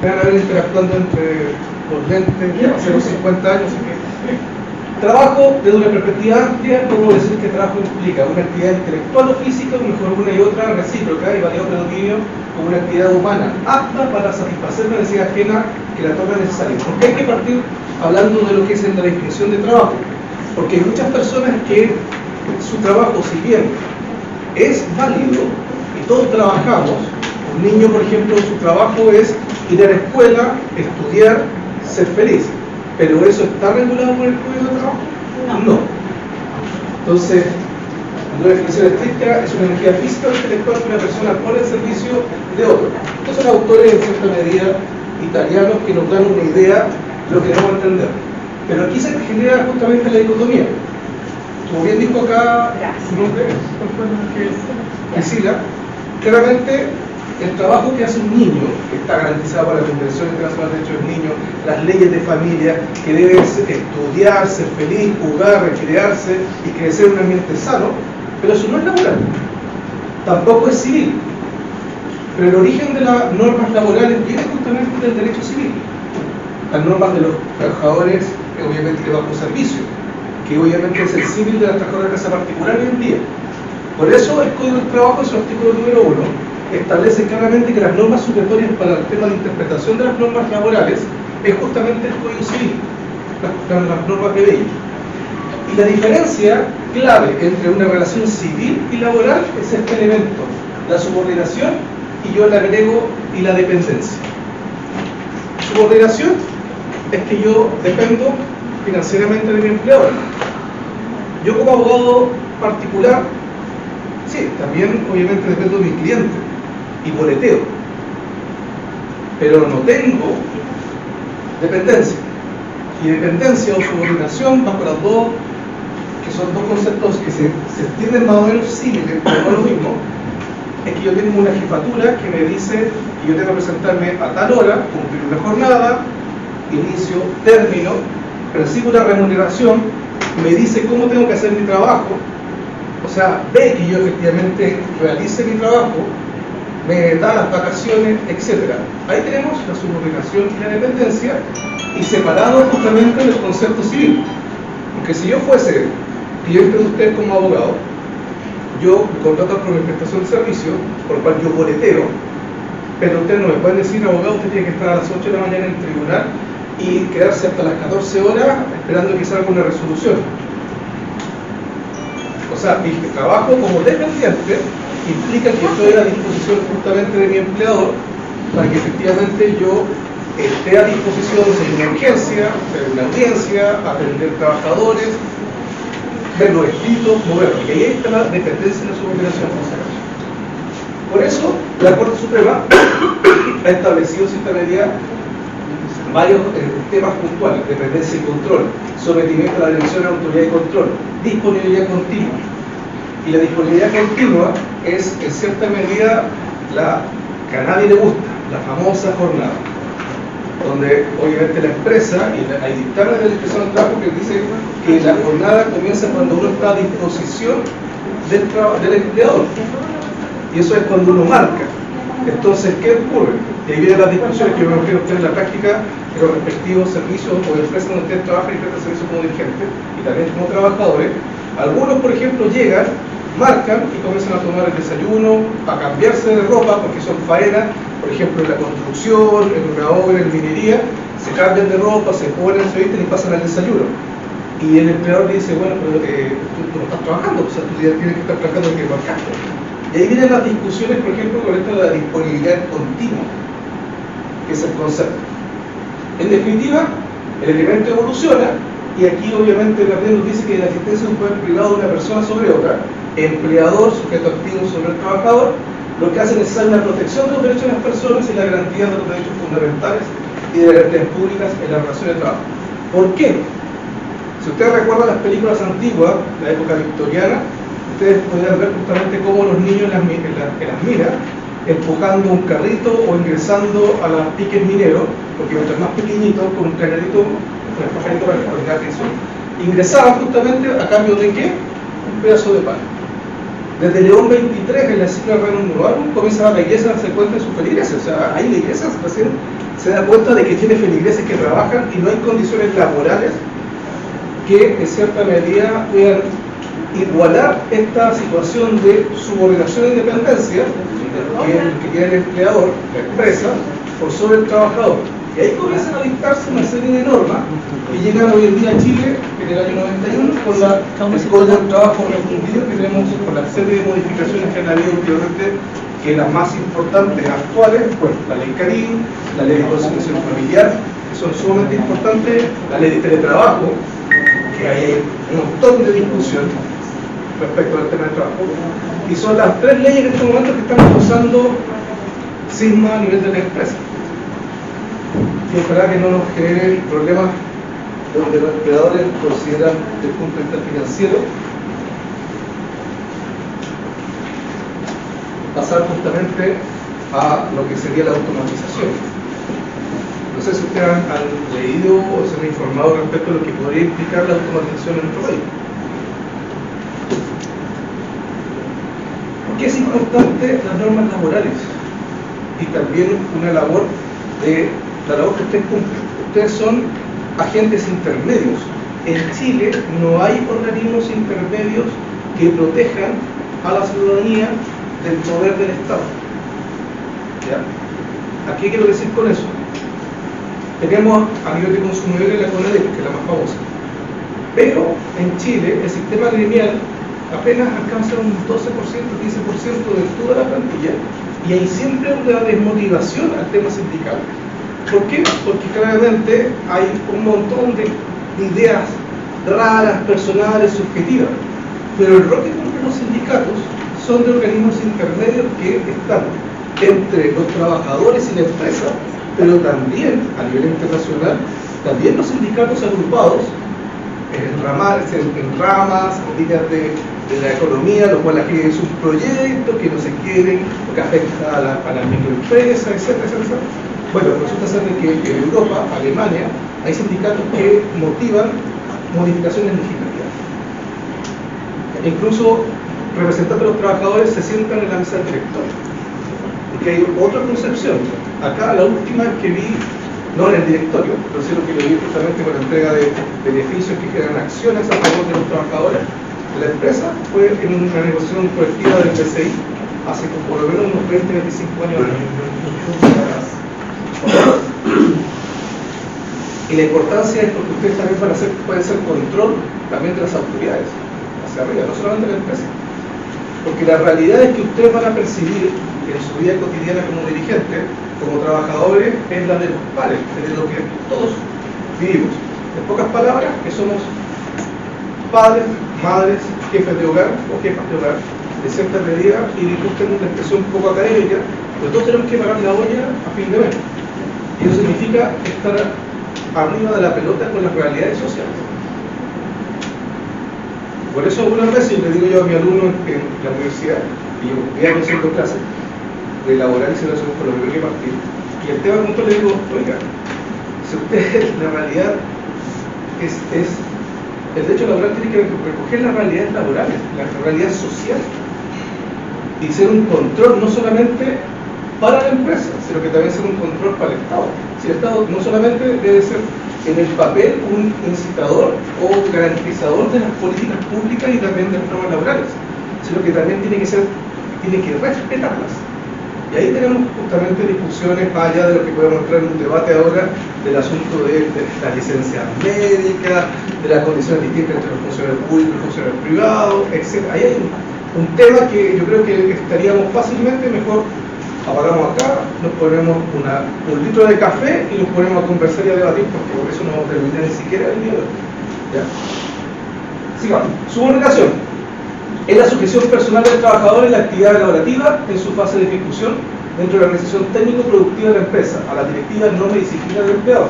van a ver interactuando entre los lentes, ya pasaron los 50 años, así que trabajo desde una perspectiva amplia. Puedo decir que trabajo implica una actividad intelectual o física, o mejor una y otra recíproca y variado predominio, como una actividad humana apta para satisfacer una necesidad ajena que la torna necesaria. ¿Por qué hay que partir hablando de lo que es en la definición de trabajo? Porque hay muchas personas que su trabajo, si bien es válido y todos trabajamos, un niño, por ejemplo, su trabajo es ir a la escuela, estudiar, ser feliz. ¿Pero eso está regulado por el Código de Trabajo? No. Entonces, una definición estricta es una energía física o intelectual que una persona pone al servicio de otro. Estos son autores, en cierta medida, italianos que nos dan una idea de lo que debemos entender. Pero aquí se genera justamente la dicotomía. Como bien dijo acá su nombre, Priscila, claramente el trabajo que hace un niño, que está garantizado por la Convención Internacional de Derechos del Niño, las leyes de familia, que debe estudiar, ser feliz, jugar, recrearse y crecer en un ambiente sano, pero eso no es laboral, tampoco es civil. Pero el origen de las normas laborales viene justamente del derecho civil. Las normas de los trabajadores, obviamente bajo servicio, que obviamente es el civil de las trabajadoras de casa particular hoy en día. Por eso el Código del Trabajo, en su artículo número 1, establece claramente que las normas supletorias para el tema de interpretación de las normas laborales es justamente el Código Civil, las normas de ley. Y la diferencia clave entre una relación civil y laboral es este elemento, la subordinación, y yo le agrego, y la dependencia. Subordinación es que yo dependo financieramente de mi empleador. Yo como abogado particular, sí, también obviamente dependo de mi cliente y boleteo, pero no tengo dependencia. Y dependencia o subordinación, bajo las dos, que son dos conceptos que se entienden más o menos similares, pero no lo mismo, es que yo tengo una jefatura que me dice que yo tengo que presentarme a tal hora, cumplir una jornada, inicio, término, recibo una remuneración, me dice cómo tengo que hacer mi trabajo, o sea, ve que yo efectivamente realice mi trabajo, me da las vacaciones, etc. Ahí tenemos la subordinación y la dependencia, y separado justamente del concepto civil. Porque si yo fuese cliente de usted como abogado, yo me contrato por mi prestación de servicio, por el cual yo boleteo, pero usted no me puede decir, abogado, usted tiene que estar a las 8 de la mañana en el tribunal y quedarse hasta las 14 horas esperando que salga una resolución. O sea, mi trabajo como dependiente implica que estoy a disposición justamente de mi empleador para que efectivamente yo esté a disposición de una urgencia, de una audiencia, atender trabajadores, ver los escritos, moverlos. Y ahí está la dependencia y la subordinación. Por eso, la Corte Suprema ha establecido en cierta medida varios temas puntuales: dependencia y control, sometimiento a la dirección, autoridad y control, disponibilidad continua. Y la disponibilidad continua es, en cierta medida, la que a nadie le gusta, la famosa jornada, donde obviamente la empresa, y hay dictámenes de la inspección del trabajo que dice que la jornada comienza cuando uno está a disposición del empleador, y eso es cuando uno marca. Entonces, ¿qué ocurre? Y ahí vienen las discusiones que yo me imagino usted en la práctica de los respectivos servicios o empresas donde usted trabaja y presta servicio como dirigente y también como trabajadores. Algunos, por ejemplo, llegan, marcan y comienzan a tomar el desayuno, a cambiarse de ropa porque son faenas, por ejemplo en la construcción, en una obra, en minería, se cambian de ropa, se ponen, se visten y pasan al desayuno. Y el empleador le dice, bueno, pero tú no estás trabajando, o sea, tú ya tienes que estar trabajando en que marcaste. Y ahí vienen las discusiones, por ejemplo, con esto de la disponibilidad continua, que es el concepto. En definitiva, el elemento evoluciona, y aquí obviamente también nos dice que la existencia de un poder privado de una persona sobre otra, empleador, sujeto activo sobre el trabajador, lo que hace necesaria una protección de los derechos de las personas y la garantía de los derechos fundamentales y de las libertades públicas en la relación de trabajo. ¿Por qué? Si ustedes recuerdan las películas antiguas, de la época victoriana, ustedes podrían ver justamente cómo los niños en las minas, empujando un carrito o ingresando a los piques mineros, porque mientras más pequeñitos, con un pajarito para eso, ingresaban justamente a cambio de ¿qué? Un pedazo de pan. Desde León 23, en la encíclica Rerum Novarum, comienza la iglesia a darse cuenta de sus feligreses. O sea, ahí la iglesia recién se da cuenta de que tiene feligreses que trabajan y no hay condiciones laborales que en cierta medida puedan igualar esta situación de subordinación e independencia que tiene el empleador, la empresa, por sobre el trabajador. Y ahí comienzan a dictarse una serie de normas que llegan hoy en día a Chile, en el año 91, con el Código del Trabajo refundido, que tenemos con la serie de modificaciones que han habido últimamente, que las más importantes actuales, pues la ley Carín, la ley de conciliación familiar, que son sumamente importantes, la ley de teletrabajo, que hay un montón de discusión respecto al tema del trabajo, y son las tres leyes en este momento que están causando cisma a nivel de la empresa. Y ojalá que no nos generen problemas donde los empleadores consideran desde el punto de vista financiero pasar justamente a lo que sería la automatización. No sé si ustedes han leído o se han informado respecto a lo que podría implicar la automatización en nuestro país. ¿Por qué es importante las normas laborales? Y también una labor de la labor que ustedes cumplen. Ustedes son agentes intermedios. En Chile no hay organismos intermedios que protejan a la ciudadanía del poder del Estado. ¿Ya? ¿A qué quiero decir con eso? Tenemos a nivel de consumidores la CONADEP, que es la más famosa. Pero en Chile el sistema gremial apenas alcanza un 12%, 15% de toda la plantilla, y hay siempre una desmotivación al tema sindical. ¿Por qué? Porque claramente hay un montón de ideas raras, personales, subjetivas, pero el rol que cumplen los sindicatos son de organismos intermedios que están entre los trabajadores y la empresa, pero también a nivel internacional, también los sindicatos agrupados en ramas, en líneas de la economía, lo cual aquí es un proyecto que no se quiere, que afecta a la microempresa, etcétera, etcétera. Bueno, resulta ser de que en Europa, Alemania, hay sindicatos que motivan modificaciones legislativas. Incluso representantes de los trabajadores se sientan en la mesa del director. Y que hay otra concepción. Acá la última que vi, no en el directorio, pero sí lo que lo vi justamente con la entrega de beneficios que generan acciones a favor de los trabajadores de la empresa, fue en una negociación colectiva del PCI hace por lo menos unos 20, 25 años. Y la importancia es porque ustedes también pueden hacer control también de las autoridades hacia arriba, no solamente de la empresa, porque la realidad es que ustedes van a percibir en su vida cotidiana como dirigentes, como trabajadores, es la de los pares, de lo que todos vivimos. En pocas palabras, que somos padres, madres, jefes de hogar o jefas de hogar, de cierta medida, y disculpen una expresión un poco académica, pero todos tenemos que pagar la olla a fin de mes. Y eso significa estar arriba de la pelota con las realidades sociales. Por eso algunas veces le digo yo a mi alumno en la universidad, y yo voy a haciendo clases de laboral y situación con lo que tengo que partir, y el tema punto le digo, oiga, si usted la realidad es el derecho laboral tiene que recoger las realidades laborales, la realidad social, y ser un control no solamente para la empresa, sino que también ser un control para el Estado. Si el Estado no solamente debe ser en el papel un incitador o garantizador de las políticas públicas y también de las normas laborales, sino que también tiene que respetarlas. Y ahí tenemos justamente discusiones más allá de lo que podemos entrar en un debate ahora del asunto de las licencias médicas, de las condiciones distintas entre los funcionarios públicos y los funcionarios privados, etc. Ahí hay un tema que yo creo que estaríamos fácilmente mejor. Apagamos acá, nos ponemos un litro de café y nos ponemos a conversar y a debatir, porque por eso no vamos a terminar ni siquiera el día de hoy. ¿Ya? Sigamos. Subordinación es la sujeción personal del trabajador en la actividad laborativa en su fase de ejecución dentro de la organización técnico-productiva de la empresa, a la directiva, norma y disciplina del empleador.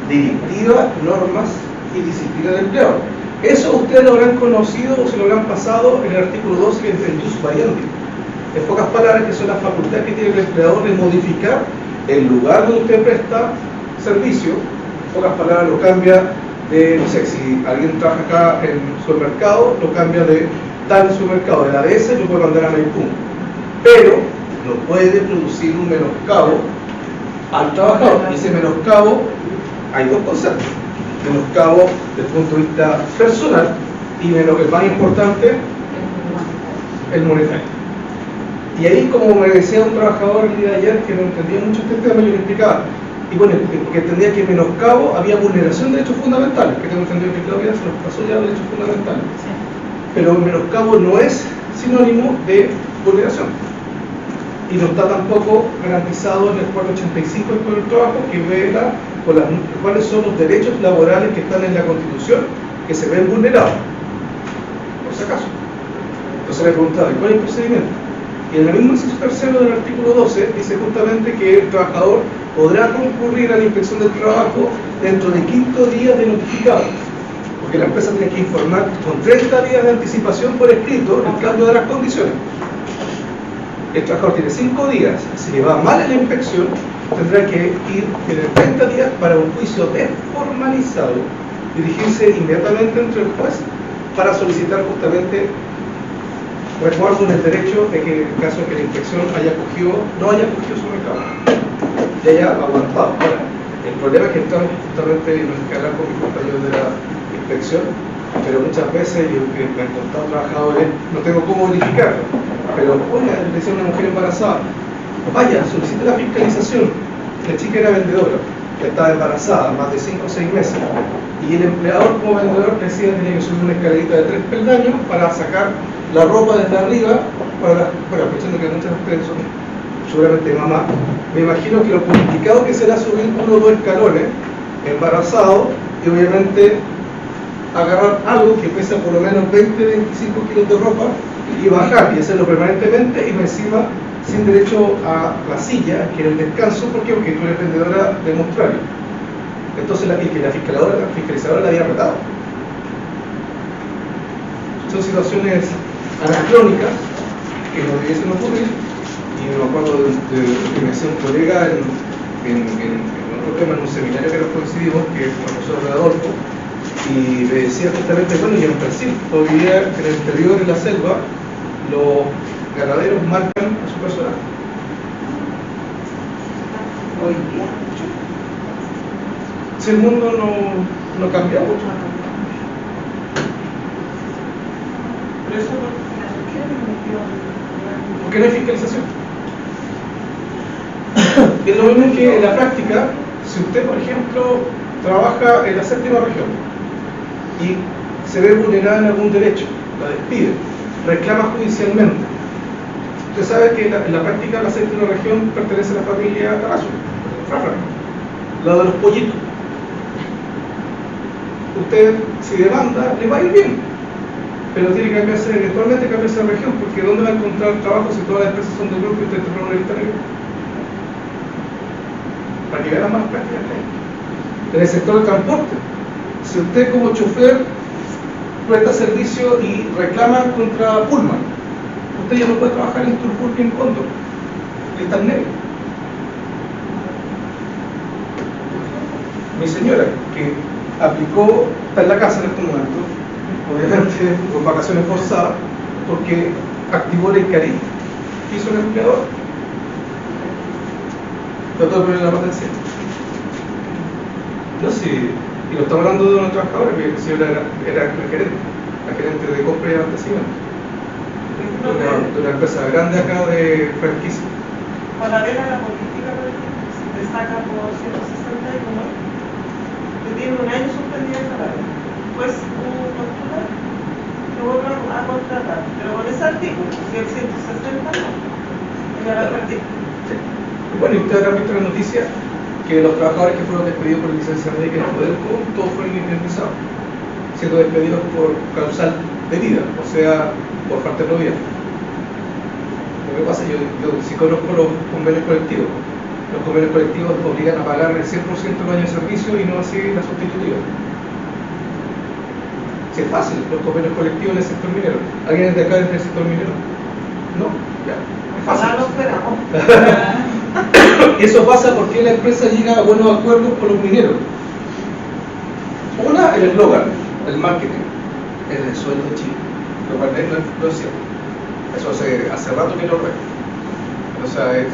Directiva, normas y disciplina del empleador. Eso ustedes lo habrán conocido o se lo habrán pasado en el artículo 2, que es el jus variandi. En pocas palabras, que son las facultades que tiene el empleador de modificar el lugar donde usted presta servicio. En pocas palabras, lo cambia de, no sé, si alguien trabaja acá en el supermercado, lo cambia de está en su mercado de la ABS, lo puede mandar a Maipú, pero no puede producir un menoscabo al trabajador. Y ese menoscabo, hay dos conceptos: menoscabo desde el punto de vista personal y el más importante, el monetario. Y ahí, como me decía un trabajador el día de ayer que no entendía mucho este tema, yo le explicaba, y bueno, porque entendía que en menoscabo había vulneración de derechos fundamentales, que tengo entendido que Claudia se nos pasó ya los derechos fundamentales. Sí. Pero el menoscabo no es sinónimo de vulneración. Y no está tampoco garantizado en el 485 del Código del Trabajo, que vela por cuáles son los derechos laborales que están en la Constitución que se ven vulnerados, por si acaso. Entonces le preguntaba, ¿cuál es el procedimiento? Y en el mismo inciso tercero del artículo 12 dice justamente que el trabajador podrá concurrir a la inspección del trabajo dentro de 5 días de notificado, porque la empresa tiene que informar con 30 días de anticipación por escrito el cambio de las condiciones. El trabajador tiene 5 días. Si le va mal en la inspección, tendrá que ir en 30 días para un juicio desformalizado, dirigirse inmediatamente ante el juez para solicitar justamente resguardo en el derecho de que en el caso de que la inspección no haya cogido su reclamo y haya aguantado. Ahora, el problema es que estamos justamente en escalar con mis compañeros de la inspección, pero muchas veces yo que me han contado trabajadores, no tengo cómo verificarlo, pero oiga, le decía a una mujer embarazada, vaya, solicite la fiscalización. La chica era vendedora, estaba embarazada más de 5 o 6 meses, y el empleador como vendedor le decía que tenía que subir una escalerita de 3 peldaños para sacar la ropa desde arriba, aprovechando que muchas de ustedes son seguramente mamá. Me imagino que lo complicado que será subir 1 o 2 escalones embarazado y obviamente agarrar algo que pesa por lo menos 20-25 kilos de ropa y bajar y hacerlo permanentemente, y encima sin derecho a la silla, que era el descanso. ¿Por qué? Porque tú eres vendedora de mostrario. Entonces la fiscalizadora la había retado. Son situaciones anacrónicas que no debiesen ocurrir, y me acuerdo de que me decía un colega en otro tema, en un seminario que nos coincidimos, que es el profesor de Adolfo, y me decía justamente, bueno, y en Brasil todavía en el interior de la selva los ganaderos marcan a su personal. Hoy día, si el mundo no cambia mucho. Pero eso porque no hay fiscalización. Es lo mismo que en la práctica, si usted, por ejemplo, trabaja en la 7ª región y se ve vulnerada en algún derecho, la despide, reclama judicialmente. Usted sabe que en la práctica la 7ª región pertenece a la familia Carazo, la de los pollitos. Usted, si demanda, le va a ir bien, pero tiene que eventualmente cambiarse de región, porque ¿dónde va a encontrar trabajo si todas las empresas son de grupo y usted está en una lista negra? Para llegar a más prácticamente. En el sector del transporte, si usted como chofer presta servicio y reclama contra Pullman, usted ya no puede trabajar en Turpur ni en Cóndor, está en negro. Mi señora, que aplicó, está en la casa en este momento, obviamente con vacaciones forzadas, porque activó el Icari. ¿Qué hizo el empleador? Trató de poner la pata encima. No sé, y lo estamos hablando de una trabajadora, porque la señora era la gerente de compra y abastecimiento de una empresa grande acá de franquicia. Para ver a la política, se destaca por 161, que tiene un año suspendido el salario. Pues postula, lo vuelve a contratar, pero con ese artículo, si el 160 no, ya la perdí. Sí. Bueno, y ustedes habrán visto en la noticia que los trabajadores que fueron despedidos por licencia médica en el Poder Común, todos fueron indemnizados, siendo despedidos por causal de vida, o sea, por falta de probidad. Lo que pasa, yo sí conozco los convenios colectivos. Los convenios colectivos obligan a pagar el 100% del año de servicio y no así la sustitutiva. Si es fácil, los convenios colectivos en el sector minero. ¿Alguien de acá es del sector minero? No, ya. Es fácil. Ojalá lo esperamos. Eso pasa porque la empresa llega a buenos acuerdos con los mineros. Una, el eslogan, el marketing, es de sueldo chico. lo cual no es cierto. Eso hace rato que no lo es. O sea, es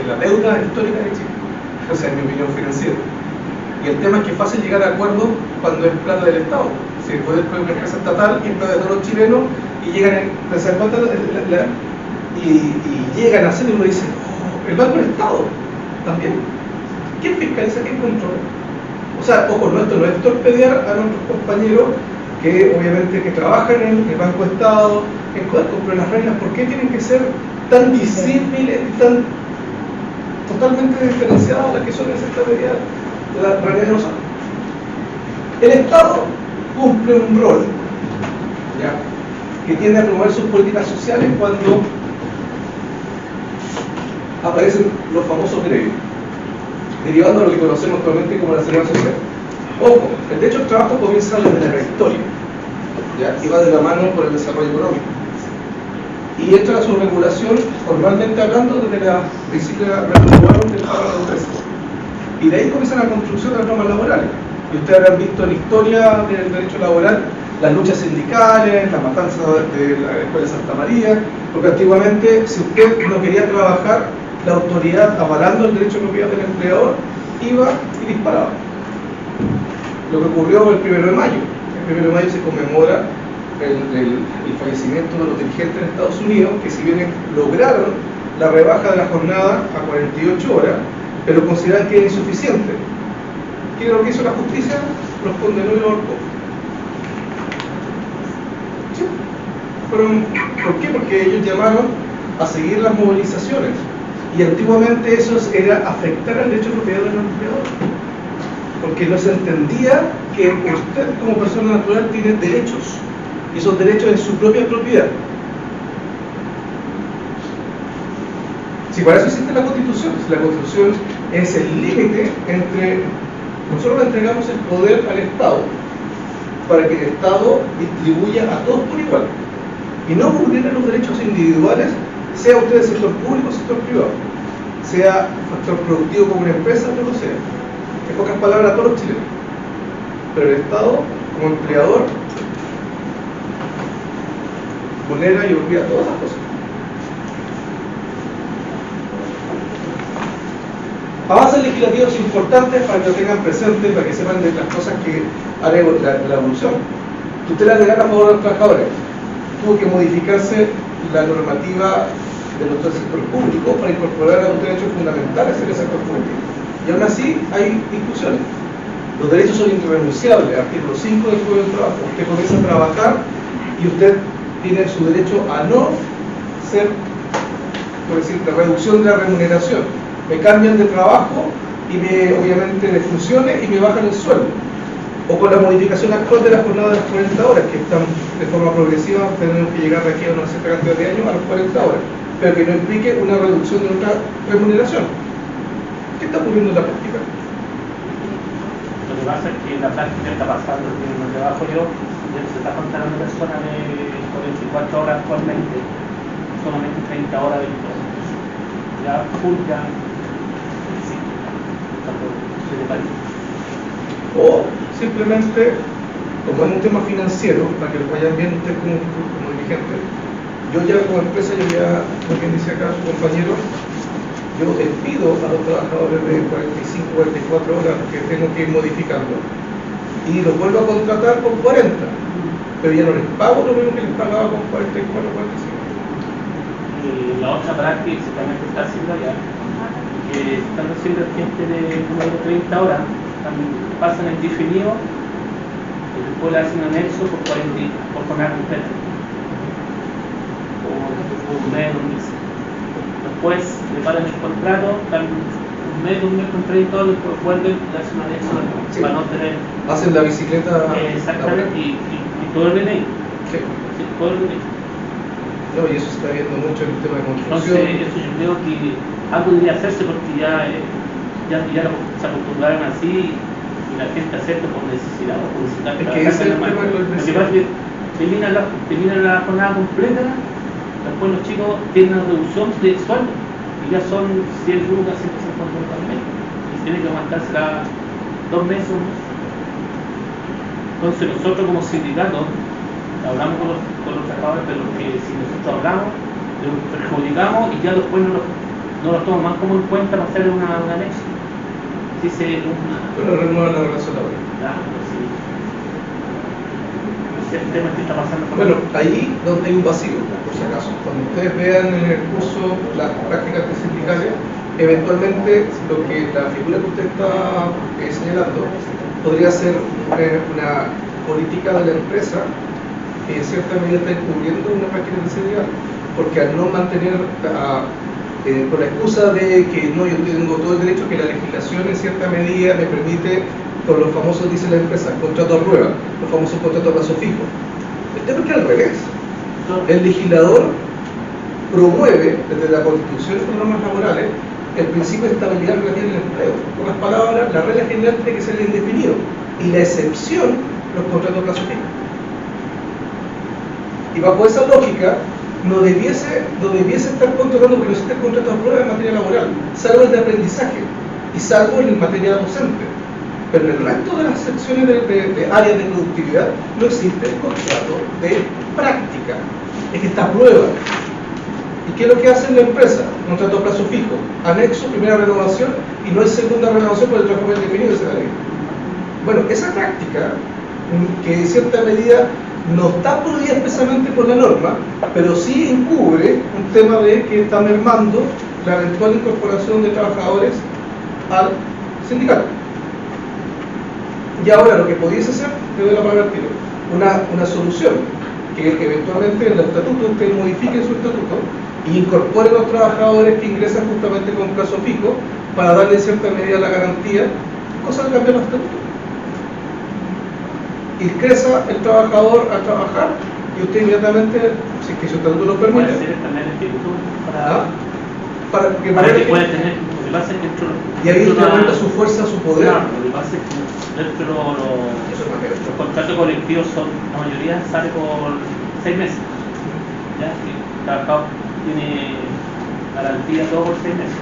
la deuda histórica de Chile, o sea, en mi opinión financiera. Y el tema es que es fácil llegar a acuerdos cuando es plata del Estado. Si el poder fue una empresa estatal y es plata de todos los chilenos y llegan y llegan a hacer y uno dice, oh, el Banco del Estado también. ¿Quién fiscaliza? ¿Quién controla? O sea, ojo, esto no es torpedear a nuestros compañeros que obviamente que trabajan en el Banco de Estado, en CODERCO, pero las reglas, ¿por qué tienen que ser tan visibles y tan totalmente diferenciadas las que son en esta realidad? La realidad no son. El Estado cumple un rol, ¿ya?, que tiende a promover sus políticas sociales cuando aparecen los famosos gremios, derivando a lo que conocemos actualmente como la seguridad social. Ojo, el derecho al trabajo comienza desde la historia, ¿ya?, y va de la mano por el desarrollo económico. Y entra a su regulación, formalmente hablando, desde la principio del párrafo 13. Y de ahí comienza la construcción de las normas laborales. Y ustedes habrán visto en la historia del derecho laboral las luchas sindicales, la matanza de la Escuela de Santa María, porque antiguamente, si usted no quería trabajar, la autoridad, avalando el derecho de propiedad del empleador, iba y disparaba. Lo que ocurrió el 1 de mayo. El 1 de mayo se conmemora el fallecimiento de los dirigentes en Estados Unidos, que si bien lograron la rebaja de la jornada a 48 horas, pero consideran que es insuficiente. ¿Qué es lo que hizo la justicia? Los condenó y los ahorcó. ¿Sí? ¿Por qué? Porque ellos llamaron a seguir las movilizaciones. Y antiguamente eso era afectar al derecho de propiedad del empleador. Porque no se entendía que usted como persona natural tiene derechos. Y esos derechos en su propia propiedad. Si para eso existe la Constitución, la Constitución es el límite entre... Nosotros le entregamos el poder al Estado para que el Estado distribuya a todos por igual y no vulnere los derechos individuales, sea usted del sector público o sector privado, sea factor productivo como una empresa o no lo sea. En pocas palabras, a todos los chilenos. Pero el Estado, como empleador, vulnera y olvida todas las cosas. Avances legislativos importantes para que lo tengan presente, para que sepan de las cosas que hará la evolución. Tutela legal a favor de los trabajadores. Tuvo que modificarse la normativa de nuestro sector público para incorporar a los derechos fundamentales en el sector público. Y aún así hay discusiones. Los derechos son irrenunciables. Artículo 5 del Código del Trabajo. Usted comienza a trabajar y usted tiene su derecho a no ser, por decir, de reducción de la remuneración. Me cambian de trabajo y obviamente de funciones y me bajan el sueldo. O con la modificación actual de la jornada de las 40 horas, que están de forma progresiva, tenemos que llegar de aquí a una cierta cantidad de años a las 40 horas, pero que no implique una reducción de nuestra remuneración. ¿Qué está ocurriendo en la práctica? Lo que pasa es que en la práctica está pasando que en el trabajo yo se está contando una persona de 44 horas actualmente, solamente 30 horas de impuestos. Ya full ya o simplemente, como es un tema financiero, para que lo vayan viendo ustedes como dirigente, yo ya como empresa, yo ya, como bien dice acá su compañero, yo despido a los trabajadores de 45, 44 horas que tengo que ir modificando y los vuelvo a contratar con 40, pero ya no les pago lo mismo que les pagaba con 44, 45. Y la otra práctica que también se está haciendo allá, que están haciendo gente de 30 horas, pasan el indefinido y después le hacen un anexo por jornada completa, por un mes, un mes. Después le pagan el contrato, están un mes con 30 horas, después vuelven y le hacen un anexo Sí. para no tener. Hacen la bicicleta. Exactamente, y todo el DNI. Sí. Sí, todo el DNI. No, y eso se está viendo mucho en el tema de construcción. Entonces, eso yo creo que algo debería hacerse porque ya se acostumbraron así y la gente acepta por necesidad o por necesidad. Es que ese es el tema de los Lo que pasa es que termina la jornada completa, después los chicos tienen una reducción de sueldo y ya son 100 lucas, 150 lucas al mes y tienen que aguantársela 2 meses. Entonces nosotros como sindicato hablamos con los trabajadores, pero que si nosotros hablamos, los perjudicamos y ya después no los toman más como en cuenta para hacer un anexo. Sí, Pero renuevan la relación laboral. Claro, sí. Ese es el tema que está pasando. Bueno, ahí donde hay un vacío, por si acaso. Cuando ustedes vean en el curso las prácticas sindicales, eventualmente lo que la figura que usted está señalando podría ser una política de la empresa que en cierta medida está encubriendo una práctica sindical, porque al no mantener con la excusa de que no, yo tengo todo el derecho, que la legislación en cierta medida me permite, con los famosos, dice la empresa, contrato a prueba, los famosos contratos a plazo fijo. El tema es que al revés, el legislador promueve desde la Constitución y las normas laborales el principio de estabilidad relativa en el empleo. Por las palabras, la regla general tiene que ser el indefinido y la excepción, los contratos a plazo fijo. Y bajo esa lógica, no debiese estar controlando que no existe el contrato de prueba en materia laboral, salvo el de aprendizaje y salvo en materia docente. Pero en el resto de las secciones de áreas de productividad no existe el contrato de práctica, es que está a prueba. ¿Y qué es lo que hace la empresa? Contrato a plazo fijo, anexo, primera renovación, y no hay segunda renovación por el trabajo indefinido de esa ley. Bueno, esa práctica, que en cierta medida no está prohibida expresamente por la norma, pero sí encubre un tema de que está mermando la eventual incorporación de trabajadores al sindicato. Y ahora lo que pudiese ser, te doy la palabra al tiro, una solución, que eventualmente en el estatuto usted modifique su estatuto e incorpore a los trabajadores que ingresan justamente con plazo fijo para darle en cierta medida la garantía, cosa de cambiar los estatutos. Ingresa el trabajador a trabajar y usted inmediatamente, si es que su estatuto lo permite, puede ser también el instituto para que puede tener, lo que pasa es que y ahí incrementa su fuerza, su poder. Claro, lo que pasa es que dentro los contratos colectivos son, la mayoría sale por 6 meses. ¿Ya? Si el trabajador tiene garantía todo por 6 meses.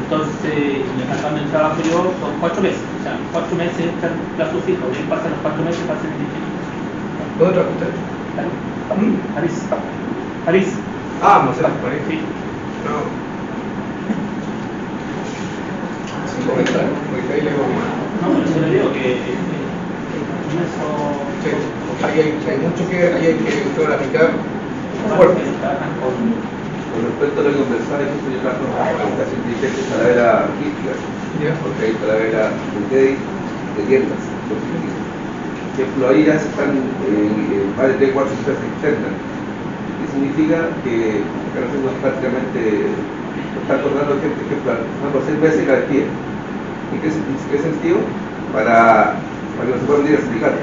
Entonces, en el cambio del trabajo yo son 4 meses. O sea, 4 meses está el plazo fijo. Y pasan los 4 meses, pasan el instituto. ¿Dónde trabaja usted? París. París. Ah, no sé, París. Sí. No. Sin comentar, porque ahí le digo No, por eso le digo que con eso. sí, hay mucho que ahí hay que clarificar fuerte. Con respecto a lo que conversaba, yo trabajo en educación dirigente para ver a logística, porque hay para ver a de tiendas. Por ejemplo, ahí ya se están más de 3, 4 ciudades externas. ¿Qué significa? Que están haciendo prácticamente, están contratando gente que están por 6 meses cada día. ¿En qué sentido? Para que no se puedan ir al sindicato.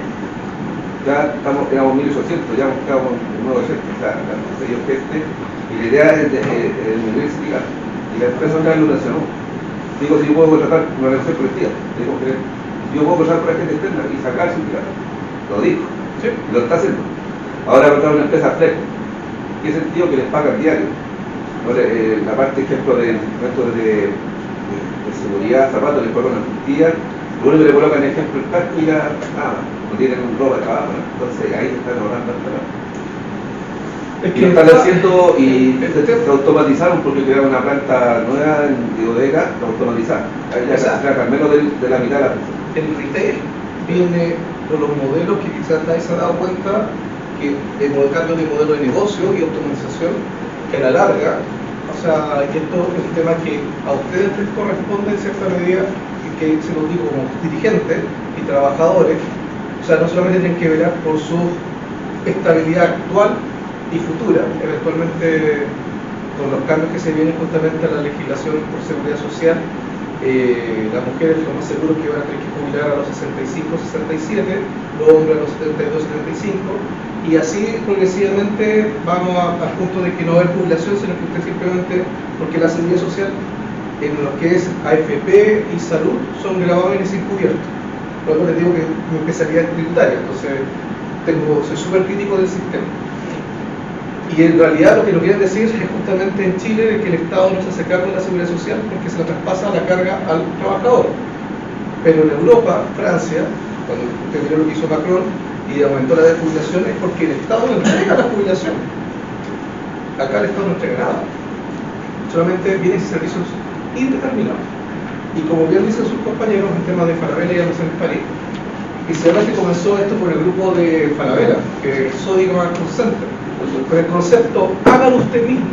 Ya éramos 1800, ya hemos quedado en 900, o sea, ellos gente. Y la idea es el nivel sindical. Y la empresa ya lo mencionó. Digo, si yo puedo contratar una relación colectiva, digo que yo puedo contratar por la gente externa y sacar el sindicato. Lo dijo. Sí. Lo está haciendo. Ahora contratar una empresa flex. ¿Qué sentido? Que les pagan diario. La parte, ejemplo, del instrumento de seguridad, zapatos, les colocan una puntilla. Lo único que le colocan, ejemplo, el casco y ya nada. No tienen un robo de trabajo. Entonces ahí se están ahorrando el trabajo. Es Y lo están haciendo y se automatizaron porque crearon una planta nueva en bodega, la automatizaron. Ahí ya se sacan menos de la mitad de la persona. El retail viene con los modelos que quizás nadie se ha dado cuenta que el cambio de modelo de negocio y automatización que a la larga, o sea, y esto es un tema que a ustedes les corresponde en cierta medida y que se los digo como dirigentes y trabajadores, o sea, no solamente tienen que velar por su estabilidad actual y futura, eventualmente con los cambios que se vienen justamente a la legislación por seguridad social, las mujeres lo más seguro que van a tener que jubilar a los 65, 67, los hombres a los 72, 75, y así progresivamente vamos al punto de que no va a haber jubilación, sino que usted simplemente, porque la seguridad social en lo que es AFP y salud son gravámenes encubiertos. Luego les digo que mi especialidad es tributaria, entonces soy súper crítico del sistema. Y en realidad lo que nos quieren decir es justamente en Chile de que el Estado no se hace cargo de la seguridad social porque se la traspasa la carga al trabajador. Pero en Europa, Francia, cuando usted miró lo que hizo Macron, y aumentó la edad de jubilación es porque el Estado no entrega la jubilación. Acá el Estado no entrega nada. Solamente bienes y servicios indeterminados. Y como bien dicen sus compañeros, en tema de Falabella y Almacén París, inicialmente comenzó esto por el grupo de Falabella, que es Sodic Call Center, con el concepto, hágalo usted mismo.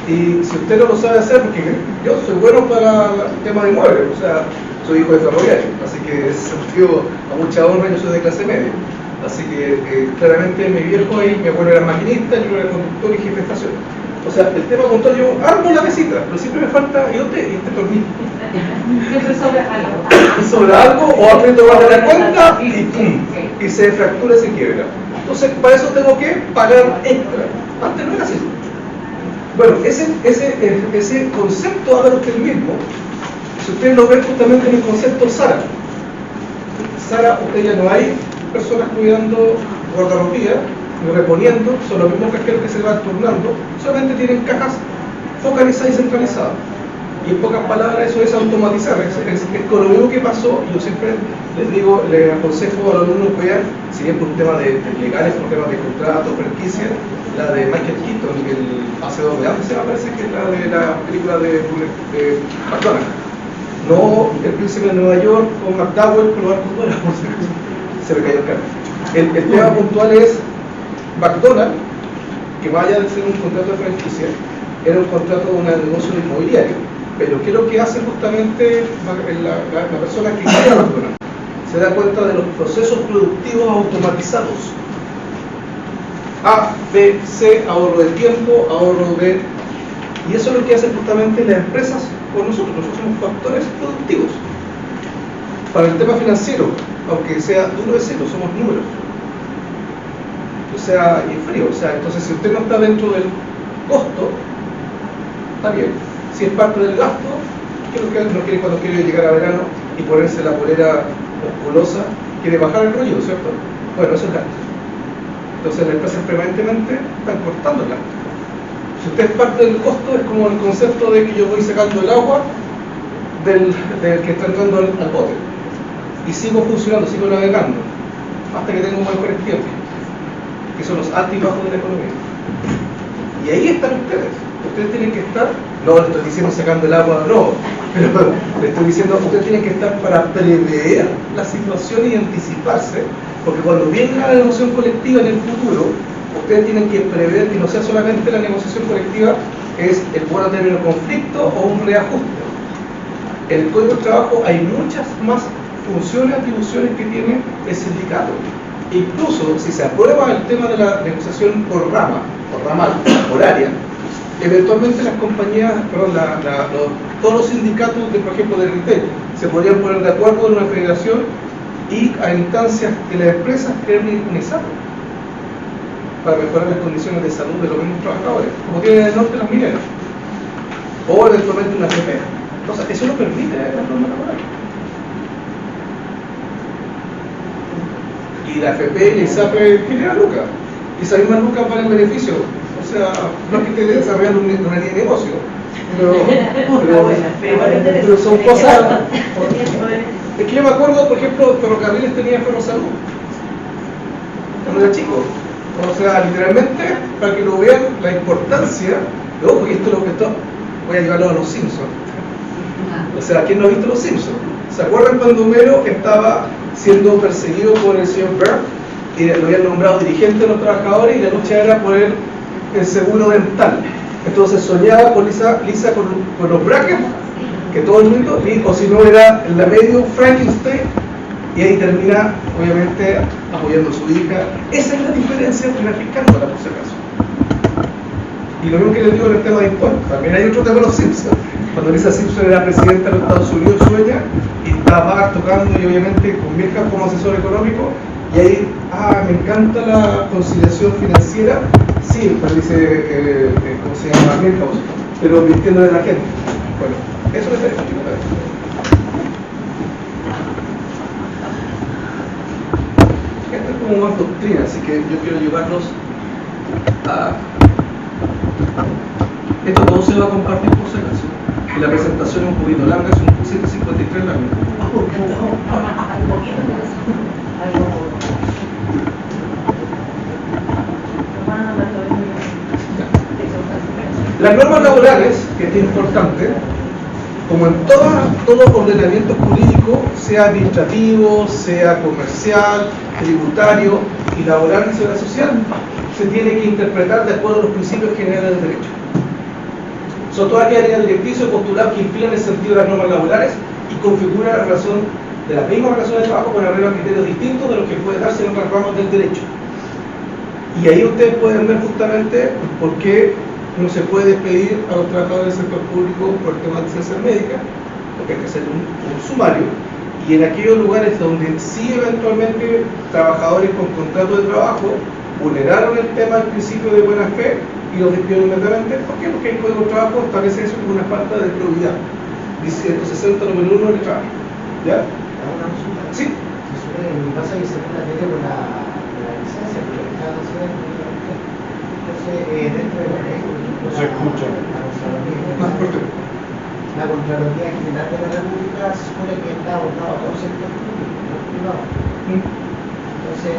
Y si usted no lo sabe hacer, porque yo soy bueno para el tema de muebles, o sea, soy hijo de ferroviario, así que en ese sentido, a mucha honra, yo soy de clase media. Así que claramente mi viejo ahí, mi abuelo era maquinista, yo era conductor y jefe de estación. O sea, el tema puntual, yo armo la mesita, pero siempre me falta y este tornillo. Siempre sobra algo. Sobra algo o aprieto más de la cuenta y ¡pum! Y se fractura y se quiebra. Entonces, para eso tengo que pagar extra. Antes no era así. Bueno, ese concepto, hágalo usted mismo, si ustedes lo ven justamente en el concepto Sara. Sara, usted ya no hay personas cuidando guardarropía, ni reponiendo, son los mismos cajeros que se van turnando, solamente tienen cajas focalizadas y centralizadas. Y en pocas palabras eso es automatizar, es con lo mismo que pasó. Yo siempre les digo, les aconsejo a los alumnos que vean, si bien por un tema de legales, por temas de contrato, franquicia, la de Michael Keaton, el hacedor de antes, me parece que es la de la película de McDonald's. No El Príncipe de Nueva York con McDowell con los arcos dorados, por si acaso. Se me cayó el carro. El tema puntual es McDonald's, que vaya a ser un contrato de franquicia, era un contrato de un negocio inmobiliario. Pero ¿qué es lo que hace justamente la persona que crea McDonald's? Se da cuenta de los procesos productivos automatizados. A, B, C, ahorro de tiempo, ahorro de... Y eso es lo que hacen justamente las empresas con nosotros. Nosotros somos factores productivos. Para el tema financiero, aunque sea duro decirlo, somos números. O sea, y frío. O sea, entonces si usted no está dentro del costo, está bien. Si es parte del gasto, ¿qué es lo que no quiere cuando quiere llegar a verano y ponerse la polera musculosa? Quiere bajar el rollo, ¿cierto? Bueno, eso es gasto. Entonces las empresas permanentemente están cortando el gasto. Si usted es parte del costo, es como el concepto de que yo voy sacando el agua del que está entrando al bote. Y sigo funcionando, sigo navegando, hasta que tengo mejores tiempos, que son los altos y bajos de la economía. Y ahí están ustedes. Ustedes tienen que estar, no le estoy diciendo sacando el agua, no, pero le estoy diciendo, ustedes tienen que estar para prever la situación y anticiparse, porque cuando venga la negociación colectiva en el futuro, ustedes tienen que prever que no sea solamente la negociación colectiva, es el bueno término conflicto o un reajuste. En el Código de Trabajo hay muchas más funciones, atribuciones que tiene el sindicato. Incluso si se aprueba el tema de la negociación por rama, por ramal, horaria, eventualmente las compañías, todos los sindicatos, por ejemplo, de retail, se podrían poner de acuerdo en una federación y a instancias de las empresas querer unizarlo para mejorar las condiciones de salud de los mismos trabajadores, como tienen en el norte las mineras, o eventualmente una AFP. Entonces, eso lo permite la norma laboral. Y la AFP y el ISAPRE generan lucas, y esas mismas lucas van en beneficio. O sea, no es que esté desarrollando una línea de negocio, pero son cosas. Es que yo me acuerdo, por ejemplo, Ferrocarriles tenía Ferrosalud cuando era chico. O sea, literalmente, para que lo vean la importancia, ojo, y esto es lo que voy a llevarlo a los Simpsons. O sea, ¿quién no ha visto los Simpsons? ¿Se acuerdan cuando Homero estaba siendo perseguido por el señor Burns y lo habían nombrado dirigente de los trabajadores y la lucha era por el seguro dental? Entonces soñaba con Lisa con los brackets, que todo el mundo, o si no era la medio Frankenstein, y ahí termina obviamente apoyando a su hija. Esa es la diferencia graficándola, por si acaso. Y lo mismo que les digo en el tema de impuestos, también hay otro tema de los Simpsons. Cuando Lisa Simpson era presidenta de los Estados Unidos, sueña, y estaba tocando, y obviamente con Mirka como asesor económico, y ahí, me encanta la conciliación financiera, sí, pero dice, ¿cómo se llama? Milhouse, pero mintiendo de la gente. Bueno, eso es el esto es como más doctrina, así que yo quiero llevarlos a... Esto todo se va a compartir por si acaso. y la presentación es un poquito larga, son 153 láminas. Las normas laborales, que es importante, como en todo ordenamiento jurídico, sea administrativo, sea comercial, tributario y laboral y seguridad social, se tiene que interpretar de acuerdo a los principios generales del derecho. Son todas aquellas líneas directrices o postulados que inspiran el sentido de las normas laborales y configuran la relación de las mismas relaciones de trabajo con arreglo a criterios distintos de los que puede darse en otras ramas del derecho. Y ahí ustedes pueden ver justamente por qué no se puede despedir a los trabajadores del sector público por el tema de licencias médicas, porque hay que hacer un sumario, y en aquellos lugares donde sí eventualmente trabajadores con contrato de trabajo vulneraron el tema del principio de buena fe y los despidieron inmediatamente. ¿Por qué? Porque el Código de Trabajo establece eso como una falta de probidad. 160 número 1 del trabajo. ¿Ya? ¿Una consulta? Sí. Me pasa que se pone la por la licencia, porque cada nación es muy diferente. Entonces, dentro de la ley, Se escucha. Más fuerte. La Contraloría General de la República se supone que está abordado a todo el sector público, no privado. Entonces,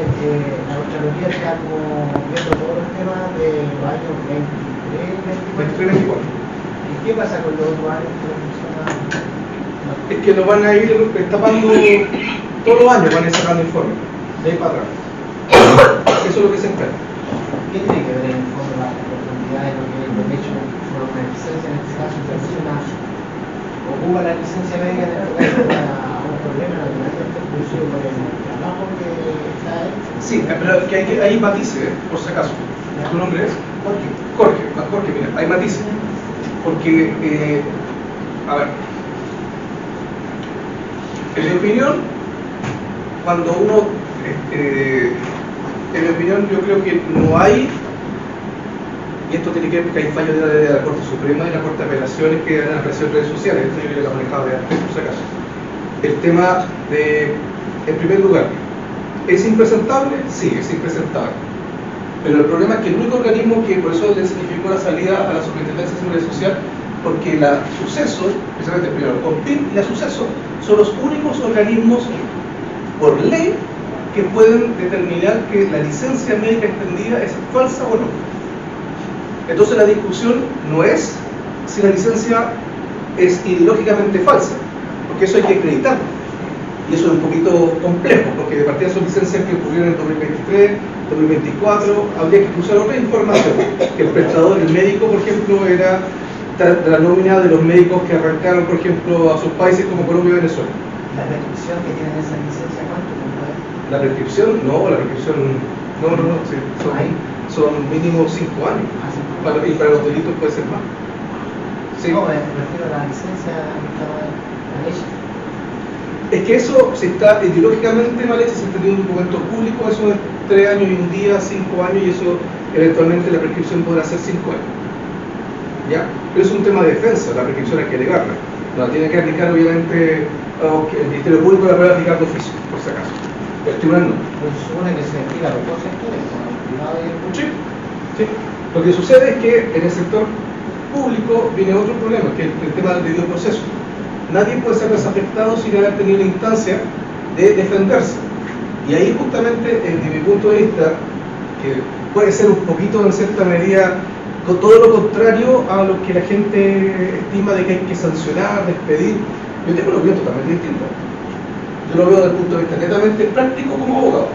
la Contraloría está como viendo todos los temas de los años 23, 24. 23, 24. ¿Y qué pasa con los otros años que no funcionan? Es que lo van a ir destapando todos los años, van a ir sacando informes, de ahí para atrás. Eso es lo que se espera. ¿Qué tiene que ver en el fondo la profundidad de lo que es el derecho por una licencia? En este caso, si la persona ocupa la licencia médica en este caso para un problema naturalmente producido por el trabajo que está hecho. Sí, pero que hay matices, por si acaso. ¿Tu nombre es? Jorge. Jorge, mira, hay matices. Porque, a ver, en mi opinión, cuando uno, en mi opinión, yo creo que no hay, y esto tiene que ver porque hay fallos de la Corte Suprema y la Corte de Apelaciones que han aparecido en redes sociales, esto yo lo he manejado de antes, por si acaso. El tema de, en primer lugar, ¿es impresentable? Sí, es impresentable. Pero el problema es que el único organismo que por eso le significó la salida a la Superintendencia de Seguridad Social, porque la Suceso, precisamente primero, CONPIN y la Suceso, son los únicos organismos por ley que pueden determinar que la licencia médica extendida es falsa o no. Entonces la discusión no es si la licencia es ideológicamente falsa, porque eso hay que acreditarlo. Y eso es un poquito complejo, porque de partida son licencias que ocurrieron en 2023, 2024, habría que cruzar otra información. Que el prestador, el médico, por ejemplo, era de la nómina de los médicos que arrancaron, por ejemplo, a sus países como Colombia y Venezuela. ¿La prescripción que tienen esa licencia cuánto? La prescripción, no, no, sí, son mínimo 5 años. Y para los delitos puede ser más. Sí. No, me refiero a la licencia que estaba en ella. Es que eso, si está ideológicamente mal hecho, si está teniendo un documento público, eso es 3 años y un día, 5 años, y eso eventualmente la prescripción podrá ser 5 años. ¿Ya? Pero es un tema de defensa, la prescripción hay que alegarla. No la tiene que aplicar, obviamente, el Ministerio Público la puede aplicar de oficio, por si acaso. El tribunal no. Pero se supone que se aplica a los dos sectores, como el privado y el público. Sí. Lo que sucede es que en el sector público viene otro problema, que es el tema del debido proceso. Nadie puede ser desafectado sin haber tenido la instancia de defenderse. Y ahí justamente, desde mi punto de vista, que puede ser un poquito en cierta medida con todo lo contrario a lo que la gente estima de que hay que sancionar, despedir, yo tengo una opinión totalmente distinta. Yo lo veo desde el punto de vista netamente práctico como abogado,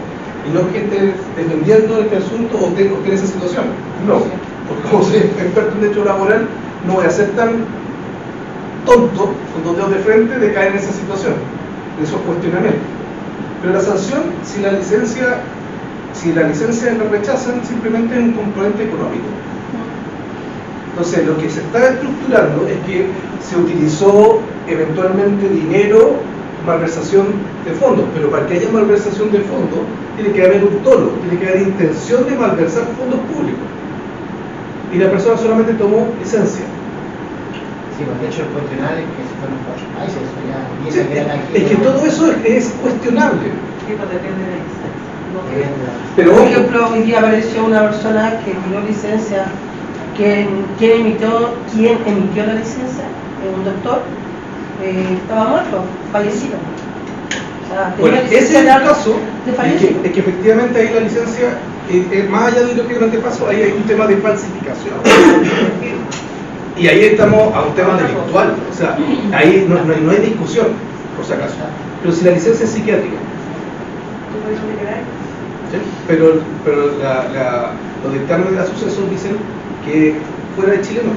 y no que esté defendiendo este asunto o esté en esa situación. No, porque como soy experto en derecho laboral, no voy a ser tan tonto, con dos dedos de frente, de caer en esa situación, en esos cuestionamientos. Pero la sanción, si la licencia la rechazan, simplemente es un componente económico. Entonces, lo que se está estructurando es que se utilizó eventualmente dinero, malversación de fondos, pero para que haya malversación de fondos, tiene que haber un dolo, tiene que haber intención de malversar fondos públicos. Y la persona solamente tomó licencia. Sí, porque de hecho el cuestionable es que se fueron 4 países, eso ya Sí, es que todo eso es cuestionable. Sí, pues depende de la licencia. Pero Por ojo, ejemplo, hoy día apareció una persona que pidió licencia. ¿Quién emitió la licencia? un doctor, estaba muerto, fallecido. O sea, Bueno, tenía ese es el caso de de fallecido. que efectivamente ahí la licencia, más allá de lo que es un antepaso, ahí hay un tema de falsificación. Y ahí estamos a un tema delictual, o sea, ahí no hay discusión, por si acaso. Pero si la licencia es psiquiátrica, Tú puedes lo que queráis. ¿sí? Pero los dictámenes de la sucesión dicen que fuera de Chile no.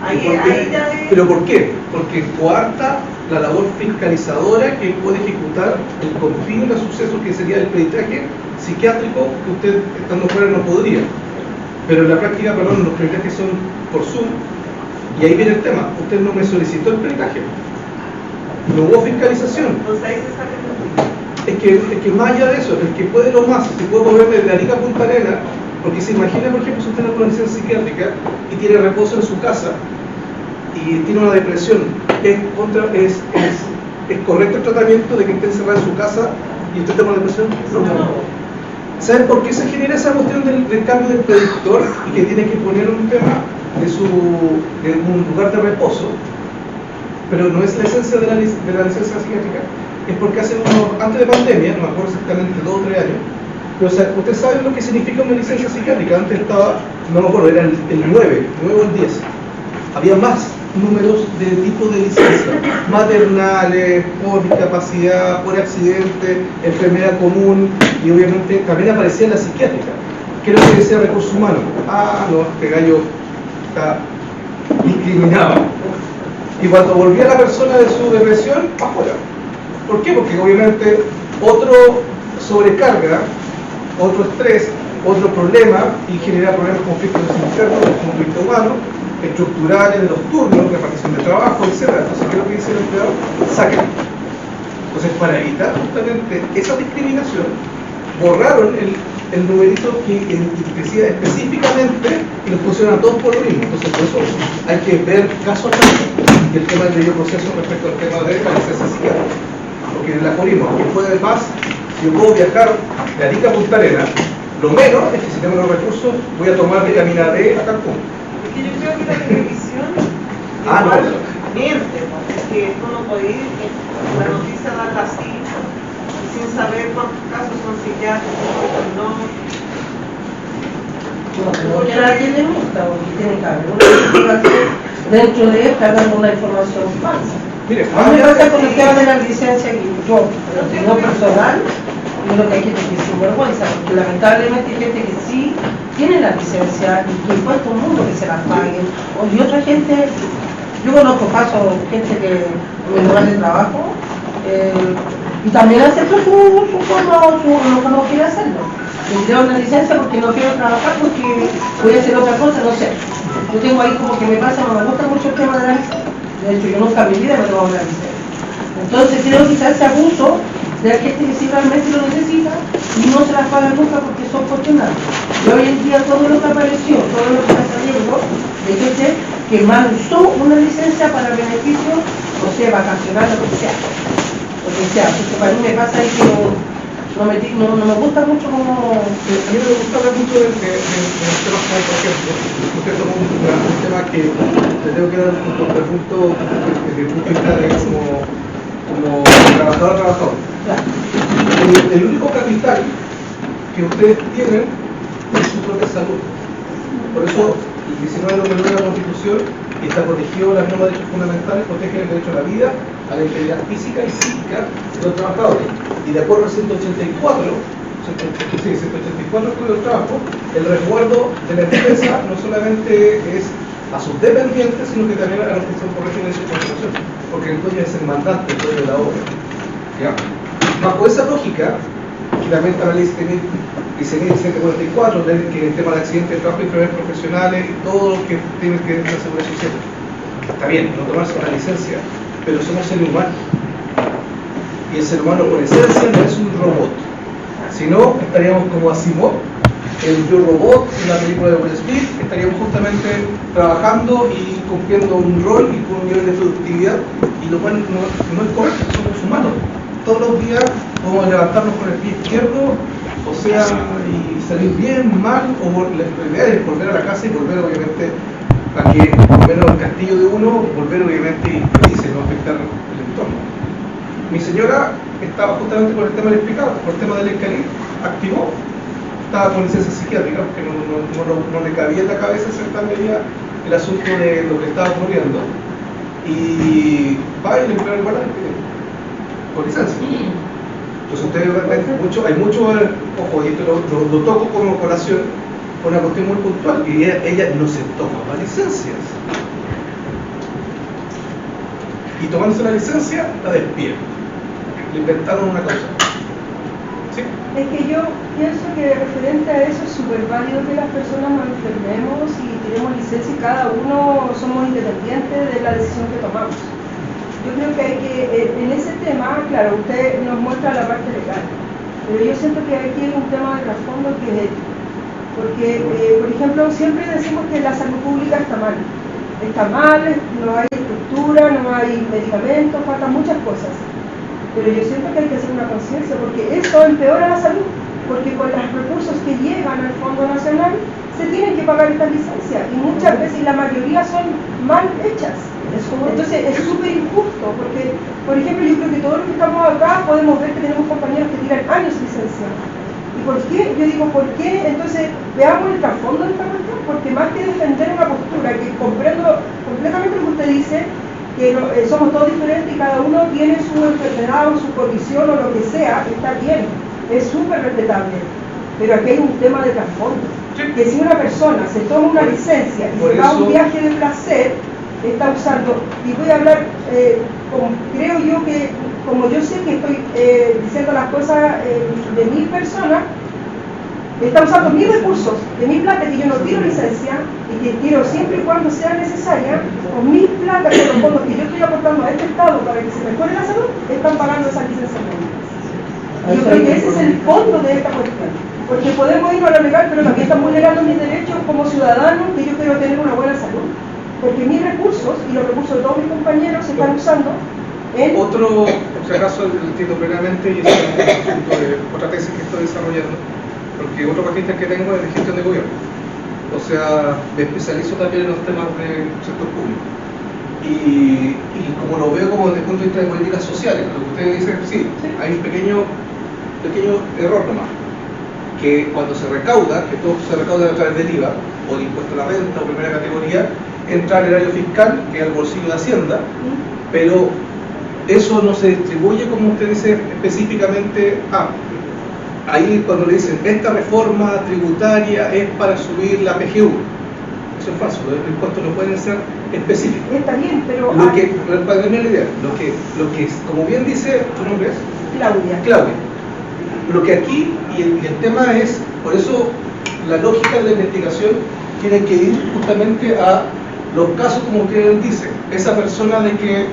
Ahí ya es. ¿Pero por qué? Porque coarta la labor fiscalizadora que puede ejecutar el confín de sucesos, que sería el peritaje psiquiátrico, que usted estando fuera no podría. Pero en la práctica, perdón, los peritajes son por Zoom, y ahí viene el tema. Usted no me solicitó el peritaje, no hubo fiscalización. Entonces ahí se saca el Es que más allá de eso, el que puede lo más, se puede mover desde Arica a Punta Arenas, porque se imagina, por ejemplo, si usted tiene una licencia psiquiátrica y tiene reposo en su casa y tiene una depresión, ¿es correcto el tratamiento de que esté encerrado en su casa y usted tenga una depresión? No. ¿Saben por qué se genera esa cuestión del cambio del predictor y que tiene que poner un tema de un lugar de reposo? Pero no es la esencia de la licencia psiquiátrica. Es porque antes de pandemia, no me acuerdo exactamente, 2 o 3 años, pero o sea, usted sabe lo que significa una licencia psiquiátrica. Antes estaba, no me acuerdo, era el 9 o el 10. Había más números de tipo de licencia, maternales, por discapacidad, por accidente, enfermedad común, y obviamente también aparecía la psiquiátrica. ¿Qué es lo que decía Recursos Humanos? Ah, no, este gallo está discriminado. Y cuando volvía la persona de su depresión, afuera. ¿Por qué? Porque obviamente otro sobrecarga, otro estrés, otro problema, y genera problemas, conflictos internos, conflictos humanos, estructurales de los turnos, repartición de trabajo, etc. Entonces, ¿qué es lo que dice el empleador? Sáquenlo. Entonces, para evitar justamente esa discriminación, borraron el numerito que decía específicamente que los pusieron a todos por lo mismo. Entonces, por eso hay que ver caso a caso y el tema del debido proceso respecto al tema de la licencia psiquiátrica. Porque en el aforismo, quien puede más, si yo puedo viajar de Arica a Punta Arenas, lo menos es que si tengo los recursos voy a tomar vitamina D a Cancún. Es que yo creo que la televisión igual miente, porque tú no puedes ir la noticia darla así, sin saber cuántos casos son psiquiátricos, cuántos no. Porque a alguien le gusta, porque tiene que haber una investigación dentro de esta dando una información falsa. Mire, A mí me pasa con el tema de la licencia que yo, no personal, yo creo que hay gente que es sinvergüenza, porque lamentablemente hay gente que sí tiene la licencia y que cuesta un mundo que se la paguen. Y otra gente, yo conozco casos de gente que en el lugar de trabajo y también acepta su forma o como quiere hacerlo. Tendría una licencia porque no quiero trabajar, porque voy a hacer otra cosa, no sé. Yo tengo ahí como que me pasa, no me gusta mucho el tema de la licencia. De hecho, yo nunca en mi vida me tomo una licencia. Entonces creo que ese abuso de la gente que sí realmente lo necesita y no se las paga nunca porque son cuestionables. Y hoy en día todo lo que apareció, todo lo que está saliendo, de gente que mal usó una licencia para beneficio, o sea, vacacional o lo que sea. Porque para mí me pasa ahí que no me gusta mucho como... A mí me gusta hablar mucho de temas como, por ejemplo, usted tomó un tema que le tengo que dar un contrapunto desde el punto de vista de como trabajador. El único capital que ustedes tienen es su propia salud. Por eso, el 19 de la Constitución, y está protegido las normas de derechos fundamentales, protege el derecho a la vida, a la integridad física y psíquica de los trabajadores. Y de acuerdo al 184 Código del Trabajo, el resguardo de la empresa no solamente es a sus dependientes, sino que también a los que son por régimen de subcontratación, porque el dueño es el mandante, el dueño de la obra. ¿Ya? Bajo esa lógica, que también está la ley 1744, que el tema de accidentes de trabajo y enfermedades profesionales y todo lo que tiene que ver con la seguridad social. Está bien, no tomarse una licencia, pero somos seres humanos. Y el ser humano por esencia no es un robot. Si no, estaríamos como Asimov, el Yo Robot, en la película de Will Smith, estaríamos justamente trabajando y cumpliendo un rol y con un nivel de productividad, y lo cual no es correcto, somos humanos. Todos los días podemos levantarnos con el pie izquierdo, o sea, y salir bien, mal, o la idea es volver a la casa y volver obviamente a que por lo menos el castillo de uno volver obviamente y dice no afectar el entorno. Mi señora estaba justamente por el tema del explicado, por el tema del escalín, activó, estaba con licencia psiquiátrica porque no le cabía en la cabeza aceptar el asunto de lo que estaba ocurriendo, y va y le emplea el balance con licencia. Entonces ustedes hay mucho, ojo, y esto lo toco como colación, una cuestión muy puntual, y ella no se tomaba licencias. Y tomándose la licencia, la despiden. Le inventaron una cosa. ¿Sí? Es que yo pienso que referente a eso es súper válido que las personas nos enfermemos y tenemos licencia y cada uno somos independientes de la decisión que tomamos. Yo creo que hay que, en ese tema, claro, usted nos muestra la parte legal, pero yo siento que aquí hay un tema de trasfondo que es ético. Porque, por ejemplo, siempre decimos que la salud pública está mal, no hay estructura, no hay medicamentos, faltan muchas cosas. Pero yo siento que hay que hacer una conciencia, porque eso empeora la salud, porque con los recursos que llegan al Fondo Nacional se tienen que pagar estas licencias, y muchas veces, la mayoría son mal hechas. Entonces es súper injusto, porque, por ejemplo, yo creo que todos los que estamos acá podemos ver que tenemos compañeros que tiran años de licencia. ¿Y por qué? Yo digo, ¿por qué? Entonces, veamos el trasfondo de esta cuestión, porque más que defender una postura, que comprendo completamente lo que usted dice, que somos todos diferentes y cada uno tiene su enfermedad o su condición o lo que sea, está bien, es súper respetable. Pero aquí hay un tema de trasfondo, que si una persona se toma una licencia y se va a un viaje de placer, está usando, y voy a hablar, creo yo que, como yo sé que estoy diciendo las cosas de mi persona, está usando mis recursos, de mi plata, que yo no tiro licencia, y que quiero siempre y cuando sea necesaria, con mi plata, con los fondos que yo estoy aportando a este Estado para que se mejore la salud, están pagando esas licencias médicas. Yo creo que ese es el fondo de esta cuestión, porque podemos ir a lo legal, pero también están vulnerando mis derechos como ciudadano, que yo quiero tener una buena salud, porque mis recursos y los recursos de todos mis compañeros se están usando en... Otro, por si acaso lo entiendo plenamente, y es un asunto de otra tesis que estoy desarrollando, porque otro magíster que tengo es de gestión de gobierno. O sea, me especializo también en los temas del sector público. Y como lo veo como desde el punto de vista de políticas sociales, lo que ustedes dicen, sí, hay un pequeño error nomás, que cuando se recauda, que todo se recauda a través del IVA, o de impuesto a la renta, o primera categoría, entra al erario fiscal, que es el bolsillo de Hacienda, pero eso no se distribuye, como usted dice, específicamente a... Ahí cuando le dicen, esta reforma tributaria es para subir la PGU, eso es falso, los impuestos no pueden ser específicos. Está bien, pero... Para darme la idea, lo que como bien dice, ¿tu nombre es? Claudia. Lo que aquí, y el tema es, por eso la lógica de la investigación tiene que ir justamente a los casos como ustedes dicen, esa persona de que,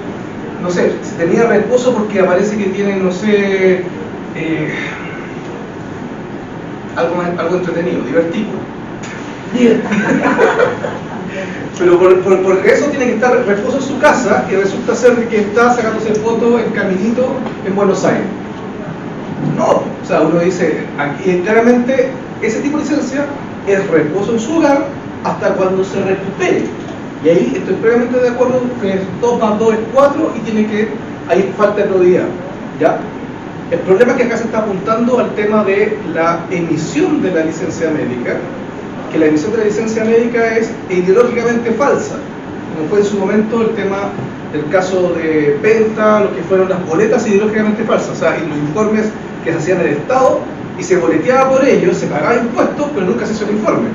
no sé, tenía reposo porque aparece que tiene, no sé, algo entretenido, divertido. Pero por eso tiene que estar reposo en su casa, y resulta ser que está sacándose fotos en caminito en Buenos Aires. No, o sea, uno dice, aquí claramente ese tipo de licencia es reposo en su hogar hasta cuando se recupere. Y ahí estoy plenamente de acuerdo que 2 más 2 es 4 y tiene que, ahí falta el día, ¿ya? El problema es que acá se está apuntando al tema de la emisión de la licencia médica, que la emisión de la licencia médica es ideológicamente falsa, como fue en su momento el tema del caso de Penta, lo que fueron las boletas ideológicamente falsas, o sea, y los informes que se hacían en el Estado y se boleteaba por ellos, se pagaba impuestos, pero nunca se hizo el informe.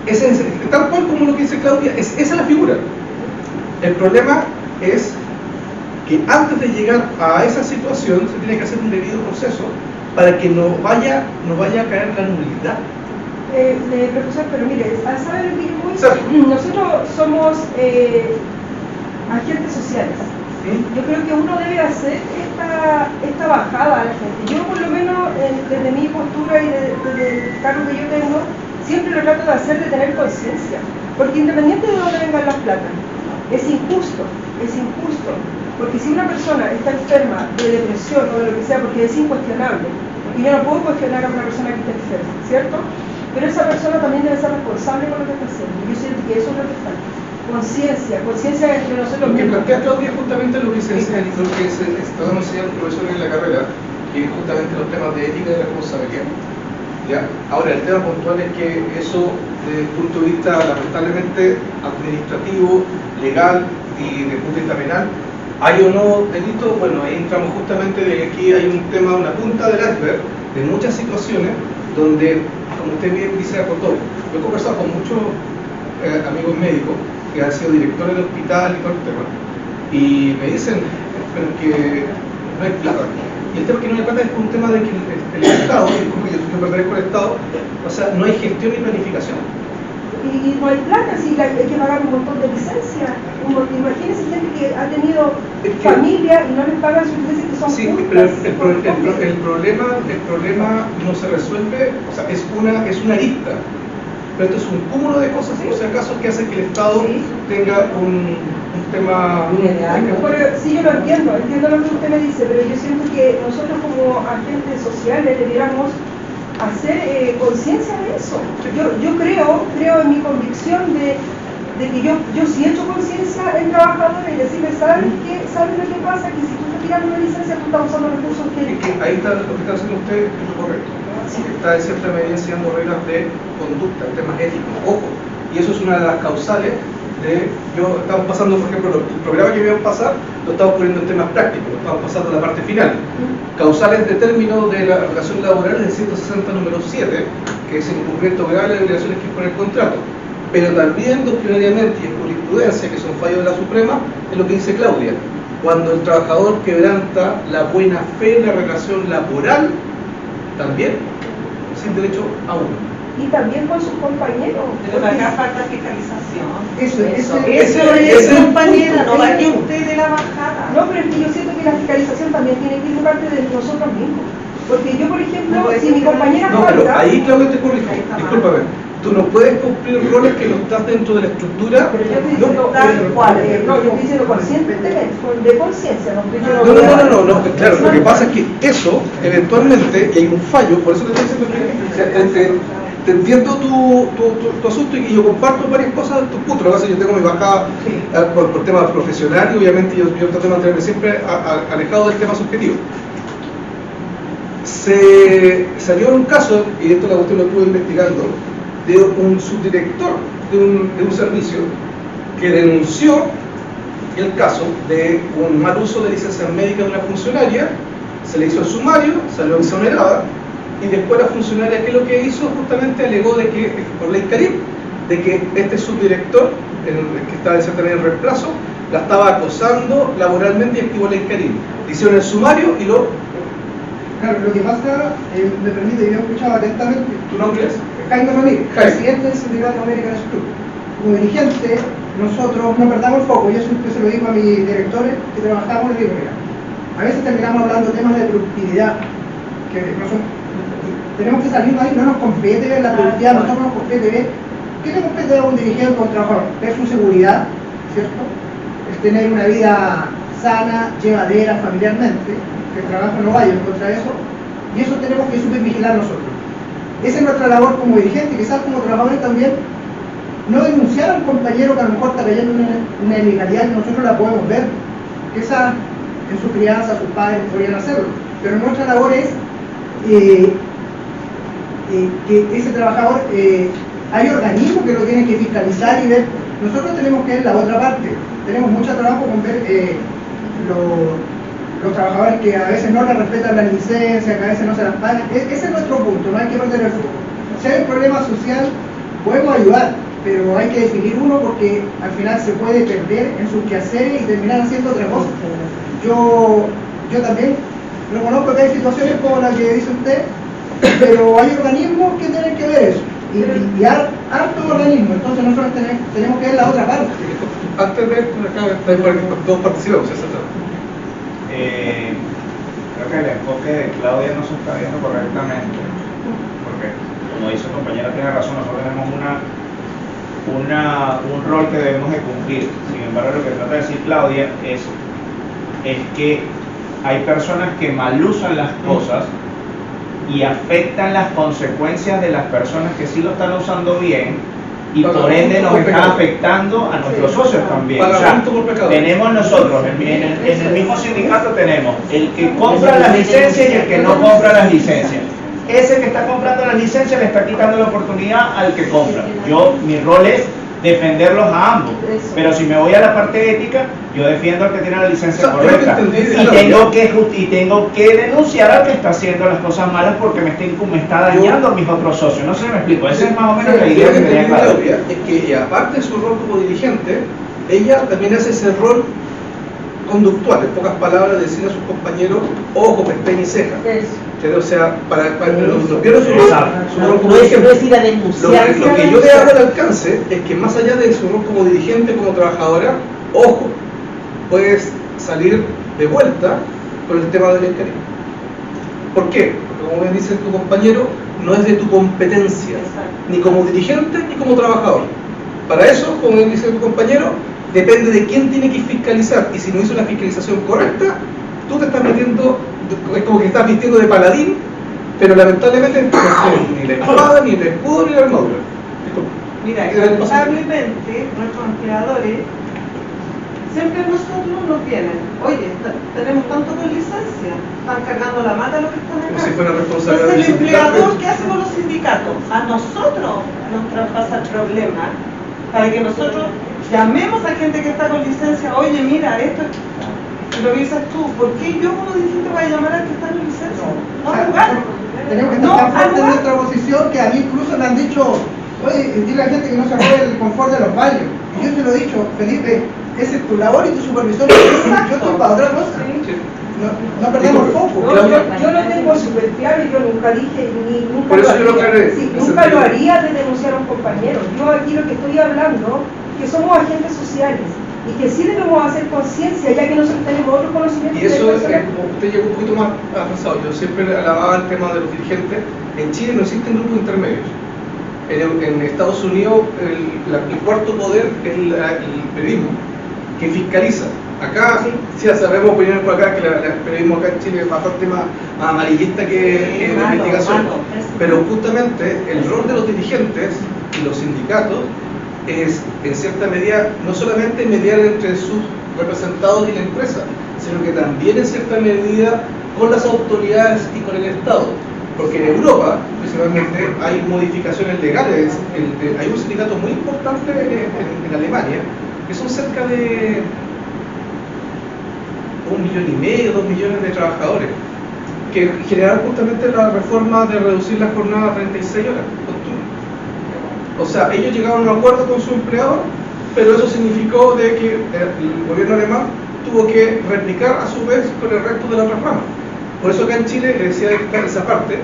Ese es, tal cual como lo que dice Claudia, esa es la figura. El problema es que antes de llegar a esa situación se tiene que hacer un debido proceso para que no vaya a caer la nulidad. Profesor, pero mire, ¿sabe lo que yo voy? Nosotros somos agentes sociales. Yo creo que uno debe hacer esta bajada a la gente. Yo por lo menos desde mi postura y desde el cargo que yo tengo, siempre lo trato de hacer, de tener conciencia, porque independiente de dónde vengan las platas, es injusto, porque si una persona está enferma de depresión o de lo que sea, porque es incuestionable, porque yo no puedo cuestionar a una persona que está enferma, ¿cierto? pero esa persona también debe ser responsable con lo que está haciendo. Yo siento que eso es lo que falta. Conciencia entre nosotros Lo que mismos. plantea Claudia es justamente lo que se estamos enseñando profesores en la carrera, que es justamente los temas de ética y de responsabilidad. ¿Ya? Ahora, el tema puntual es que eso, desde el punto de vista lamentablemente administrativo, legal y desde el punto de vista penal, hay o no delito. Bueno, ahí entramos justamente de que aquí hay un tema, una punta del iceberg de muchas situaciones donde, como usted bien dice, acotó. Yo he conversado con muchos amigos médicos que han sido directores de hospital y todo el tema, y me dicen, pero que no hay plata. Y el tema que no hay plata es un tema de que el Estado, disculpe, yo pertenezco al Estado, o sea, no hay gestión ni planificación. Y no hay plata, sí, hay que pagar un montón de licencias. Imagínense gente que ha tenido familia y no les pagan sus licencias, que son sí, justas. pero el problema no se resuelve, o sea, es una arista. Pero esto es un cúmulo de cosas, por si acaso, que hace que el Estado tenga un tema... Pero, sí, yo lo entiendo lo que usted me dice, pero yo siento que nosotros como agentes sociales debiéramos hacer conciencia de eso. Yo creo en mi convicción de que yo sí he hecho conciencia en trabajadores y decirle, ¿sabes lo que pasa? Que si tú estás tirando una licencia, tú estás usando recursos que... Ahí está lo que está haciendo usted, es lo correcto. Sí, está en cierta medida enseñando reglas de conducta, temas éticos, ojo. Y eso es una de las causales de... Estamos pasando, por ejemplo, el programa que íbamos a pasar, lo estamos poniendo en temas prácticos, lo estamos pasando a la parte final. Causales de término de la relación laboral es el 160 número 7, que es el incumplimiento grave de las obligaciones que impone el contrato. Pero también doctrinariamente y en jurisprudencia, que son fallos de la Suprema, es lo que dice Claudia. Cuando el trabajador quebranta la buena fe en la relación laboral, también sin derecho a uno. Y también con sus compañeros. Pero acá falta fiscalización. Eso es, compañera, no vaya usted de la bajada. No, pero es que yo siento que la fiscalización también tiene que ir de parte de nosotros mismos. Porque yo, por ejemplo, No, si mi compañera No, pero falta... ahí Claudia te corrijo, discúlpame. Tú no puedes cumplir roles que no estás dentro de la estructura. Pero yo estoy diciendo yo estoy diciendo conscientemente, de conciencia, no estoy diciendo... No, claro, lo que pasa es que eso, eventualmente, y hay un fallo, por eso te estoy diciendo que te entiendo tu asunto y yo comparto varias cosas de tus puntos. Lo que pasa es que yo tengo mi bajada por tema profesional y obviamente yo trato de mantenerme siempre alejado del tema subjetivo. Se salió un caso, y esto la cuestión lo estuve investigando, de un subdirector de un servicio que denunció el caso de un mal uso de licencia médica de una funcionaria, se le hizo el sumario, salió exonerada, y después la funcionaria, ¿qué es lo que hizo? Justamente alegó de que, por ley Karim, de que este subdirector, que estaba de cierta manera en reemplazo, la estaba acosando laboralmente y activó ley Karim. Le hicieron el sumario y lo... Claro, lo que pasa, me permite, yo he escuchado atentamente. ¿Tu nombre es? Jaime Ramírez, presidente del Sindicato American Club. Como dirigente, nosotros no perdamos el foco. Yo siempre se lo digo a mis directores que trabajamos, les digo, mira, a veces terminamos hablando de temas de productividad, que no son, tenemos que salir de ahí, no nos compete ver la productividad, nosotros nos compete ver, ¿qué le compete a un dirigente o un trabajador? Es su seguridad, ¿cierto? Es tener una vida sana, llevadera, familiarmente, que el trabajo no vaya en contra de eso, y eso tenemos que supervigilar nosotros. Esa es nuestra labor como dirigente, quizás como trabajadores también, no denunciar a un compañero que a lo mejor está cayendo en una ilegalidad que nosotros la podemos ver, que esa en su crianza, sus padres podrían hacerlo, pero nuestra labor es que ese trabajador, hay organismos que lo tienen que fiscalizar y ver. Nosotros tenemos que ver la otra parte, tenemos mucho trabajo con ver los trabajadores que a veces no les respetan la licencia, que a veces no se las pagan. Ese es nuestro punto, no hay que perder el foco. Si hay un problema social, podemos ayudar, pero hay que definir uno porque al final se puede perder en sus quehaceres y terminar haciendo otra cosa. Yo también reconozco que hay situaciones como la que dice usted, pero hay organismos que tienen que ver eso, y harto organismo, entonces nosotros tenemos que ver la otra parte. Antes de acá, todos participamos, etc. Creo que el enfoque de Claudia no se está viendo correctamente, porque como dice el compañero tiene razón, nosotros tenemos un rol que debemos de cumplir. Sin embargo, lo que trata de decir Claudia es que hay personas que mal usan las cosas y afectan las consecuencias de las personas que sí lo están usando bien, y por ende nos está afectando a nuestros socios también. O sea, tenemos nosotros, en el mismo sindicato tenemos el que compra las licencias y el que no compra las licencias. Ese que está comprando las licencias le está quitando la oportunidad al que compra. Mi rol es defenderlos a ambos, pero si me voy a la parte ética, yo defiendo al que tiene la licencia correcta y tengo que denunciar al que está haciendo las cosas malas porque me está dañando a mis otros socios. No sé si me explico, esa es más o menos la idea que tenía clara. Es que aparte de su rol como dirigente, ella también hace ese rol conductual, en pocas palabras, decirle a sus compañeros, ojo, pestaña y ceja. O sea, para no pierda su rol como dirigente. Lo que yo le hago al alcance es que más allá de su rol como dirigente, como trabajadora, ojo, puedes salir de vuelta con el tema del escarismo. ¿Por qué? Porque como bien dice tu compañero, no es de tu competencia, ni como dirigente ni como trabajador. Para eso, como bien dice tu compañero, depende de quién tiene que fiscalizar, y si no hizo la fiscalización correcta, tú te estás metiendo, es como que estás vistiendo de paladín, pero lamentablemente no tienes ni la espada, ni el escudo, ni la armadura. Mira, lamentablemente nuestros empleadores siempre a nosotros nos vienen, oye, tenemos tanto con licencia, están cargando la mata a los que están acá. Como si fuera responsable. Entonces el empleador, ¿qué hacemos los sindicatos? A nosotros nos traspasa el problema para que nosotros llamemos a gente que está con licencia, oye, mira, esto lo dices tú, ¿por qué yo como dirigente voy a llamar al que está con licencia? No a jugar. Tenemos que estar tan fuertes en nuestra posición que a mí incluso me han dicho, oye, dile a la gente que no se acuerde el confort de los baños. Y yo te lo he dicho, Felipe, esa es tu labor y tu supervisor, yo estoy para otra cosa. No perdemos foco. Yo lo tengo súper claro y yo nunca dije, ni nunca por eso lo haría. Haría. Sí, nunca lo haría de denunciar a un compañero. Yo aquí lo que estoy hablando, que somos agentes sociales y que sí debemos hacer conciencia, ya que nosotros tenemos otros conocimientos. Y eso es como usted llegó un poquito más avanzado. Yo siempre alababa el tema de los dirigentes. En Chile no existen grupos intermedios. En Estados Unidos el cuarto poder es el periodismo, que fiscaliza. Acá sí ya sabemos opiniones por acá que el periodismo acá en Chile es bastante más amarillista que la investigación. Pero justamente el rol de los dirigentes y los sindicatos es, en cierta medida, no solamente mediar entre sus representados y la empresa, sino que también en cierta medida con las autoridades y con el Estado. Porque en Europa, principalmente, hay modificaciones legales. Hay un sindicato muy importante en Alemania, que son cerca de 1,5 millones, 2 millones de trabajadores, que generaron justamente la reforma de reducir la jornada a 36 horas. O sea, ellos llegaron a un acuerdo con su empleador, pero eso significó de que el gobierno alemán tuvo que replicar a su vez con el resto de la otras ramas. Por eso acá en Chile, decía esa parte,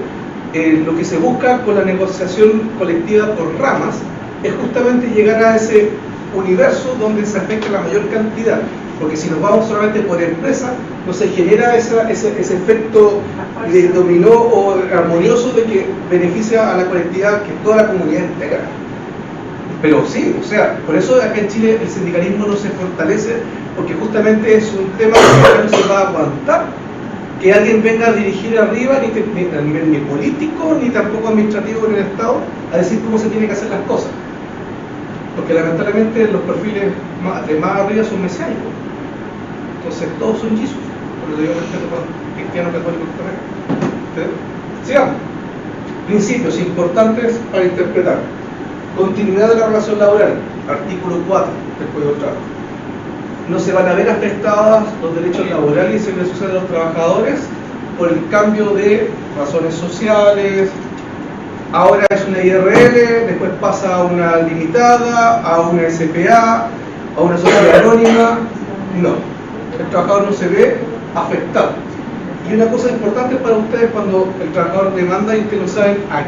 lo que se busca con la negociación colectiva por ramas es justamente llegar a ese universo donde se afecta la mayor cantidad, porque si nos vamos solamente por empresa, no se genera ese efecto de dominó o armonioso de que beneficia a la colectividad, que toda la comunidad entera. Pero sí, o sea, por eso acá en Chile el sindicalismo no se fortalece, porque justamente es un tema que no se va a aguantar que alguien venga a dirigir arriba, ni a nivel ni político, ni tampoco administrativo en el Estado, a decir cómo se tienen que hacer las cosas. Porque lamentablemente los perfiles de más arriba son mesiánicos. Entonces todos son Jesús, por lo que yo respeto para cristiano católico correcto. Sigamos. Principios importantes para interpretar. Continuidad de la relación laboral, artículo 4 del Código del Trabajo. No se van a ver afectados los derechos laborales y seguridad social de los trabajadores por el cambio de razones sociales. Ahora es una IRL, después pasa a una limitada, a una SPA, a una sociedad anónima. No, el trabajador no se ve afectado. Y una cosa importante para ustedes cuando el trabajador demanda y ustedes no saben a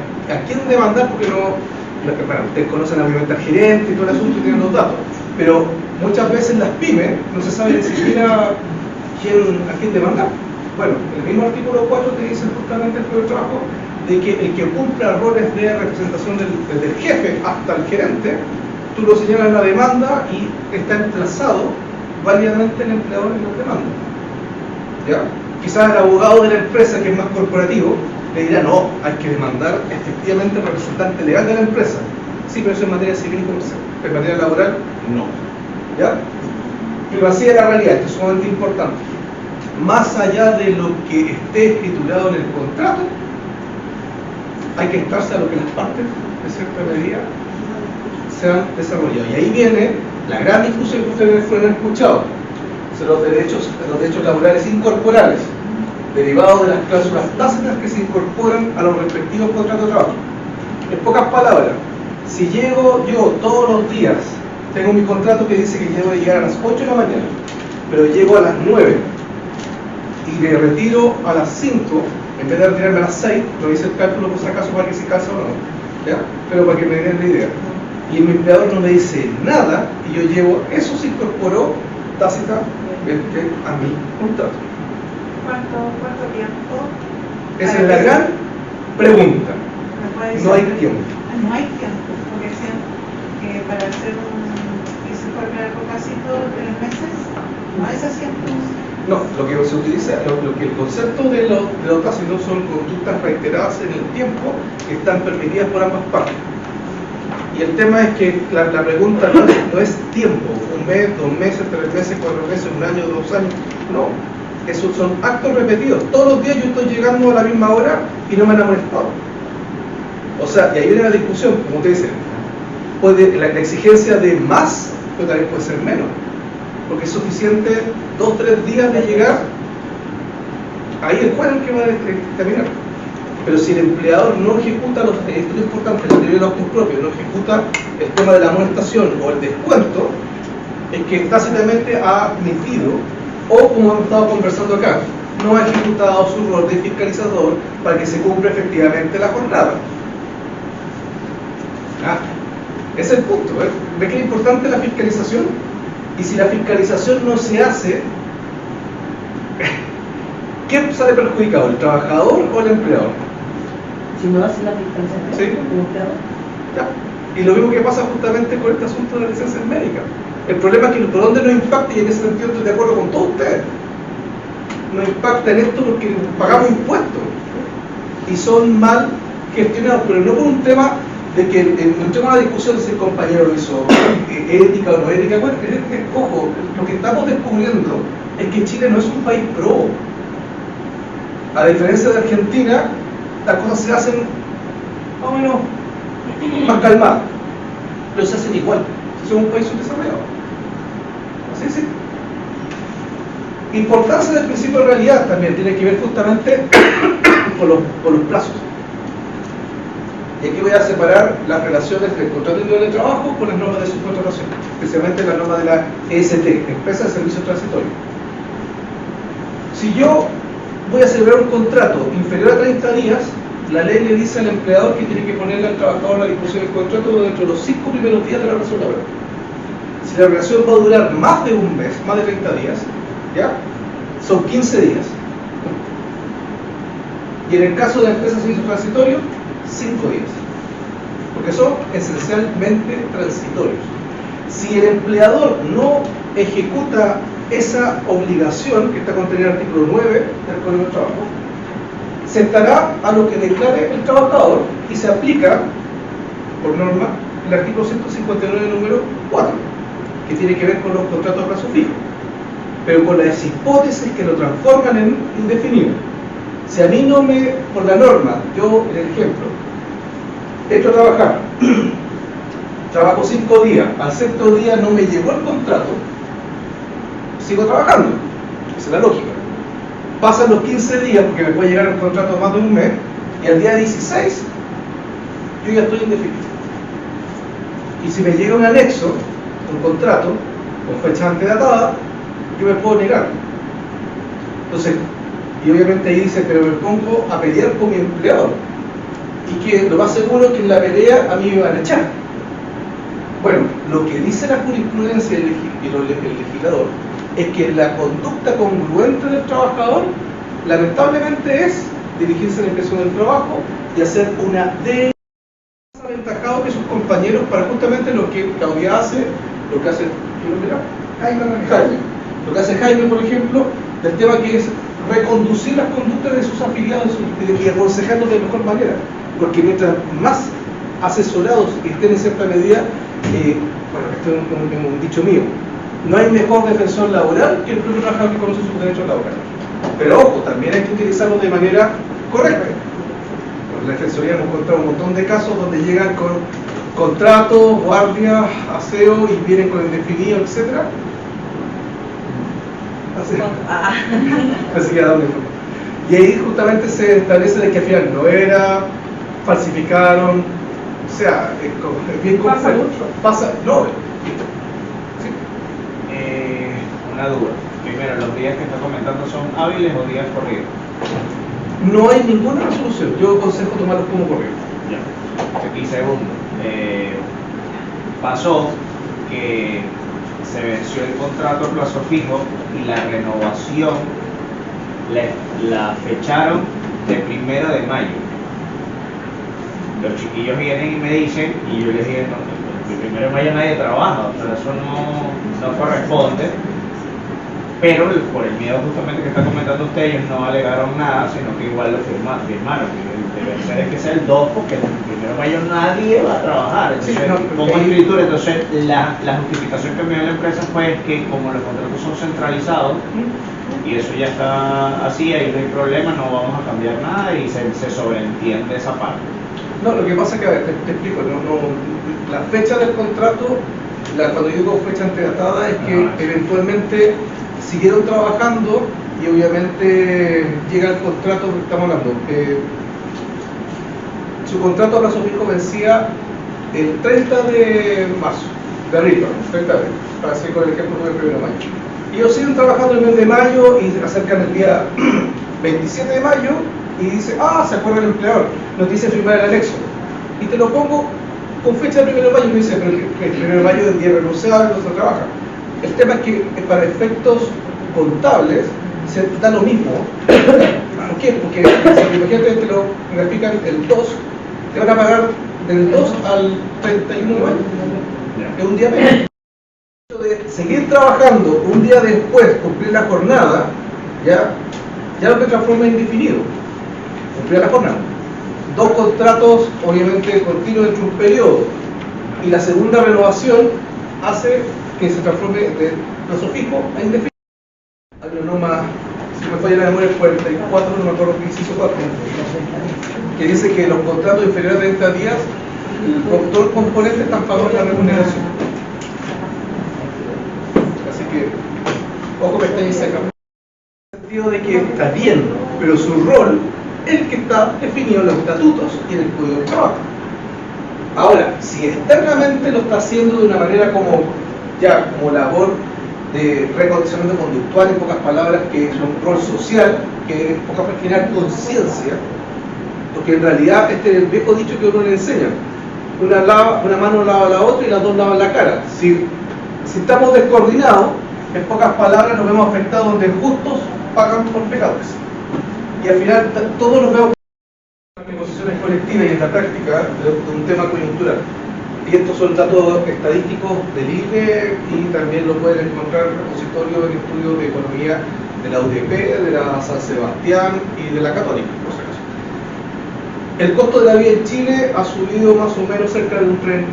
quién demandar, porque ustedes conocen obviamente al gerente y todo el asunto y tienen los datos, pero muchas veces las pymes no se sabe ni siquiera a quién demandar. Bueno, el mismo artículo 4 te dice justamente el Código del Trabajo de que el que cumpla roles de representación desde el jefe hasta el gerente, tú lo señalas en la demanda y está emplazado válidamente el empleador en la demanda. ¿Ya? Quizás el abogado de la empresa, que es más corporativo, le dirá, no, hay que demandar efectivamente al representante legal de la empresa. Sí, pero eso en materia civil y comercial. En materia laboral, no. ¿Ya? Primacía de la realidad, esto es sumamente importante. Más allá de lo que esté escriturado en el contrato, hay que estarse a lo que las partes, de cierta medida, se han desarrollado. Y ahí viene la gran discusión que ustedes fueron escuchado sobre los derechos laborales incorporales, derivados de las cláusulas tácitas que se incorporan a los respectivos contratos de trabajo. En pocas palabras, si llego yo todos los días, tengo mi contrato que dice que debo llegar a las 8 de la mañana, pero llego a las 9 y me retiro a las 5, en vez de retirarme a las 6, lo hice el cálculo por si acaso para que se calza o no, ¿ya? Pero para que me den la idea. Y mi empleador no me dice nada y yo llevo, eso se incorporó tácitamente a mi contrato. ¿Cuánto tiempo? Esa es la gran pregunta. No hay tiempo. No hay tiempo, porque siento que para hacer que se incorpore algo casi todos 3 meses, no es así entonces. No, lo que se utiliza, lo que el concepto de los tácitos son conductas reiteradas en el tiempo que están permitidas por ambas partes. Y el tema es que la pregunta no es tiempo, 1 mes, 2 meses, 3 meses, 4 meses, 1 año, 2 años, no. Esos son actos repetidos. Todos los días yo estoy llegando a la misma hora y no me han amonestado. O sea, y ahí viene la discusión, como te dicen, la exigencia de más, pero también puede ser menos. Porque es suficiente 2 o 3 días de llegar, ahí el juez es el que va a determinar. Pero si el empleador no ejecuta esto es lo importante, el derecho de autos propios, no ejecuta el tema de la amonestación o el descuento, es que tácitamente ha admitido, o como hemos estado conversando acá, no ha ejecutado su rol de fiscalizador para que se cumpla efectivamente la jornada. Ese es el punto, ¿eh? ¿Ves que es importante la fiscalización? Y si la fiscalización no se hace, ¿quién sale perjudicado? ¿El trabajador o el empleador? Si no hace la fiscalización, ¿sí? ¿El empleador? Ya. Y lo mismo que pasa justamente con este asunto de la licencia médica. El problema es que por dónde nos impacta, y en ese sentido estoy de acuerdo con todos ustedes, nos impacta en esto porque pagamos impuestos y son mal gestionados, pero no por un tema de que entremos a una discusión de si el compañero lo hizo ética o no ética. Bueno, ojo, lo que estamos descubriendo es que Chile no es un país pro. A diferencia de Argentina, las cosas se hacen más o menos más calmadas, pero se hacen igual. Somos un país subdesarrollado. Así es. Importancia del principio de realidad también tiene que ver justamente con los plazos. Y aquí voy a separar las relaciones del contrato individual de trabajo con las normas de subcontratación, especialmente las normas de la EST, Empresa de Servicios Transitorios. Si yo voy a celebrar un contrato inferior a 30 días, la ley le dice al empleador que tiene que ponerle al trabajador a la disposición del contrato dentro de los 5 primeros días de la relación laboral. Si la relación va a durar más de un mes, más de 30 días, ¿ya? Son 15 días. Y en el caso de la empresa de servicios transitorios, 5 días. Porque son esencialmente transitorios. Si el empleador no ejecuta esa obligación que está contenida en el artículo 9 del Código del Trabajo, se estará a lo que declare el trabajador y se aplica, por norma, el artículo 159 número 4, que tiene que ver con los contratos a plazo fijo, pero con las hipótesis que lo transforman en indefinido. Si a mí no me, por la norma, yo, en el ejemplo, entro a trabajar, trabajo 5 días, al 6º día no me llegó el contrato, sigo trabajando, esa es la lógica. Pasan los 15 días, porque me puede llegar un contrato más de un mes, y al día 16 yo ya estoy indefinido. Y si me llega un anexo, un contrato, con fecha antedatada, yo me puedo negar. Entonces, y obviamente ahí dice, pero me pongo a pelear con mi empleador. Y que lo más seguro es que en la pelea a mí me van a echar. Bueno, lo que dice la jurisprudencia y el legislador es que la conducta congruente del trabajador lamentablemente es dirigirse a la inspección del trabajo y hacer una más aventajado que sus compañeros para justamente lo que Claudia hace, lo que hace Jaime, lo que hace Jaime, por ejemplo, del tema que es reconducir las conductas de sus afiliados y aconsejarlos de mejor manera, porque mientras más asesorados estén en cierta medida, bueno, esto es un dicho mío, no hay mejor defensor laboral que el propio trabajador que conoce sus derechos laborales. Pero ojo, también hay que utilizarlo de manera correcta. En la Defensoría hemos encontrado un montón de casos donde llegan con contratos, guardias, aseo y vienen con indefinido, etc. Así que y ahí justamente se establece de que al final no era, falsificaron, o sea, es bien complejo. Pasa mucho. Pasa, no. Sí. Una duda. Primero, ¿los días que está comentando son hábiles o días corridos? No hay ninguna resolución. Yo aconsejo tomarlos como corridos. Ya. Y segundo, pasó que se venció el contrato a plazo fijo y la renovación la fecharon de 1 de mayo. Los chiquillos vienen y me dicen, y yo les dije, no, el 1 de mayo nadie trabaja, o sea, eso no corresponde. Pero por el miedo justamente que está comentando usted, ellos no alegaron nada, sino que igual lo firmaron. Debe ser es que sea el 2, porque el 1 de mayo nadie va a trabajar. Entonces, sí, no, como escritura, entonces la justificación que me dio la empresa fue que como los contratos son centralizados, y eso ya está así, ahí no hay problema, no vamos a cambiar nada y se sobreentiende esa parte. No, lo que pasa es que, a ver, te explico, la fecha del contrato, cuando yo digo fecha antedatada, es que eventualmente siguieron trabajando y obviamente llega el contrato que estamos hablando. Su contrato a plazo fijo vencía el 30 de marzo, de arriba, 30 de abril, para seguir con el ejemplo del 1 de mayo. Y ellos siguen trabajando el mes de mayo y se acercan el día 27 de mayo y dice, se acuerda el empleador, nos dice firmar el anexo. Y te lo pongo con fecha del 1 de mayo y me dice, pero el 1 de mayo del día renunciable no se trabaja. El tema es que para efectos contables se da lo mismo. ¿Por qué? Porque si imagínate te lo grafican el 2, te van a pagar del 2 al 31 de mayo. Es un día menos. De seguir trabajando un día después, cumplir la jornada, ya no te transforma en indefinido. Cumplir la jornada. 2 contratos, obviamente, continuos dentro de un periodo. Y la segunda renovación hace que se transforme de plazo fijo a indefinido. Hay una norma, si me falla la memoria, el 44, no me acuerdo qué inciso 4, que dice que los contratos inferiores a 30 días, todo el componente está a favor de la remuneración. Así que, ojo que está ahí seca. En el sentido de que está bien, pero su rol es el que está definido en los estatutos y en el Código de Trabajo. Ahora, si externamente lo está haciendo de una manera como labor de recondicionamiento conductual, en pocas palabras, que es un rol social, que en pocas palabras generar conciencia, porque en realidad este es el viejo dicho que uno le enseña: una mano lava la otra y las dos lavan la cara. Si estamos descoordinados, en pocas palabras nos vemos afectados donde justos pagan por pecadores. Y al final todos nos vemos en las negociaciones colectivas y en la práctica de un tema coyuntural. Y estos son datos estadísticos del INE y también lo pueden encontrar en repositorios en estudios de economía de la UDP, de la San Sebastián y de la Católica, por si acaso. El costo de la vida en Chile ha subido más o menos cerca de un 30,8%,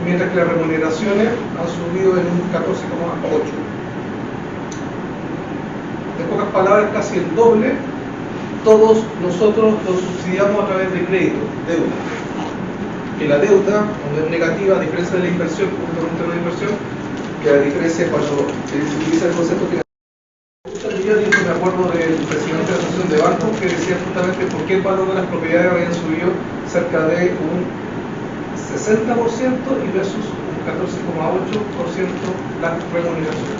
mientras que las remuneraciones han subido en un 14,8%. En pocas palabras, casi el doble. Todos nosotros lo subsidiamos a través de crédito, deuda. Que la deuda, cuando es negativa, a diferencia de la inversión, justamente la inversión, que a diferencia cuando se utiliza el concepto financiero, yo me acuerdo del presidente de la Asociación de Bancos que decía justamente por qué el valor de las propiedades habían subido cerca de un 60% y versus un 14,8% las remuneraciones.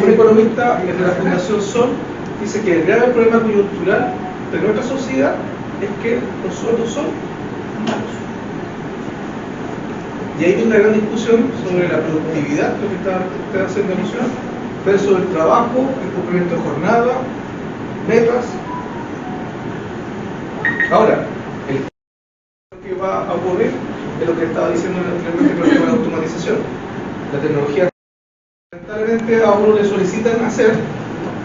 Un economista de la Fundación Sol dice que el grave problema coyuntural de nuestra sociedad es que los sueldos son malos. Y hay una gran discusión sobre la productividad, lo que está haciendo alusión, versus el trabajo, el cumplimiento de jornada, metas. Ahora, el que va a ocurrir es lo que estaba diciendo anteriormente con el tema de automatización. La tecnología lamentablemente permanente a uno le solicitan hacer,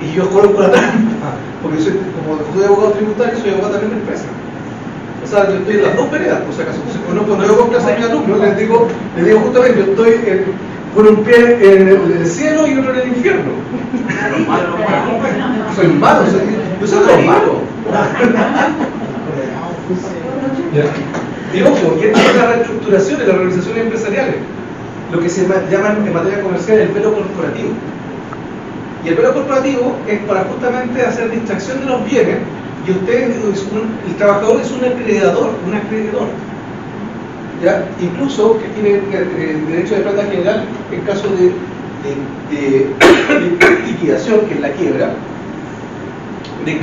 y yo coloco la trampa, porque como soy abogado tributario, soy abogado también de empresa. O sea, yo estoy en las dos veredas, por si acaso. Entonces, cuando yo hago clase a mis alumnos, les digo justamente, yo estoy con un pie en el cielo y otro en el infierno. Soy malo, yo soy lo malo. Digo, porque esto es la reestructuración de las organizaciones empresariales, lo que se llama en materia comercial el velo corporativo. Y el velo corporativo es para justamente hacer distracción de los bienes, y el trabajador es un acreedor, ¿ya? Incluso que tiene derecho de plata general en caso de liquidación, que es la quiebra, de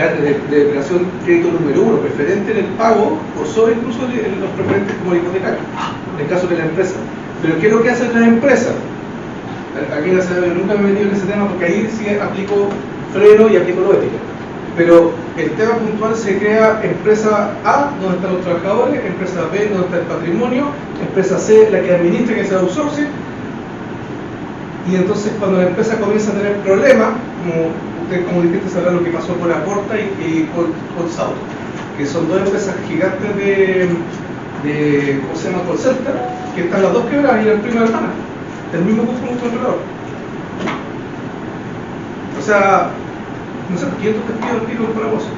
declaración crédito número 1, preferente en el pago, por sobre incluso los preferentes como el hipotecario, en el caso de la empresa. Pero ¿qué es lo que hacen las empresas? Aquí yo nunca me he metido en ese tema porque ahí sí aplico freno y aplico lo ético. Pero el tema puntual se crea empresa A, donde están los trabajadores, empresa B, donde está el patrimonio, empresa C, la que administra, que es el outsourcing. Y entonces cuando la empresa comienza a tener problemas, como dijiste, sabrán lo que pasó con Aporta y con Sauto, que son dos empresas gigantes de ¿cómo se llama? Call center, que están las dos quebradas y eran prima hermana, el mismo controlador. O sea, no sé, 500 testigos del tiro por abuso.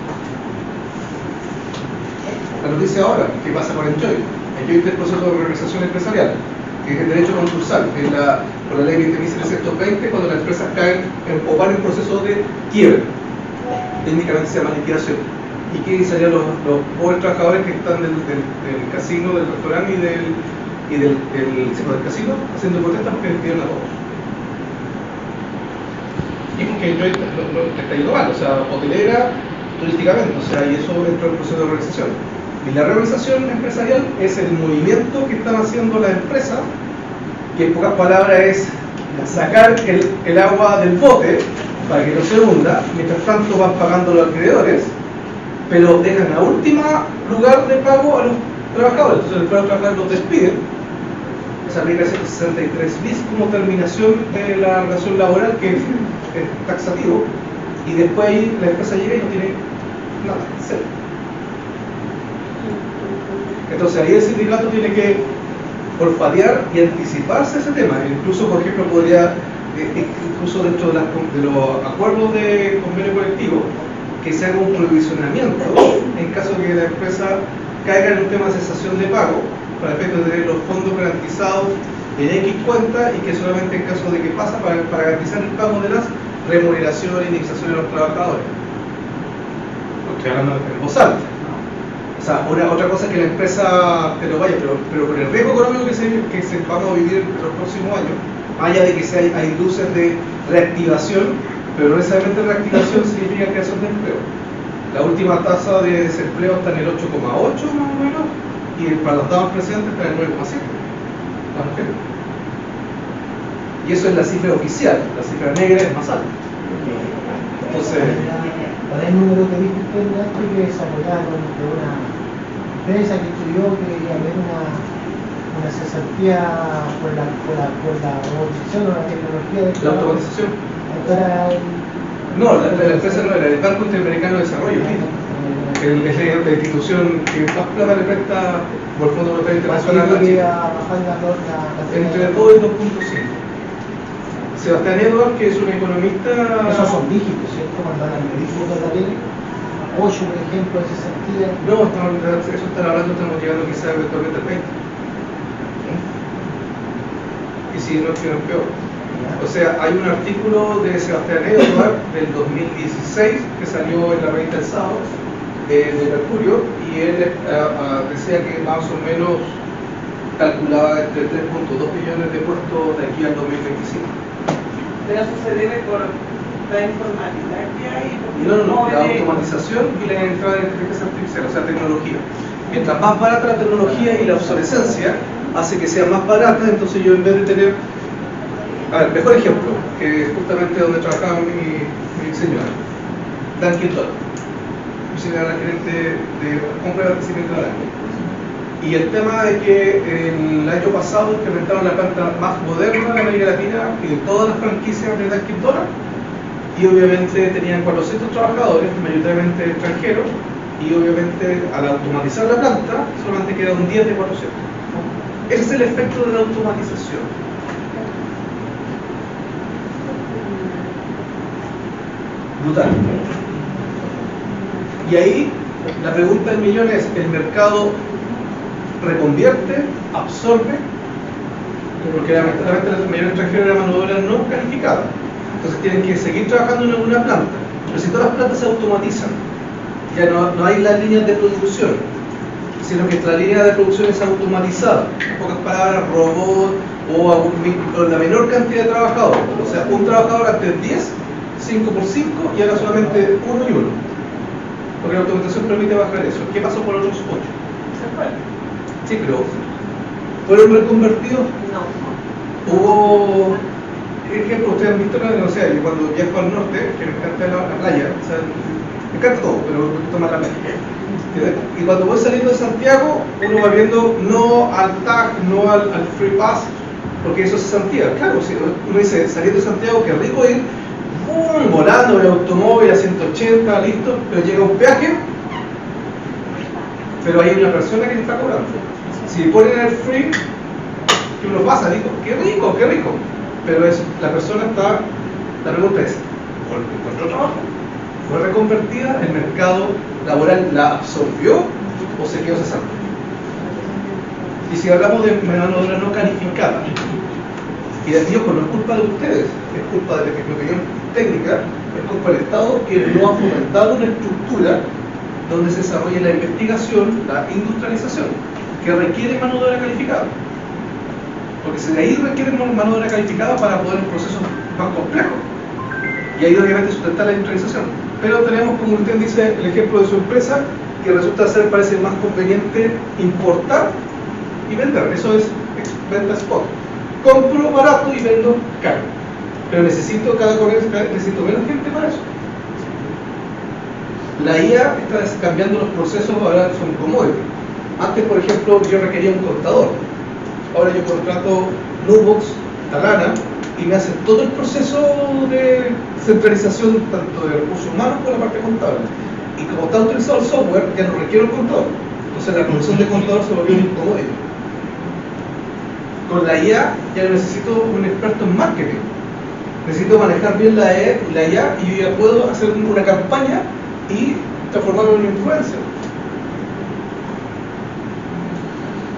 La noticia ahora, ¿qué pasa con Enjoy? Enjoy es el proceso de organización empresarial, que es el derecho concursal, que es por la ley 20.720, cuando las empresas caen o van en proceso de quiebre. Técnicamente se llama liquidación. ¿Y qué serían los pobres trabajadores que están del casino, del restaurante y del casino haciendo protestas porque despidieron a todos? Y porque Enjoy no está yendo mal, o sea, hotelera, turísticamente, o sea, y eso entra en el proceso de organización. Y la reorganización empresarial es el movimiento que están haciendo las empresas, que en pocas palabras es sacar el agua del bote para que no se hunda, mientras tanto van pagando los acreedores, pero dejan a última lugar de pago a los trabajadores. Entonces después los trabajadores los despiden. Esa ley 163 bis como terminación de la relación laboral, que es taxativo, y después ahí la empresa llega y no tiene nada, cero. Entonces ahí el sindicato tiene que olfatear y anticiparse a ese tema. Incluso, por ejemplo, podría, incluso dentro de los acuerdos de convenio colectivo, que se haga un provisionamiento en caso de que la empresa caiga en un tema de cesación de pago, para efectos de tener los fondos garantizados en X cuenta, y que solamente en caso de que pasa para garantizar el pago de las remuneraciones e indexaciones de los trabajadores. Lo estoy hablando en voz alta. O sea, otra cosa es que la empresa te lo vaya, pero con el riesgo económico que se vamos a vivir en los próximos años, más allá de que hay luces de reactivación, pero no necesariamente reactivación significa creación de empleo. La última tasa de desempleo está en el 8,8 más o menos, y para las damas presentes está en el 9,7, las mujeres. Y eso es la cifra oficial, la cifra negra es más alta. Entonces, para el número que dijo usted antes, que desarrollaron de una empresa que estudió que iba a haber una cesantía por la robotización o la tecnología de la automatización. No, la empresa no era el Banco Interamericano de Desarrollo, es la institución que más plata le presta por el Fondo Monetario Internacional a Chile. Entre 2 y 2.5. Sebastián Edwards, que es un economista. Esos son dígitos, ¿cierto? Cuando van a dígitos de la tele, 8, por ejemplo, de cesantía. No, eso están hablando, estamos llegando quizás eventualmente al 20. Y si no es que no es peor. O sea, hay un artículo de Sebastián Edwards del 2016 que salió en la revista El Sábado de Mercurio, y él decía que más o menos calculaba entre 3.2 millones de puestos de aquí al 2025. Pero eso se debe por la informática que hay. No, la automatización y la entrada de inteligencia artificial, o sea, tecnología. Mientras más barata la tecnología y la obsolescencia hace que sea más barata, entonces yo en vez de tener... A ver, mejor ejemplo, que justamente donde trabajaba mi señora, Dunkin Donuts. Mi señora era gerente de compra y abastecimiento de Dunkin. Y el tema de que el año pasado implementaron la planta más moderna de América Latina y de todas las franquicias de Dunkin' Donuts, y obviamente tenían 400 trabajadores, mayoritariamente extranjeros, y obviamente al automatizar la planta solamente queda un 10 de 400. Ese es el efecto de la automatización. Brutal. Y ahí la pregunta del millón es: ¿el mercado reconvierte, absorbe? Porque lamentablemente la mayoría extranjera era mano de obra no calificada, entonces tienen que seguir trabajando en alguna planta. Pero si todas las plantas se automatizan, ya no hay las líneas de producción, sino que la línea de producción es automatizada, en pocas palabras, robot o la menor cantidad de trabajadores. O sea, un trabajador antes 10, 5 por 5 y ahora solamente 1 y 1, porque la automatización permite bajar eso. ¿Qué pasó por los otros 8? Se fue. Sí, pero ¿fueron reconvertidos? No. Hubo, ejemplo, ustedes han visto, no sé, cuando viajo al norte, que me encanta la playa, o sea, me encanta todo, pero me gusta más la playa. Y cuando voy saliendo de Santiago, uno va viendo no al TAG, no al Free Pass, porque eso es Santiago. Claro, si uno dice, saliendo de Santiago, qué rico ir, volando en automóvil a 180, listo, pero llega un peaje, pero hay una persona que le está cobrando. Si ponen el free, que uno pasa, digo, qué rico, pero es, la persona está, la pregunta es, ¿encontró trabajo? ¿Fue reconvertida? ¿El mercado laboral la absorbió o se quedó cesante? Y si hablamos de mano de obra no calificada, y de Dios, pues no es culpa de ustedes, es culpa de mi opinión técnica, es culpa del Estado que no ha fomentado una estructura donde se desarrolle la investigación, la industrialización, que requiere mano de obra calificada. Porque si de ahí requiere mano de obra calificada para poder un proceso más complejo. Y ahí obviamente sustentar la industrialización. Pero tenemos, como usted dice, el ejemplo de su empresa, que resulta ser, parece más conveniente importar y vender. Eso es venta spot. Compro barato y vendo caro. Pero necesito necesito menos gente para eso. La IA está cambiando los procesos, ahora son commodities. Antes, por ejemplo, yo requería un contador. Ahora yo contrato Nubox, Talana, y me hacen todo el proceso de centralización tanto de recursos humanos como la parte contable. Y como está utilizado el software, ya no requiero un contador. Entonces la profesión de contador se volvió un commodity. Con la IA ya no necesito un experto en marketing. Necesito manejar bien la IA y yo ya puedo hacer una campaña y transformarlo en una influencer.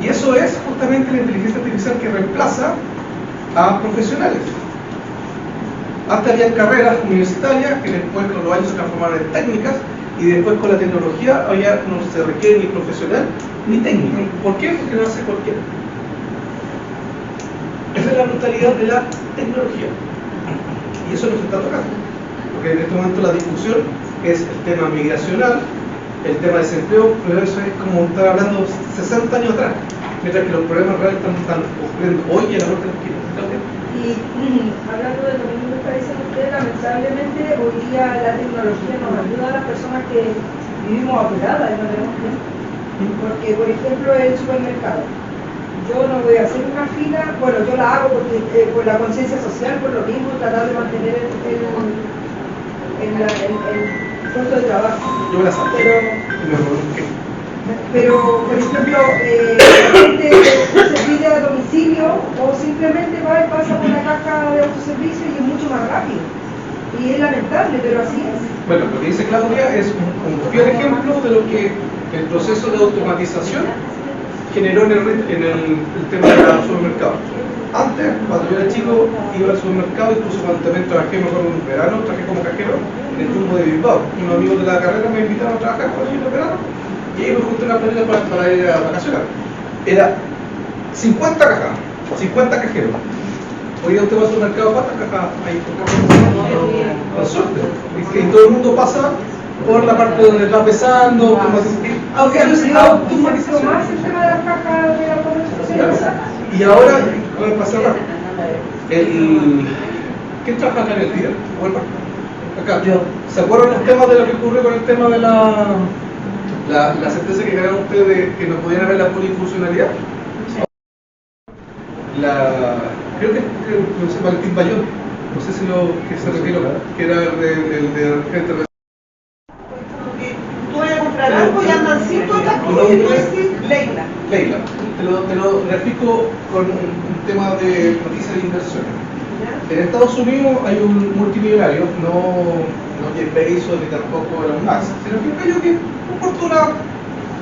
Y eso es justamente la inteligencia artificial que reemplaza a profesionales. Antes había carreras universitarias que después con los años se transformaron en técnicas, y después con la tecnología ya no se requiere ni profesional ni técnico. ¿Por qué? Porque lo hace cualquiera. Esa es la brutalidad de la tecnología. Y eso nos está tocando. Porque en este momento la discusión es el tema migracional, el tema de desempleo, pero eso es como estar hablando 60 años atrás, mientras que los problemas reales están ocurriendo hoy y a la vuelta de la esquina. Y hablando de lo mismo que está diciendo usted, lamentablemente hoy día la tecnología nos ayuda a las personas que vivimos apuradas y no tenemos tiempo. Porque, por ejemplo, el supermercado, yo no voy a hacer una fila, bueno, yo la hago porque por la conciencia social, por lo mismo, tratar de mantener el puesto de trabajo. Yo la saco. Pero, por ejemplo, la gente se pide a domicilio o simplemente va y pasa por la caja de autoservicio y es mucho más rápido. Y es lamentable, pero así es. Bueno, lo que dice Claudia es un fiel ejemplo de lo que el proceso de automatización generó en el tema del supermercado. Antes, cuando yo era chico, iba al supermercado, incluso cuando también trabajé, me acuerdo en un verano, trabajé como cajero en el Jumbo de Bilbao. Unos amigos de la carrera me invitaron a trabajar con ellos en el verano, y ahí me junté una planilla para ir a vacacionar. Era 50 cajas, 50 cajeros. Hoy día usted va al supermercado, ¿cuántas cajas hay por caja? Con suerte. Y todo el mundo pasa por la parte donde está pesando, aunque eso es automatización. Más el tema de las cajas de la comercialización. Y ahora, voy a pasar ¿quién trabaja acá en el día? Acá. Yo. ¿Se acuerdan los temas de lo que ocurrió con el tema de La sentencia que ganaron ustedes de que no podían haber la polifuncionalidad. Creo que no sé, Valentín Bayón, no sé si lo que se retiró, que era el de gente. Tú vas a comprar algo y andan 5 tacos y tú decís Leila. Leila, te lo grafico con un tema de noticias de inversiones. En Estados Unidos hay un multimillonario, no Jeff Bezos ni tampoco Elon Musk, sino que creo que una fortuna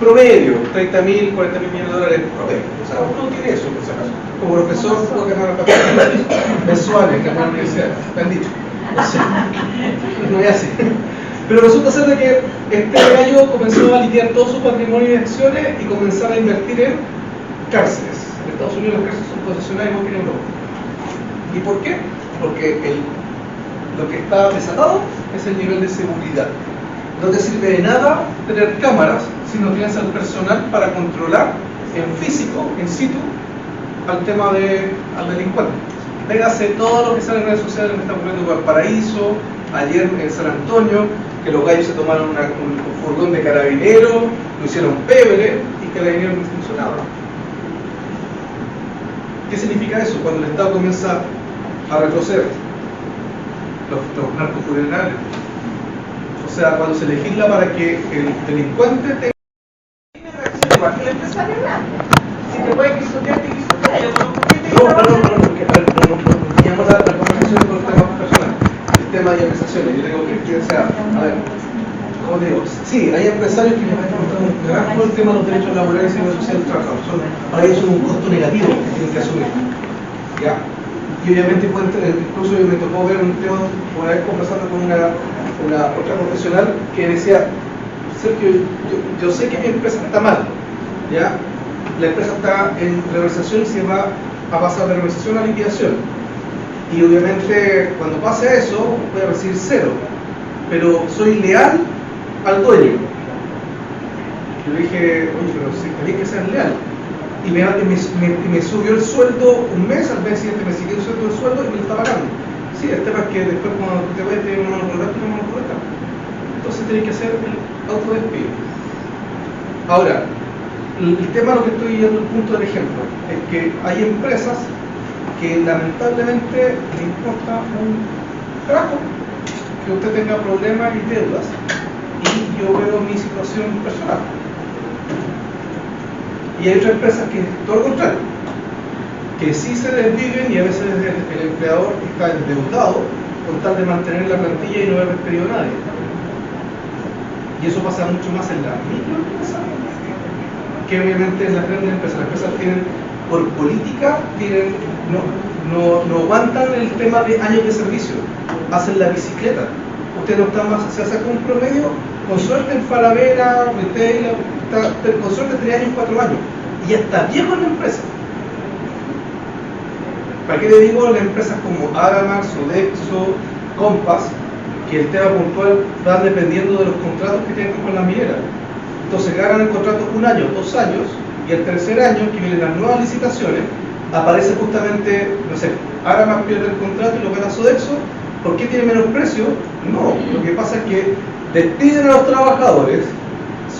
promedio, 30.000, 40.000 millones de dólares promedio. O sea, uno tiene eso, por si acaso. Como profesor, puedo ganar mensuales que en la universidad, me han dicho. No es así. Pero resulta ser de que este gallo comenzó a liquidar todo su patrimonio de acciones y comenzar a invertir en cárceles. En Estados Unidos las cárceles son concesionarias igual que en Europa. ¿Y por qué? Porque lo que está desatado es el nivel de seguridad. No te sirve de nada tener cámaras si no tienes el personal para controlar en físico, in situ, al tema al delincuente. Véngase todo lo que sale en redes sociales, que está ocurriendo en Valparaíso, ayer en San Antonio, que los gallos se tomaron un furgón de carabineros, lo hicieron pebre y carabineros no funcionaba. ¿Qué significa eso? Cuando el Estado comienza a retroceder, los narcos juvenales. O sea, cuando se legisla para que el delincuente tenga... Igual que el empresario grande. Si te puede pisotearte, pisotea. Yo conozco gente que No trabaja teníamos la conversación con el tema personal, el tema de empresaciones. Yo tengo que, o sea, a ver, ¿cómo te digo? Sí, hay empresarios que les están con el tema de los derechos laborales y la sociedad del trabajador. Para ellos son un costo negativo que tienen que asumir. ¿Ya? Y obviamente, incluso yo me tocó ver un tema, una vez conversando con una otra profesional que decía, Sergio, yo sé que mi empresa está mal, ¿ya? La empresa está en reversación y se va a pasar de reversación a liquidación. Y obviamente cuando pase eso voy a recibir 0, pero soy leal al dueño. Yo le dije, oye, pero sí, tenés que ser leal. Y me subió el sueldo un mes, al mes siguiente me siguió subiendo el sueldo y me lo está pagando. Sí, el tema es que después cuando te vayas te una mano correcta, entonces tienes que hacer el autodespido. Ahora, el tema, lo que estoy dando el punto del ejemplo, es que hay empresas que lamentablemente le importa un carajo que usted tenga problemas y deudas, y yo veo mi situación personal. Y hay otras empresas que todo lo contrario, que sí se desviven y a veces el empleador está endeudado con tal de mantener la plantilla y no haber despedido a nadie. Y eso pasa mucho más en las microempresas que obviamente en las grandes empresas. Las empresas tienen, por política, no aguantan el tema de años de servicio, hacen la bicicleta. Usted no está más, se hace un promedio, con suerte en Falabella, retail, con suerte 3 años, 4 años, y ya está viejo en la empresa. ¿Para qué le digo las empresas como Aramark, Sodexo, Compass, que el tema puntual va dependiendo de los contratos que tienen con las mineras? Entonces ganan el contrato 1 año, 2 años, y el tercer año, que vienen las nuevas licitaciones, aparece justamente, no sé, Aramark pierde el contrato y lo gana Sodexo. ¿Por qué tiene menos precio? No, lo que pasa es que despiden a los trabajadores,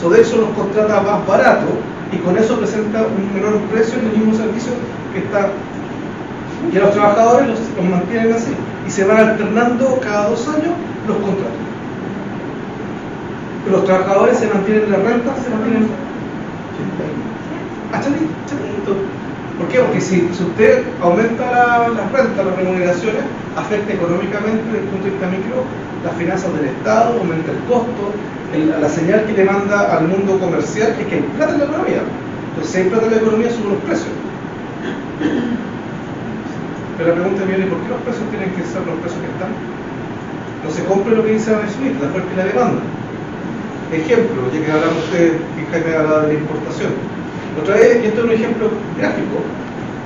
Sodexo los contrata más barato y con eso presenta un menor precio en el mismo servicio que está. Y a los trabajadores los mantienen así y se van alternando cada 2 años los contratos. Pero los trabajadores se mantienen en la renta, se mantienen chatito. ¿Por qué? Porque si usted aumenta las rentas, las remuneraciones, afecta económicamente desde el punto de vista micro las finanzas del Estado, aumenta el costo, la señal que le manda al mundo comercial es que hay plata en la economía. Entonces, si hay plata en la economía, suben los precios. Pero la pregunta viene, ¿por qué los precios tienen que ser los precios que están? No se compre lo que dice Adam Smith, la oferta y la demanda. Ejemplo, ya que hablamos ustedes, que Jaime hablaba de la importación. Otra vez, y esto es un ejemplo gráfico,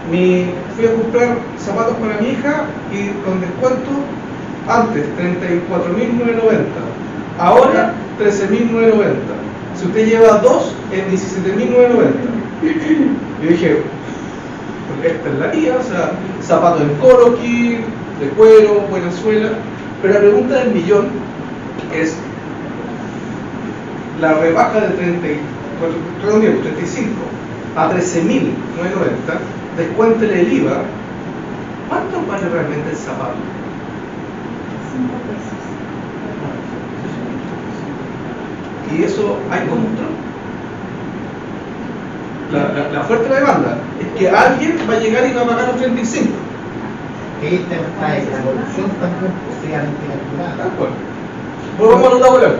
fui a comprar zapatos para mi hija y con descuento antes 34.990, ahora 13.990. Si usted lleva 2 es 17.990. Yo dije, esta es la mía, o sea, zapatos en Coroqui, de cuero, buena suela. Pero la pregunta del millón es, la rebaja de 35 a 13.990, descuéntele el IVA, ¿cuánto vale realmente el zapato? 5 pesos. Y eso hay control. La oferta y la demanda es que alguien va a llegar y va a pagar los 35. Que esta es la evolución también fríamente calculada. Volvamos a lo laboral.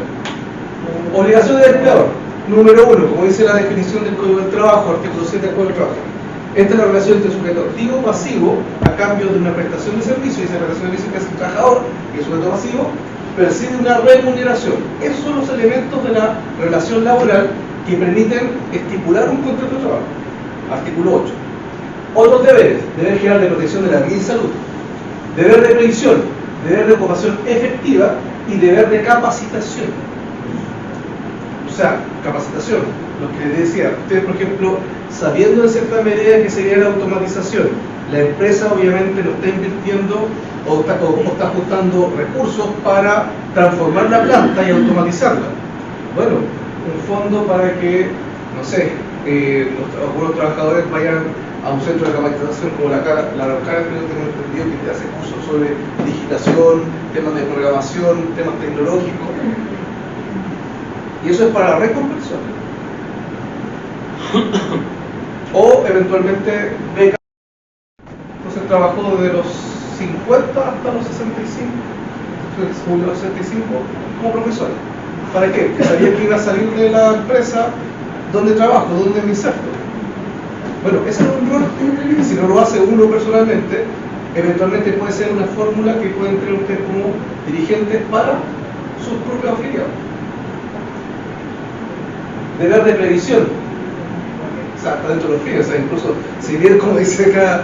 Obligación del empleador. Número 1, como dice la definición del Código del Trabajo, artículo 7 del Código del Trabajo. Esta es la relación entre sujeto activo y pasivo a cambio de una prestación de servicio, y esa prestación de servicio que hace el trabajador, que es sujeto pasivo, percibe una remuneración. Esos son los elementos de la relación laboral que permiten estipular un contrato de trabajo. Artículo 8. Otros deberes: deber general de protección de la vida y salud, deber de previsión, deber de ocupación efectiva y deber de capacitación. O sea, capacitación, lo que les decía, ustedes por ejemplo, sabiendo en cierta medida que sería la automatización, la empresa obviamente no está invirtiendo o está ajustando recursos para transformar la planta y automatizarla. Bueno, un fondo para que, no sé, algunos trabajadores vayan a un centro de capacitación como la Araucana, creo que tengo entendido que te hace cursos sobre digitación, temas de programación, temas tecnológicos. Y eso es para reconversión. O eventualmente becas. Entonces trabajó desde los 50 hasta los 65, desde los 65 como profesor. ¿Para qué? Que sabía que iba a salir de la empresa donde trabajo, donde me inserto. Bueno, ese es un rol. Si no lo hace uno personalmente, eventualmente puede ser una fórmula que pueden tener ustedes como dirigentes para sus propios afiliados. Deber de previsión, o sea, está dentro de los fines, o sea, incluso si bien, como dice acá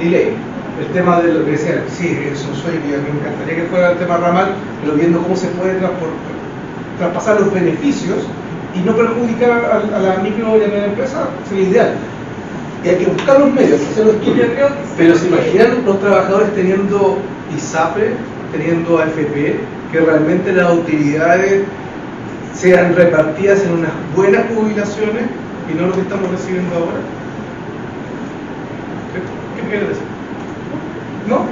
Liley, el tema de lo que decía, sí, es un sueño, a mí me encantaría que fuera el tema ramal, pero viendo cómo se puede traspasar los beneficios y no perjudicar a la micro y a la empresa, sería ideal. Y hay que buscar los medios, hacer los estudios. Pero se imaginan los trabajadores teniendo ISAPRE, teniendo AFP, que realmente las utilidades sean repartidas en unas buenas jubilaciones y no lo que estamos recibiendo ahora. ¿Qué quiere decir? ¿No?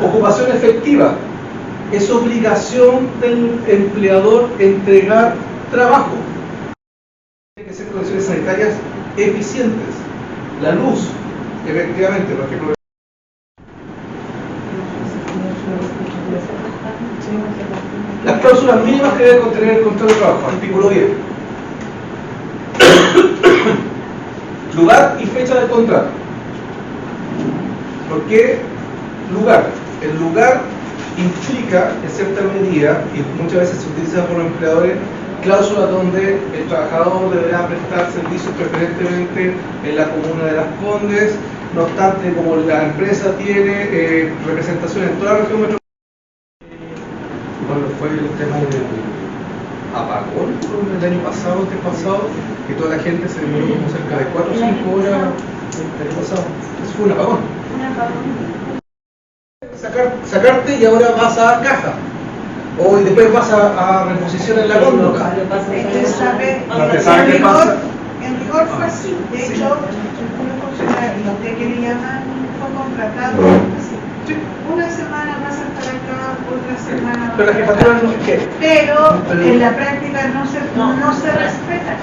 Ocupación efectiva. Es obligación del empleador entregar trabajo. Tiene que ser condiciones sanitarias eficientes. La luz, efectivamente, por ejemplo. Las cláusulas mínimas que debe contener el contrato de trabajo, artículo 10. Lugar y fecha del contrato. ¿Por qué lugar? El lugar implica, en cierta medida, y muchas veces se utiliza por los empleadores, cláusulas donde el trabajador deberá prestar servicios preferentemente en la comuna de Las Condes. No obstante, como la empresa tiene representación en toda la región metropolitana, cuando fue el tema del apagón el año pasado, que toda la gente se demoró como cerca de 4 o 5 horas el año pasado. Eso fue un apagón. Sacarte y ahora vas a caja. O y después vas a reposición en la góndola. En rigor fue así. De hecho, los que le llaman fue contratado. Sí. Una semana más hasta acá, otra semana. Pero la jefatura no es que. Pero en la práctica no se respeta.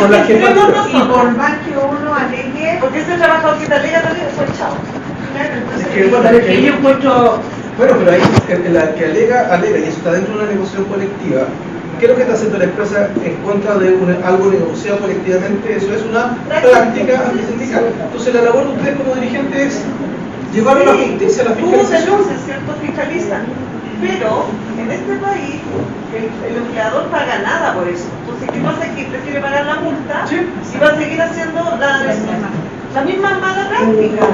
Son las jefaturas. Y por más que uno alegue. Porque ese trabajador que te alega también fue chao. Claro, entonces. Es que yo encuentro. Bueno, pero ahí la que alega, y eso está dentro de una negociación colectiva. ¿Qué es lo que está haciendo la empresa en contra de algo negociado colectivamente? Eso es una práctica antisindical. Entonces la labor de ustedes como dirigentes es llevar a la justicia, a la fiscalización. ¿Cierto? Fiscalizan. Pero en este país el empleador paga nada por eso. Entonces, ¿qué pasa? Que prefiere pagar la multa y va a seguir haciendo la misma mala práctica.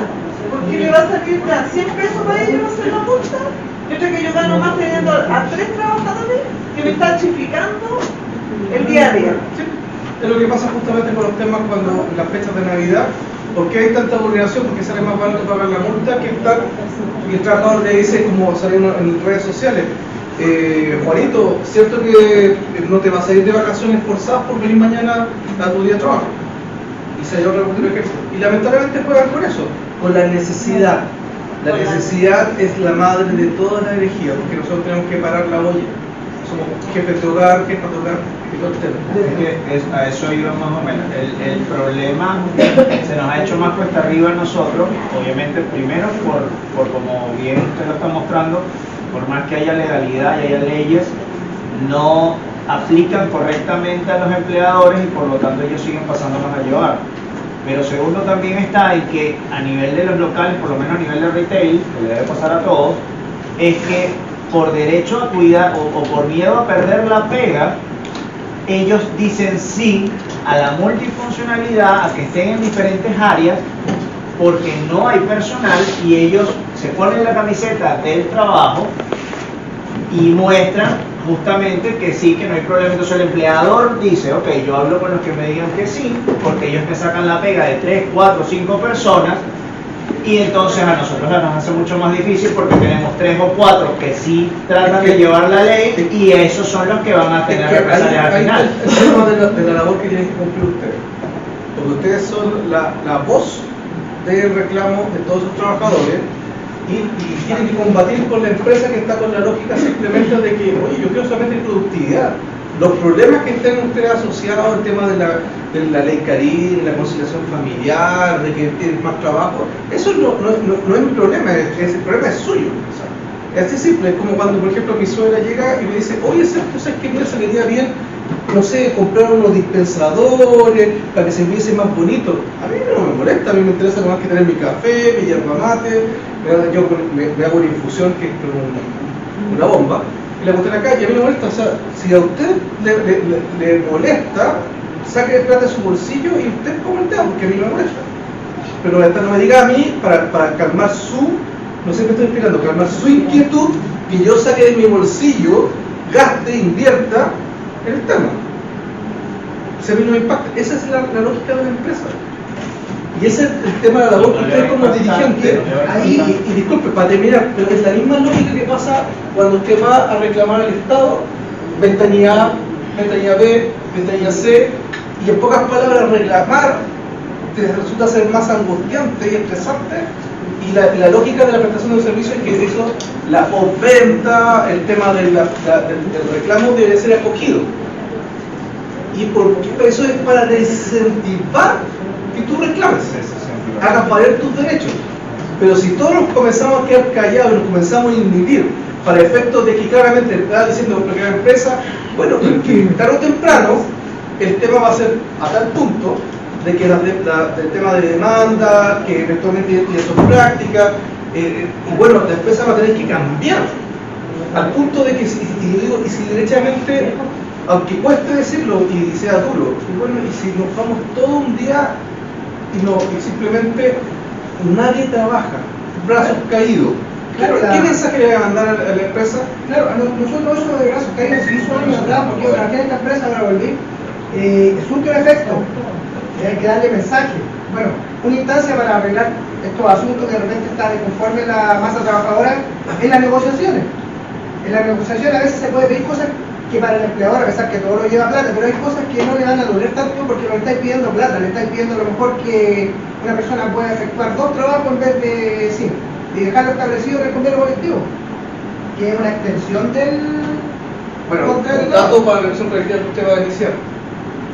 Porque le va a salir ya 100 pesos para ellos hacer la multa. Yo creo que yo gano más teniendo a 3 trabajadores que me están chificando el día a día. Sí. Es lo que pasa justamente con los temas cuando las fechas de Navidad. ¿Por qué hay tanta vulneración? Porque sale más barato pagar la multa que estar. Y el trabajador le dice, como salió en redes sociales, Juanito, ¿cierto que no te vas a ir de vacaciones forzadas por venir mañana a tu día de trabajo? Y se haya otra oportunidad que... Y lamentablemente juegan con eso, con la necesidad. La necesidad es la madre de toda la herejía, porque nosotros tenemos que parar la olla. Somos jefes de hogar, jefas de hogar, y todo el tema. A eso iba más o menos. El problema se nos ha hecho más cuesta arriba a nosotros, obviamente primero por como bien usted lo está mostrando, por más que haya legalidad y haya leyes, no aplican correctamente a los empleadores y por lo tanto ellos siguen pasándonos a llevar. Pero segundo también está en que a nivel de los locales, por lo menos a nivel de retail, que le debe pasar a todos, es que por derecho a cuidar o por miedo a perder la pega, ellos dicen sí a la multifuncionalidad, a que estén en diferentes áreas, porque no hay personal y ellos se ponen la camiseta del trabajo y muestran justamente que sí, que no hay problema. Entonces el empleador dice, ok, yo hablo con los que me digan que sí, porque ellos me sacan la pega de 3, 4, 5 personas, y entonces a nosotros nos hace mucho más difícil porque tenemos 3 o 4 que sí tratan de llevar la ley y esos son los que van a tener represalias al final. El tema de la labor que tienen que cumplir ustedes, porque ustedes son la voz del reclamo de todos sus trabajadores y tienen que combatir con la empresa que está con la lógica simplemente de que, oye, yo quiero solamente productividad. Los problemas que estén ustedes asociados al tema de la ley Carín, la conciliación familiar, de que tienen más trabajo, eso no es mi problema, el problema es suyo. Es así simple, es como cuando, por ejemplo, mi suegra llega y me dice, oye, Sergio, ¿sabes qué? Mira, saliría bien, no sé, comprar unos dispensadores para que se viese más bonito. A mí no me molesta, a mí me interesa más que tener mi café, mi yerba mate, yo me hago una infusión que es como una bomba. Y la cuestión acá, y a mí me molesta, o sea, si a usted le molesta, saque plata de su bolsillo y usted come el tema, porque a mí me molesta. Pero no me diga a mí, para calmar su, no sé qué estoy explicando, calmar su inquietud, que yo saque de mi bolsillo, gaste, invierta en el tema. Si a mí no me impacta. Esa es la lógica de la empresa. Y ese es el tema de la labor que usted como dirigente, y disculpe, para terminar, pero es la misma lógica que pasa cuando usted va a reclamar al Estado, ventanilla A, ventanilla B, ventanilla C, y en pocas palabras reclamar te resulta ser más angustiante y estresante, y la lógica de la prestación de servicios es que eso, la postventa, el tema del reclamo debe ser acogido. Y por eso es para desincentivar que tú reclames, hagas valer tus derechos. Pero si todos nos comenzamos a quedar callados y nos comenzamos a inhibir para efectos de que claramente está diciendo que la empresa, bueno, que tarde o temprano el tema va a ser a tal punto de que el tema de demanda, que eventualmente ya son prácticas, y bueno, la empresa va a tener que cambiar al punto de que, y si derechamente, aunque cueste decirlo y sea duro, y bueno, y si nos vamos todo un día y simplemente nadie trabaja, brazos caídos. Claro, ¿qué mensaje le va a mandar a la empresa? Claro, nosotros eso de brazos caídos se hizo años atrás, porque trabajé en esta empresa, ahora volví, surte un efecto, hay que darle mensaje. Bueno, una instancia para arreglar estos asuntos que de repente está desconforme la masa trabajadora en las negociaciones. En la negociación a veces se puede pedir cosas que para el empleador, a pesar que todo lo lleva plata, pero hay cosas que no le van a doler tanto porque no le estáis pidiendo plata, le estáis pidiendo a lo mejor que una persona pueda efectuar 2 trabajos en vez de 5 y dejarlo establecido en el convenio colectivo, que es una extensión del... Bueno, un dato para la revisión colectiva que usted va a iniciar.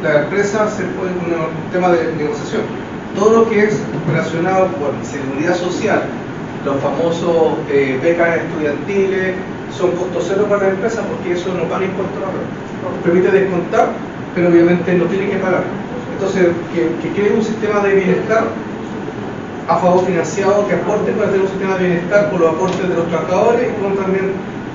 La empresa se puede un tema de negociación. Todo lo que es relacionado con seguridad social, los famosos becas estudiantiles, son costo cero para la empresa porque eso no paga impuestos ahora. Permite descontar, pero obviamente no tiene que pagar. Entonces, que cree un sistema de bienestar a favor financiado, que aporte para tener un sistema de bienestar por los aportes de los trabajadores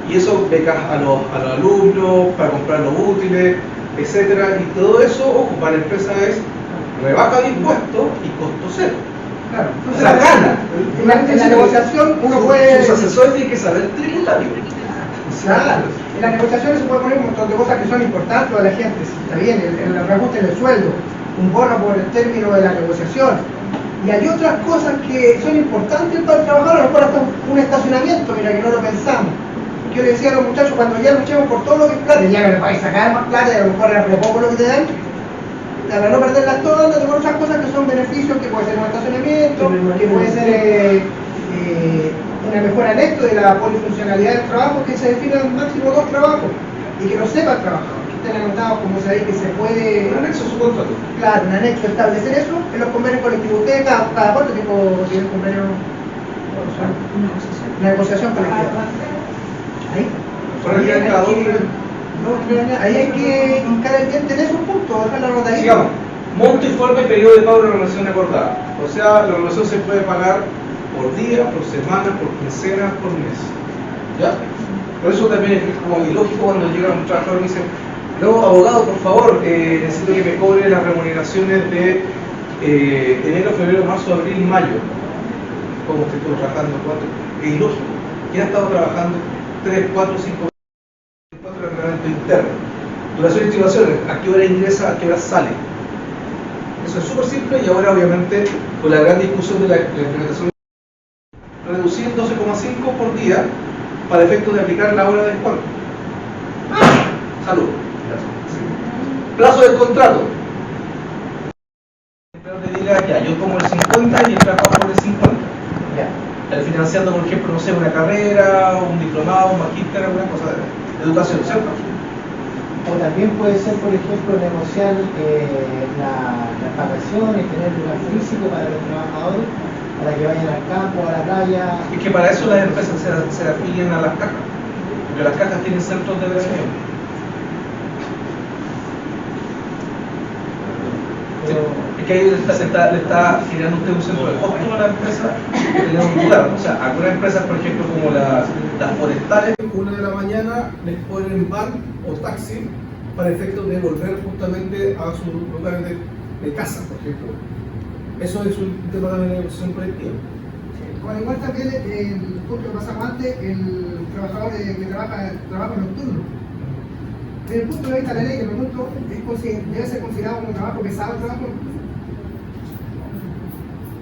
y eso becas a los alumnos, para comprar los útiles, etcétera, y todo eso, ojo, para la empresa es rebaja de impuestos y costo cero. Claro, o sea, gana. En la negociación uno puede... Sus asesores tienen que saber tributario. Claro, en las negociaciones se puede poner un montón de cosas que son importantes para la gente, está bien, el reajuste del sueldo, un bono por el término de la negociación, y hay otras cosas que son importantes para el trabajador, a lo mejor hasta un estacionamiento, mira que no lo pensamos, que yo le decía a los muchachos, cuando ya luchemos por todo lo que es plata, ya que les vais a sacar más plata, y a lo mejor es re poco lo que te dan, para no perderlas todas, andate por otras cosas que son beneficios, que puede ser un estacionamiento, que puede ser una mejora anexa de la polifuncionalidad del trabajo, que se definan máximo 2 trabajos, y que lo sepa el trabajador, que estén anotados como sabéis que se puede... Un anexo a su contrato. Claro, un anexo, establecer eso en los convenios colectivos. ¿Ustedes cada cuánto tiempo tienen convenio? Una negociación colectiva. Ahí. Ahí hay que hincar el diente en esos puntos, dejar la nota ahí. Sigamos. Monto y forma y periodo de pago de la relación acordada. O sea, la relación se puede pagar por día, por semana, por quincena, por mes. ¿Ya? Por eso también es como ilógico cuando llega un trabajador y dice, no, abogado, por favor, necesito que me cobre las remuneraciones de enero, febrero, marzo, abril, mayo. Como que estoy trabajando 4. Es ilógico. ¿Quién ha estado trabajando 3, 4, 5 reglamento interno? Duración y estimaciones, a qué hora ingresa, a qué hora sale. Eso es súper simple y ahora obviamente con la gran discusión de la implementación reducir 12,5 por día para efectos de aplicar la hora de descuento. Salud. Plazo del contrato. Pero te diga ya, yo tomo el 50 y el trabajador pone el 50. Ya. Financiando, por ejemplo, no sé, una carrera, un diplomado, un magíster, alguna cosa de educación, ¿cierto? O también puede ser, por ejemplo, negociar las vacaciones, tener lugar físico para los trabajadores, para que vayan al campo, a la playa. Es que para eso las empresas se afilian a las cajas, porque las cajas tienen centros de veraneo. Es que ahí le está generando usted un centro de costo a la empresa que tenemos un lugar. O sea, algunas empresas, por ejemplo, como las forestales, 1 de la mañana les ponen van o taxi para efectos de volver justamente a sus lugares de casa, por ejemplo. Eso es un tema de negociación colectiva. Bueno, igual también el punto que pasamos antes, el trabajador que trabaja nocturno. Desde el punto de vista de la ley, le pregunto, ¿debe ser considerado como trabajo pesado el trabajo nocturno?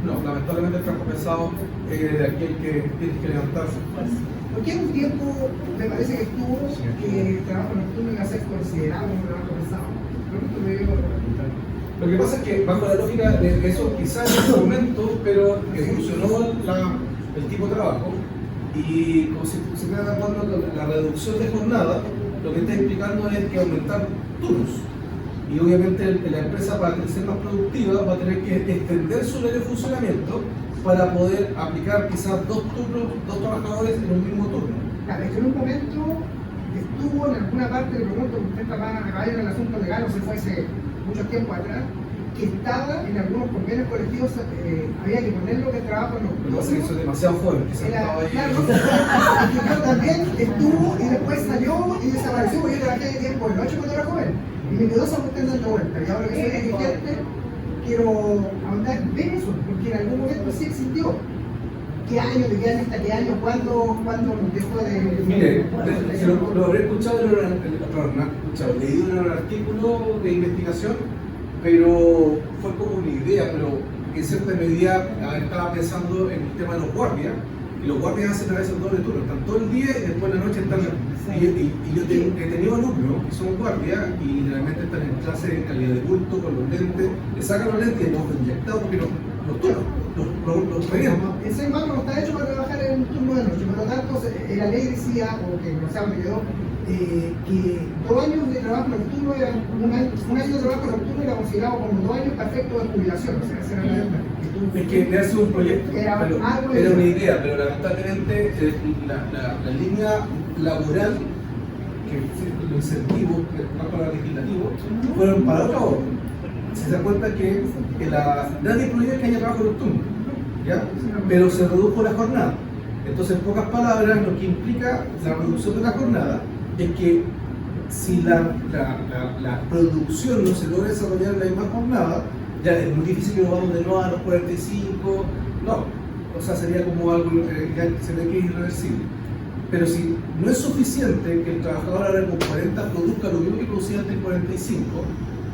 No, lamentablemente el trabajo pesado es de aquel que tiene que levantarse. Porque en un tiempo me parece que estuvo que el trabajo nocturno iba a ser considerado como trabajo pesado. Lo que pasa es que bajo la lógica de eso quizás en ese momento, pero evolucionó el tipo de trabajo y como si se está dando la reducción de jornada, lo que está implicando es que aumentar turnos. Y obviamente la empresa, para ser más productiva, va a tener que extender su horario de funcionamiento para poder aplicar quizás 2 turnos, 2 trabajadores en un mismo turno. Claro, es que en un momento estuvo en alguna parte, le pregunto, usted está más en el asunto legal, o se fue hace mucho tiempo atrás, que estaba en algunos convenios colectivos, había que ponerlo que el trabajo no. Lo que eso es demasiado joven, quizás estaba ahí. Claro, y que yo también estuvo y después salió y desapareció, porque yo trabajé de tiempo de noche cuando era joven, y me quedó esa cuestión dando vuelta. Y ahora que soy dirigente, quiero ahondar en eso, porque en algún momento sí existió. ¿Qué año, de qué año hasta qué año, cuándo dejó de...? Mire, lo habré escuchado, leído en un artículo de investigación, pero fue como una idea, pero en cierta medida estaba pensando en el tema de los guardias, y los guardias hacen a veces doble turno, están todo el día y después de la noche están... Y yo he tenido alumnos que son guardias y realmente están en clase en calidad de bulto, con los lentes, le sacan los lentes y los inyectados porque los turnos, los pedían. El ser humano no está hecho para trabajar en un turno de noche, por lo tanto la ley decía, o que no sé dónde quedó, que 2 años de trabajo nocturno era un año de trabajo nocturno era considerado como 2 años perfectos de jubilación. O sea, esa era es que debe ser un proyecto, era una idea, pero lamentablemente la línea laboral, que los incentivos para el legislativo, fueron para otra obra. Se da cuenta que nadie prohíbe que haya trabajo nocturno, ¿ya? Pero se redujo la jornada. Entonces, en pocas palabras, lo que implica la reducción de la jornada es que si la producción no se logra desarrollar en la misma jornada, ya es muy difícil que nos vamos de nuevo a los 45, no, o sea, sería como algo que se ve que es irreversible. Pero si no es suficiente que el trabajador ahora con 40 produzca lo mismo que producía antes en 45,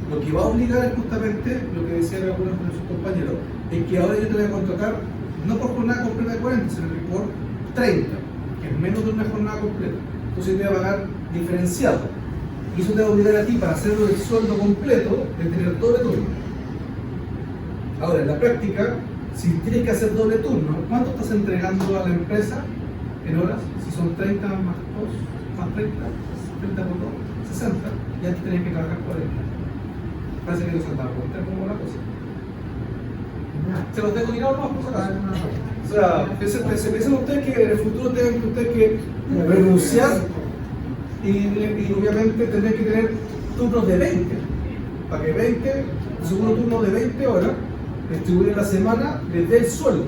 lo que va a obligar es justamente lo que decían algunos de sus compañeros, es que ahora yo te voy a contratar no por jornada completa de 40, sino que por 30, que es menos de una jornada completa. entonces te voy a pagar diferenciado. Y eso te va a obligar a ti, para hacerlo del sueldo completo, de tener doble turno. Ahora, en la práctica, si tienes que hacer doble turno, ¿cuánto estás entregando a la empresa en horas? Si son 30 más 2, más 30, 30 por 2, 60, y antes tenías que trabajar 40. Parece que no se han dado cuenta cómo va la cosa. Se los tengo tirado más por si acaso. O sea, piensen ustedes que en el futuro tengan ustedes que renunciar y obviamente tendrán que tener turnos de 20. Para que 20, segundo turno de 20 horas, distribuir la semana desde el sueldo.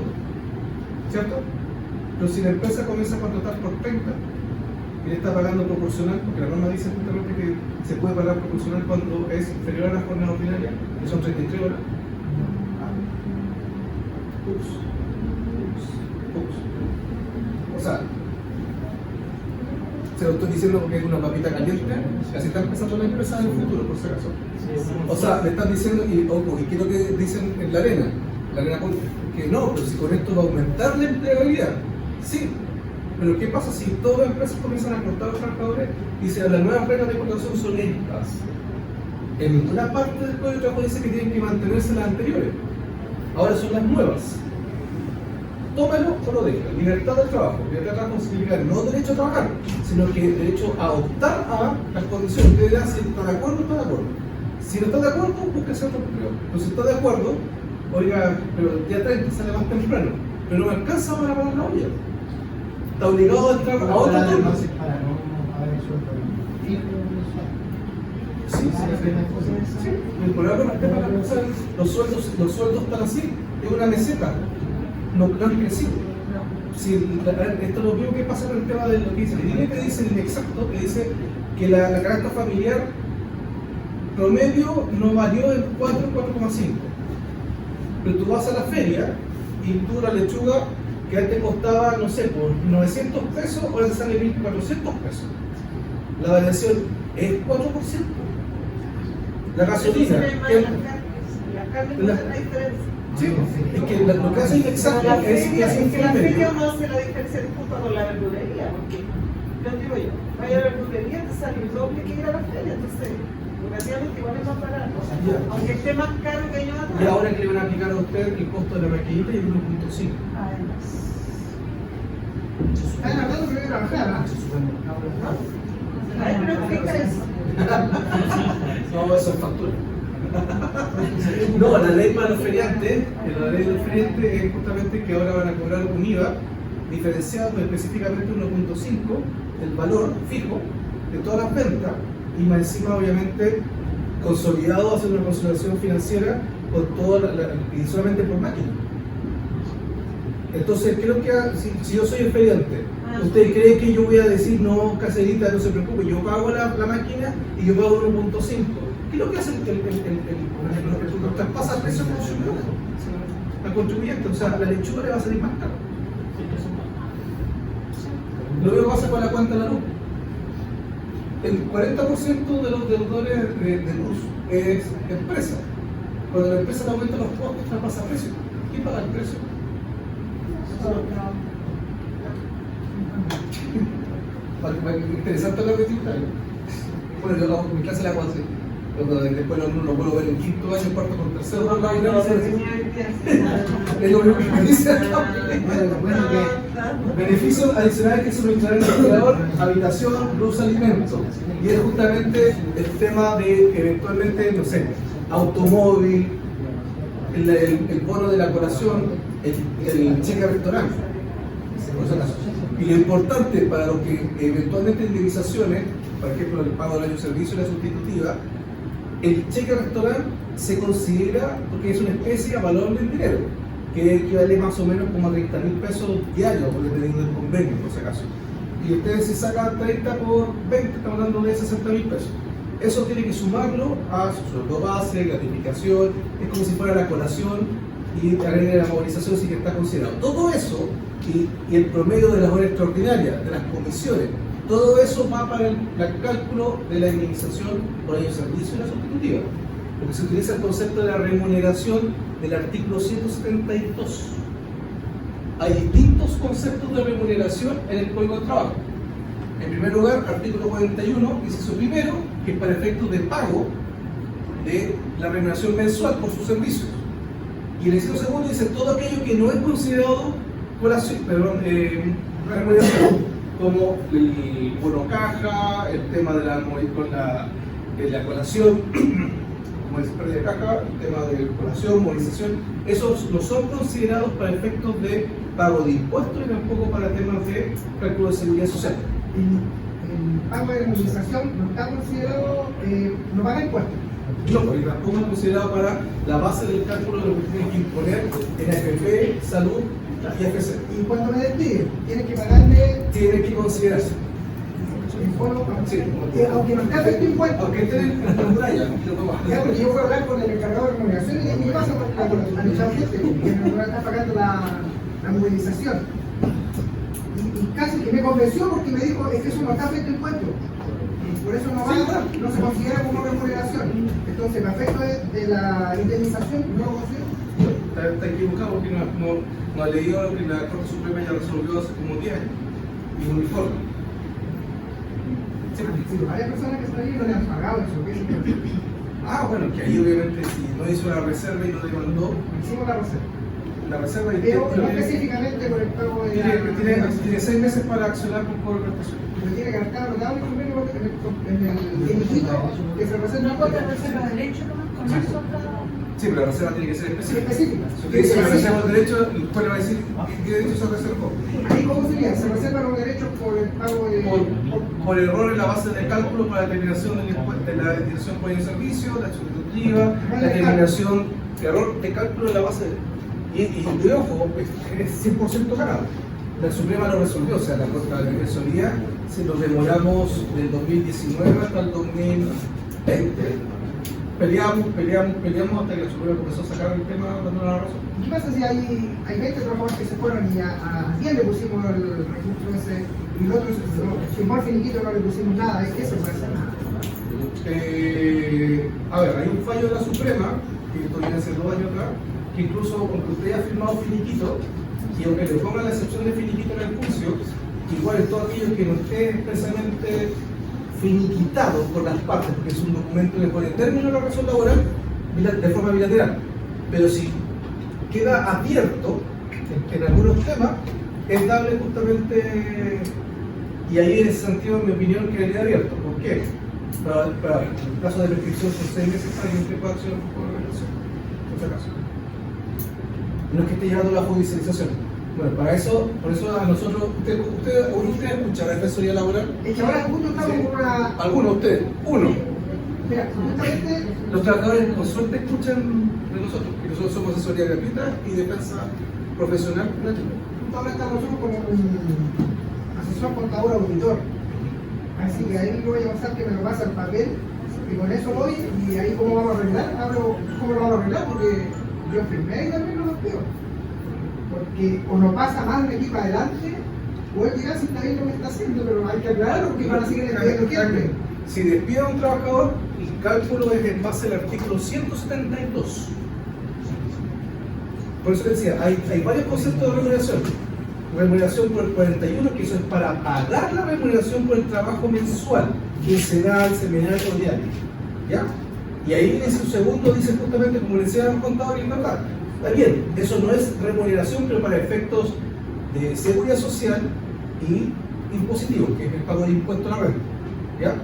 ¿Cierto? Pero si la empresa comienza a contratar por 30 y le está pagando proporcional, porque la norma dice justamente que se puede pagar proporcional cuando es inferior a la jornada ordinaria, que son 33 horas. O sea, se lo estoy diciendo porque es una papita caliente, así está empezando la empresa en el futuro, por si acaso. O sea, le están diciendo, y ¿qué es lo que dicen en la arena que no, pero si con esto va a aumentar la empleabilidad. Sí, pero ¿qué pasa si todas las empresas comienzan a cortar a los trabajadores y dicen las nuevas reglas de contratación son estas? En ninguna parte del Código de Trabajo dice que tienen que mantenerse las anteriores. Ahora son las nuevas. Tómalo o lo deja. Libertad del trabajo. Libertad del trabajo significa no derecho a trabajar, sino que derecho a optar a las condiciones. Usted dirá si está de acuerdo o no está de acuerdo. Si no está de acuerdo, búsquese otro empleo. Pero si está de acuerdo, oiga, pero el día 30 sale más temprano. Pero no me alcanza para pagar la olla. Está obligado a entrar a otro turno. Para no haber sueldo fijo. Sí. Por algo los sueldos están así, es una meseta, no han crecido. Si, esto es lo mismo que pasa con el tema de lo que dice el INE, que dice el exacto, que dice que la canasta familiar promedio no varió en 4,5. Pero tú vas a la feria y tú la lechuga que antes costaba, no sé, por 900 pesos, ahora te sale 1.400 pesos. La variación es 4%. La gasolina. La carne no hace la diferencia. Sí, es que lo que hace el exacto es que hace un la feria promedio. no hace la diferencia disculpa con la verdulería, porque yo digo yo, vaya a la verdulería te sale el doble que ir a la feria, entonces relativamente igual es más barato, aunque esté más caro que años atrás. Y ahora que le van a aplicar a usted el costo de la maquinita y el 1.5. Además. Están hablando que voy a trabajar, ¿no? Ay, pero explica eso. No, eso es factura. No, la ley para los feriantes, la ley de los feriantes es justamente que ahora van a cobrar un IVA diferenciado específicamente 1.5 del valor fijo de todas las ventas y más encima obviamente consolidado hacer una consolidación financiera por toda y solamente por máquina. Entonces creo que si yo soy el feriante, ¿usted cree que yo voy a decir no, caserita, no se preocupe, yo pago la máquina y yo pago 1.5? ¿Qué es lo que hace el traspasa el precio consumidor? Al contribuyente, o sea, la lechuga le va a salir más caro. Lo mismo pasa con la cuenta de la luz. El 40% de los deudores de luz es empresa. Cuando la empresa le aumenta los costos, traspasa el precio. ¿Quién paga el precio? Interesante lo que dice. Bueno, yo en mi clase la hago así. Después lo puedo ver en quinto año, cuarto con tercero. Es lo mismo que me dice acá. Beneficios adicionales que suministrar el empleador: habitación, luz, alimento. Y es justamente el tema de eventualmente, no sé, automóvil, el bono de la colación, el cheque restaurante. Y lo importante para lo que eventualmente indemnizaciones, por ejemplo el pago del año de servicio y la sustitutiva, el cheque restaurante se considera porque es una especie a valor del dinero, que equivale más o menos como a 30.000 pesos diarios, dependiendo del convenio, por si acaso. Y ustedes se sacan 30 por 20, estamos hablando de 60.000 pesos. Eso tiene que sumarlo a su sueldo base, gratificación, es como si fuera la colación y agregar la movilización si que está considerado. Todo eso y el promedio de las horas extraordinarias, de las comisiones, todo eso va para el cálculo de la indemnización por año de servicio y la sustitutiva, porque se utiliza el concepto de la remuneración del artículo 172. Hay distintos conceptos de remuneración en el Código de Trabajo. En primer lugar, artículo 41, inciso primero, que es para efectos de pago de la remuneración mensual por sus servicios. Y el inciso segundo dice todo aquello que no es considerado remuneración, como el bono caja, el tema de la colación, como es pérdida de caja, el tema de colación, movilización, esos no son considerados para efectos de pago de impuestos y tampoco para temas de cálculo de seguridad social. El pago de movilización no está considerado, no paga impuestos. No, porque tampoco es considerado para la base del cálculo de lo que tienes que imponer en AFP, salud y AFC. Y cuando me despiden, tienes que pagarle. Tiene que considerarse. El bono, Sí. aunque no esté afecto impuesto. Aunque esté en la pantalla, Ya, porque yo voy a hablar con el encargado de remuneración y ¿qué pasa con la mucha gente que no está pagando la movilización? Y casi que me convenció porque me dijo, es que eso no está afecto impuesto. Por eso no se considera como remuneración. Entonces, el efecto de la indemnización no lo considero. Está equivocado porque no ha leído lo que la Corte Suprema ya resolvió hace como 10 años. Y un informe. Sí, varias personas que están ahí no le han pagado eso. Bueno, que ahí obviamente si no hizo la reserva y no demandó. Hicimos la reserva. La reserva y pero no específicamente por el pago de tiene 6 meses para accionar por cobro de prestación. Pero tiene que gastar notable primero en el liquidito que se reserva. ¿No puede reserva de derecho con eso? Sí, pero la reserva tiene que ser específica. Específica. Si usted dice la reserva de derecho, después le va a decir qué derecho se reservó. ¿Y cómo sería? ¿Se reservan los derechos por el pago de...? Por error en la base de cálculo para la determinación de la determinación por el servicio, la sustitutiva, la determinación, error de cálculo en la base de... Y ojo, es 100% ganado. La Suprema lo resolvió, o sea, la Corte de la Defensoría, si nos demoramos del 2019 hasta el 2020, peleamos hasta que la Suprema comenzó a sacar el tema dando la razón. ¿Qué pasa si hay 20 trabajadores que se fueron y a 10 le pusimos el registro ese y el otro se firmó el finiquito, no le pusimos nada? Eso puede ser nada. Hay un fallo de la Suprema, que esto viene hace 2 años atrás, que incluso aunque usted haya firmado finiquito, y aunque le pongan la excepción de finiquito en el juicio, igual es todo aquello que no esté expresamente finiquitado por las partes, porque es un documento que pone término de la relación laboral de forma bilateral. Pero si queda abierto en algunos temas, es dable justamente, y ahí en ese sentido, en mi opinión, quedaría abierto. ¿Por qué? Para el caso de prescripción son 6 meses para que usted pueda accionar por relación, por si acaso. No es que esté llevando la judicialización. Bueno, para eso, por eso a nosotros, usted escucha la defensoría laboral. Es que ahora justo estamos con una... Algunos, usted, uno. Mira, justamente... Los trabajadores con suerte escuchan de nosotros, que nosotros somos asesoría gratuita y defensa profesional gratuita. Ahora estamos nosotros como un asesor contador auditor. Así que ahí lo voy a pasar que me lo pasa el papel y con eso voy y ahí cómo vamos a arreglar, cómo lo vamos a arreglar porque yo firmé y también no lo pido. Porque o no pasa más de aquí para adelante o él dirá si está bien lo que está haciendo, pero hay que aclararlo porque van a seguir despidiendo gente. Si despide a un trabajador, el cálculo es en base al artículo 172. Por eso decía, hay varios conceptos de remuneración. Remuneración por el 41, que eso es para pagar la remuneración por el trabajo mensual, quincenal, semanal o diario. ¿Ya? Y ahí en su segundo dice justamente, como le decía el contador, y es verdad. Está bien, eso no es remuneración, pero para efectos de seguridad social y impositivo, que es el pago de impuesto a la renta. ¿Ya?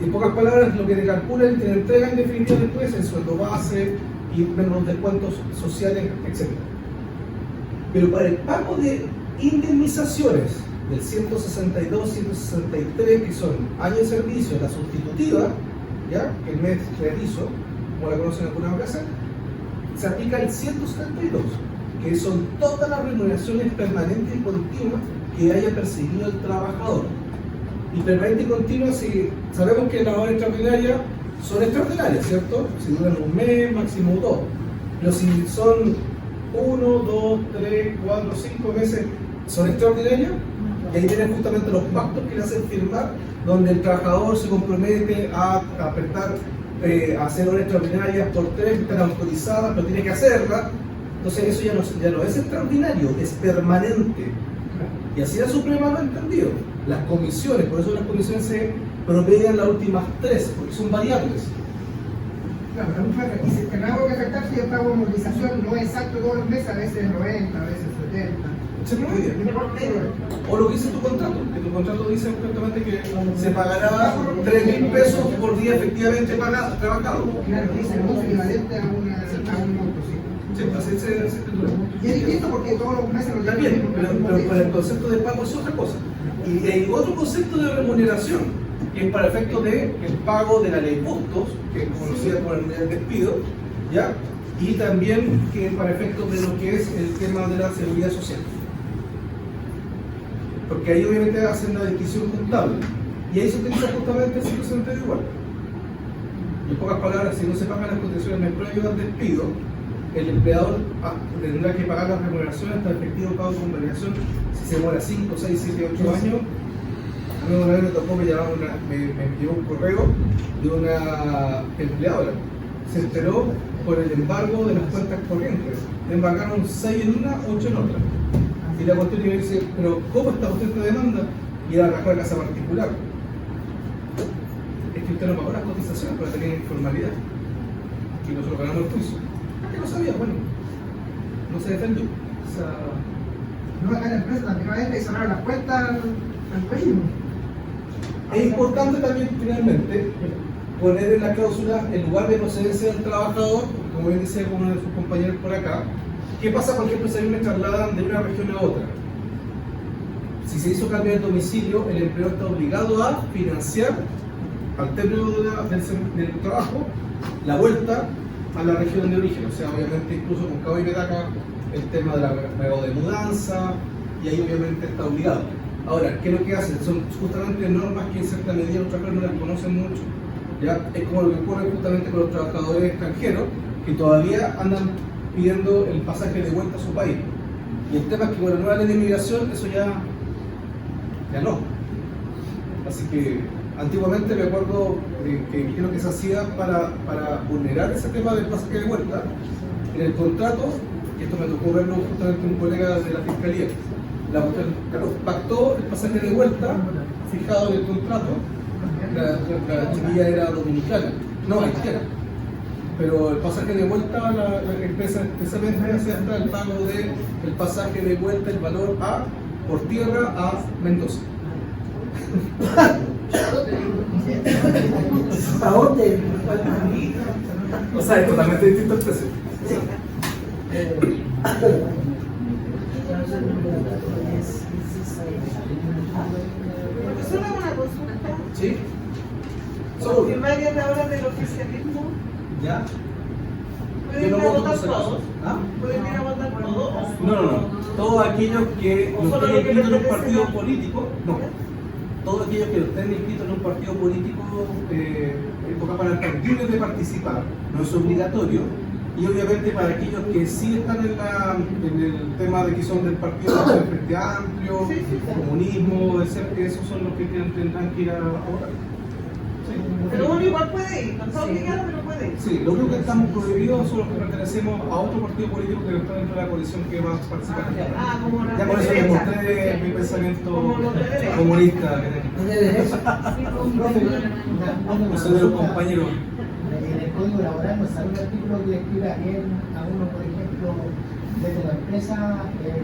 En pocas palabras, lo que te calculan, te entregan en definitiva después el sueldo base y menos los descuentos sociales, etc. Pero para el pago de indemnizaciones del 162, 163, que son año de servicio, la sustitutiva, ¿ya? El mes realizo, como la conocen en alguna ocasión, se aplica el 172, que son todas las remuneraciones permanentes y continuas que haya percibido el trabajador. Y permanente y continua, si sabemos que las horas extraordinarias son extraordinarias, ¿cierto? Si duran un mes, máximo 2. Pero si son 1, 2, 3, 4, 5 meses, son extraordinarias, y ahí tienen justamente los pactos que le hacen firmar, donde el trabajador se compromete a prestar, a hacer horas extraordinarias por 3 que están autorizadas, pero tiene que hacerlas. Entonces eso ya no es extraordinario, es permanente. Y así la Suprema lo ha entendido. Las comisiones, por eso las comisiones se promedian las últimas 3, porque son variables. Claro, pero aquí si el pago que afectar si el pago de movilización no es exacto todos los meses, a veces 90, a veces 70. Se promedia. O lo que dice tu contrato, que tu contrato dice perfectamente que se pagará 3.000 pesos por día efectivamente trabajado. Claro, dice el monto equivalente a un monto, sí. Sí, así se titula. Y es distinto porque todos los meses lo Está bien, pero el concepto de pago es otra cosa. Y hay otro concepto de remuneración, que es para efectos de el pago de la ley de costos, que es conocida como el despido, ¿ya? Y también que es para efectos de lo que es el tema de la seguridad social. Porque ahí obviamente hacen la distinción contable. Y ahí se utiliza justamente el ciclo sanitario igual. En pocas palabras, si no se pagan las condiciones previas al despido, el empleador tendrá que pagar las remuneraciones hasta el efectivo pago de convalidación si se demora 5, 6, 7, 8 años. A mí una vez me tocó, me llegó un correo de una empleadora. Se enteró por el embargo de las cuentas corrientes. Le embargaron 6 en una, 8 en otra. Y la cuestión le dice, pero ¿cómo está usted esta demanda? Y era arrancó la casa particular. Es que usted no pagó las cotizaciones para tener informalidad. Y nosotros ganamos el juicio. ¿Qué no sabía? Bueno, no se defendió. O sea, no acá en la empresa también a veces cerraron las cuentas al país. es importante también finalmente poner en la cláusula el lugar de procedencia del trabajador, como bien decía uno de sus compañeros por acá. ¿Qué pasa, por ejemplo, si a mí me trasladan de una región a otra? Si se hizo cambio de domicilio, el empleador está obligado a financiar, al término del trabajo, la vuelta a la región de origen. O sea, obviamente, incluso con Cabo y Petaca, el tema de la pago de mudanza, y ahí obviamente está obligado. Ahora, ¿qué es lo que hacen? Son justamente normas que en cierta medida los trabajadores no las conocen mucho. ¿Ya? Es como lo que ocurre justamente con los trabajadores extranjeros, que todavía andan pidiendo el pasaje de vuelta a su país. Y el tema es que con la nueva ley de inmigración eso ya no. Así que antiguamente me acuerdo que lo que se hacía para vulnerar ese tema del pasaje de vuelta, en el contrato, y esto me tocó verlo justamente un colega de la Fiscalía, pactó el pasaje de vuelta fijado en el contrato. La chiquilla era dominicana, no haitiana. Pero el pasaje de vuelta, la empresa especialmente hacía hasta el pago del pasaje de vuelta, el valor por tierra a Mendoza. ¿A dónde? O sea, es totalmente distinto el precio. Profesora, una consulta. ¿Sí? Confirmaría la hora del oficialismo. ¿Ya? ¿Pueden ir a votar todos? ¿Ah? ¿Pueden ir a votar todos? No. Todos aquellos que no Solo estén lo que inscritos en un pertenece partido a- político, no. Todos aquellos que no estén inscritos en un partido político, para estar libres de participar, no es obligatorio. Y obviamente para aquellos que sí están en el tema de que son del partido del Frente Amplio, comunismo, esos son los que tendrán que ir a votar. Sí. Pero uno igual puede ir, no está obligado, pero puede ir. Sí, lo único que estamos prohibidos son los que pertenecemos a otro partido político que no está dentro de la coalición que va a participar. Ah, como la Ya por eso les derecha. mostré mi pensamiento Como los de derecha. comunista que tengo. No soy de los compañeros. En el Código Laboral nos sale un artículo que describe a uno, por ejemplo, desde la empresa,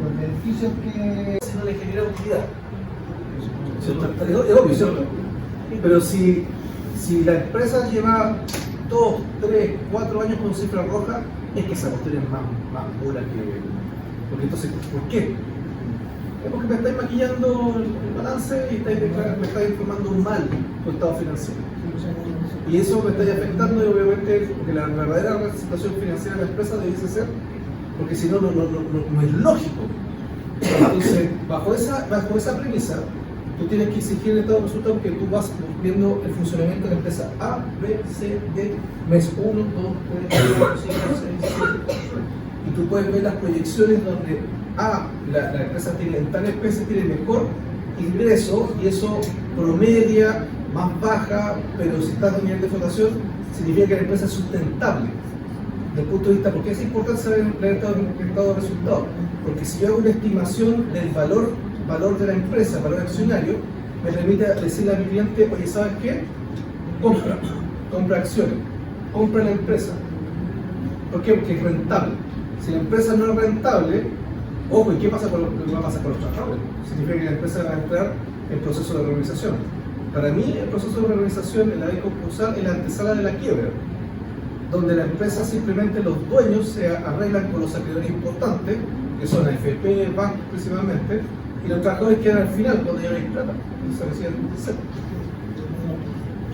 los beneficios que... Si no le genera utilidad. Es obvio, ¿cierto? Pero si la empresa lleva 2, 3, 4 años con cifra roja, es que esa cuestión es más pura que... Porque entonces, ¿por qué? Es porque me estáis maquillando el balance y me estáis informando mal tu estado financiero. Y eso me está afectando y obviamente porque la verdadera situación financiera de la empresa debiese ser, porque si no, no es lógico. Entonces, bajo esa premisa, tú tienes que exigir el estado de resultados que tú vas viendo el funcionamiento de la empresa A, B, C, D, mes 1, 2, 3, 4, 5, 6, 7, 8. Y tú puedes ver las proyecciones donde la empresa tiene en tales meses tiene mejor ingreso y eso promedia más baja, pero si está en nivel de flotación, significa que la empresa es sustentable. Desde el punto de vista, ¿por qué es importante saber el estado de resultados? Porque si yo hago una estimación del valor de la empresa, valor accionario, me permite decirle a mi cliente, oye, ¿sabes qué? Compra acciones, compra la empresa. ¿Por qué? Porque es rentable. Si la empresa no es rentable, ojo, ¿y qué pasa con lo que va a pasar con los trabajadores? Significa que la empresa va a entrar en proceso de reorganización. Para mí, el proceso de reorganización en la ley concursal es la antesala de la quiebra, donde la empresa simplemente los dueños se arreglan con los acreedores importantes, que son AFP, bancos principalmente, y los trabajadores quedan al final cuando ya no hay plata, se reciben cero.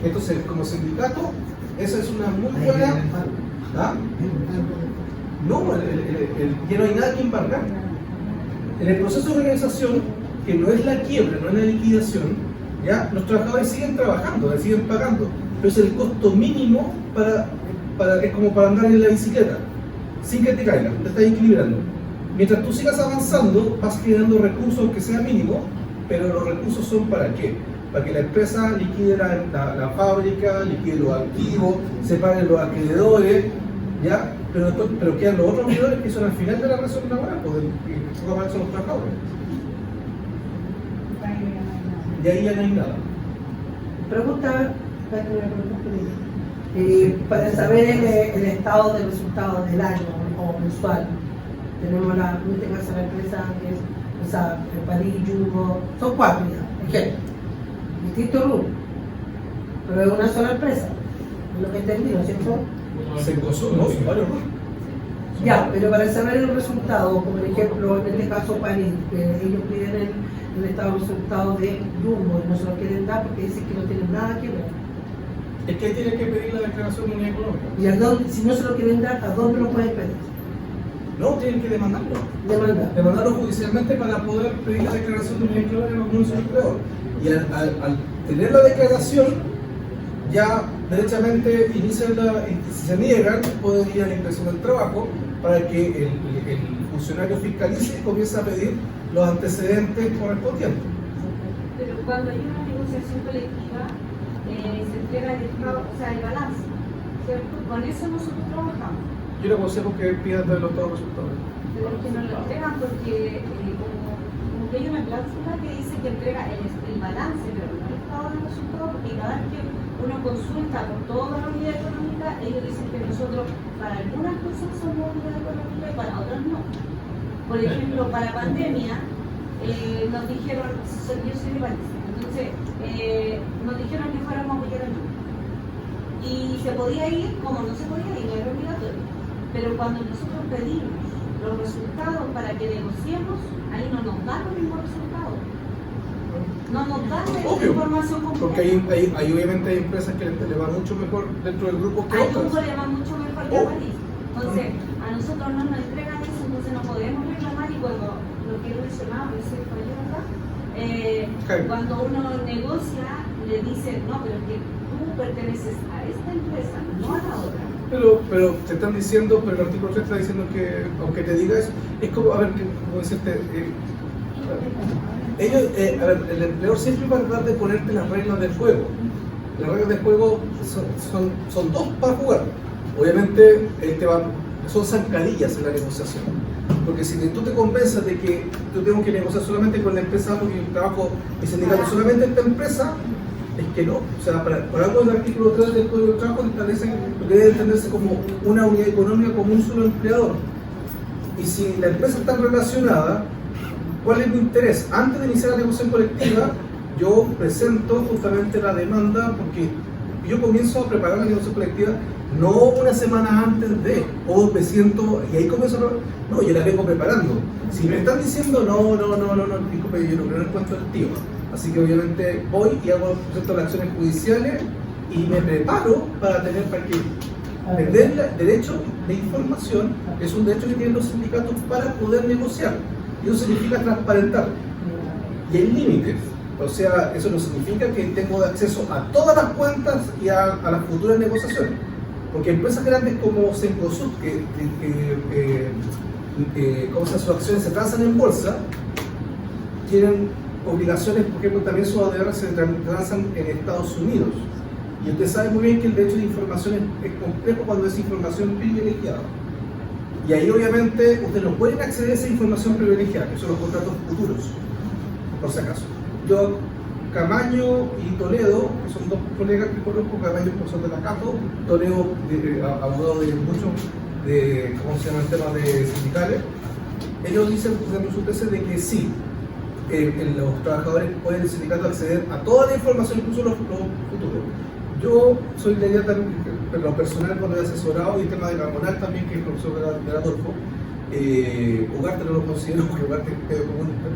Entonces, como sindicato, esa es una muy buena. ¿Ah? No, ya no hay nada que embargar. En el proceso de organización, que no es la quiebra, no es la liquidación, ¿ya? Los trabajadores siguen trabajando, siguen pagando, pero es el costo mínimo es como para andar en la bicicleta, sin que te caiga, te estás equilibrando. Mientras tú sigas avanzando, vas generando recursos, aunque sea mínimo, pero los recursos son ¿para qué? Para que la empresa liquide la fábrica, liquide los activos, separe los acreedores, ¿ya? Pero quedan los otros acreedores que son al final de la relación laboral, porque son los trabajadores. Y ahí ya no hay nada. Pregunta, para saber el estado de resultados del año o mensual. Tenemos en este caso la empresa que es el París, Jumbo, son 4 ya, ejemplo, distintos rubros, pero es una sola empresa, es lo que entendí, ¿no es cierto? No, son varios rubros. Ya, pero para saber el resultado, como por ejemplo en este caso París, que ellos piden el estado de resultados de Jumbo y no se lo quieren dar porque dicen que no tienen nada que ver. Es que ahí tienen que pedir la declaración de unidad económica. ¿Y a dónde, si no se lo quieren dar, a dónde lo pueden pedir? No, tienen que demandarlo. Demandarlo judicialmente para poder pedir la declaración de unidad económica como un solo empleador. Y al tener la declaración, ya derechamente inician si se niegan, pueden ir a la inspección del trabajo para que el funcionario fiscalice y comience a pedir los antecedentes correspondientes. Pero cuando hay una negociación colectiva, se entrega el balance, ¿cierto? Con eso nosotros trabajamos. Yo le aconsejo que pidan los todos los resultados. Pero es que no lo entregan porque como que hay una cláusula que dice que entrega el balance, pero no el estado de resultados, porque cada vez que uno consulta por toda la unidad económica, ellos dicen que nosotros para algunas cosas somos unidad económica y para otras no. Por ejemplo, para pandemia nos dijeron, yo soy de París, entonces nos dijeron que fuéramos a apoyar al mundo. Y se podía ir como no se podía ir, no era obligatorio. Pero cuando nosotros pedimos los resultados para que negociemos, ahí no nos dan los mismos resultados. No nos dan la información completa. Porque ahí obviamente hay empresas que le va mucho mejor dentro del grupo que otras. A Jumbo le va mucho mejor que a París. Entonces, a nosotros no nos entregan eso, entonces no podemos reclamar. Y cuando lo que he mencionado, eso es cuando uno negocia, le dicen, no, pero es que tú perteneces a esta empresa, no a la otra. Pero te están diciendo, pero el artículo 3 está diciendo que, aunque te diga eso, es como, a ver, como decirte, el empleador siempre va a tratar de ponerte las reglas del juego. Las reglas del juego son dos para jugar. Obviamente, son zancadillas en la negociación. Porque si tú te convences de que tú tengo que negociar solamente con la empresa, porque yo trabajo mi sindicato solamente en esta empresa, es que no. O sea, por algo el artículo 3 del Código de Trabajo establece que debe entenderse como una unidad económica como un solo empleador. Y si la empresa está relacionada, ¿cuál es mi interés? Antes de iniciar la negociación colectiva, yo presento justamente la demanda porque yo comienzo a preparar la negociación colectiva no una semana antes o me siento, y ahí comienzo no, yo la vengo preparando. Si me están diciendo no, disculpe, yo no creo en el cuento del tío. Así que obviamente voy y presento las acciones judiciales y me preparo para tener derecho de información, que es un derecho que tienen los sindicatos para poder negociar. Y eso significa transparentar. Y hay límites. O sea, eso no significa que tengo acceso a todas las cuentas y a las futuras negociaciones. Porque empresas grandes como Cencosud, como sus acciones se transan en bolsa, tienen obligaciones, por ejemplo, también sus ADR se transan en Estados Unidos. Y usted sabe muy bien que el derecho de información es complejo cuando es información privilegiada. Y ahí obviamente ustedes no pueden acceder a esa información privilegiada, que son los contratos futuros, por si acaso. Yo Camaño y Toledo, que son dos colegas que conozco, Camaño es profesor de la Cato, Toledo abogado de muchos de, ¿cómo se llama el tema de sindicales? Ellos dicen, por ejemplo, su tesis de que sí, los trabajadores pueden el sindicato acceder a toda la información, incluso los futuros. Yo soy de la idea también, pero lo personal cuando he asesorado, y el tema de Carbonal también, que es el profesor de Adolfo, Ugarte no lo considero porque Ugarte es medio comunista.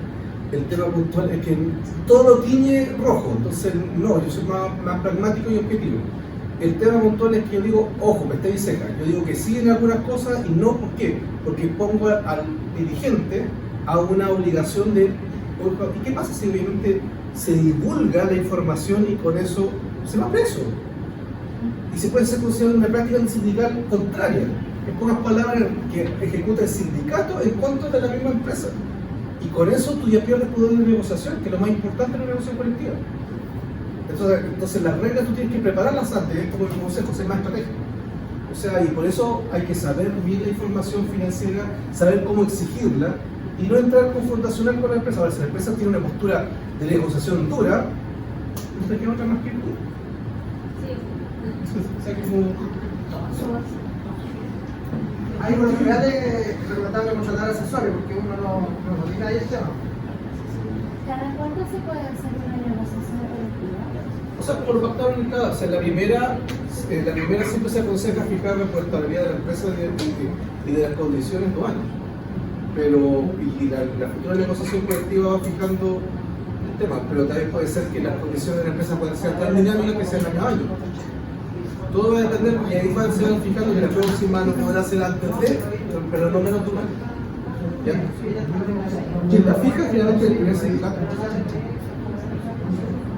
El tema puntual es que todo lo tiñe rojo, entonces no, yo soy más pragmático y objetivo. El tema puntual es que yo digo, ojo, me estáis seca. Yo digo que sí en algunas cosas y no, ¿por qué? Porque pongo al dirigente a una obligación de... ¿Y qué pasa si obviamente se divulga la información y con eso se va preso? Y se puede ser considerado una práctica sindical contraria. En pocas palabras, que ejecuta el sindicato en contra de la misma empresa. Y con eso tú ya pierdes poder de negociación, que es lo más importante en la negociación colectiva. Entonces las reglas tú tienes que prepararlas antes, como el consejo, ser más estratégico. O sea, y por eso hay que saber bien la información financiera, saber cómo exigirla y no entrar confrontacional con la empresa. Ahora, si la empresa tiene una postura de negociación dura, no te queda otra más que tú. Sí. O sea, que hay oportunidades recomendable contratar asesores porque uno no domina ahí el tema. ¿Cada cuánto se puede hacer una negociación colectiva? O sea, como lo pactaron en cada, o sea, la primera siempre se aconseja fijarme por estabilidad de la empresa y de las condiciones 2 años. Pero, y la futura negociación colectiva va fijando el tema, pero también puede ser que las condiciones de la empresa puedan ser tan dinámicas que sean año a año. Todo va a depender, porque ahí se van fijando que la próxima no podrá ser antes de, pero no menos de un año. ¿Ya? Quien la fija finalmente es el primer sindicato.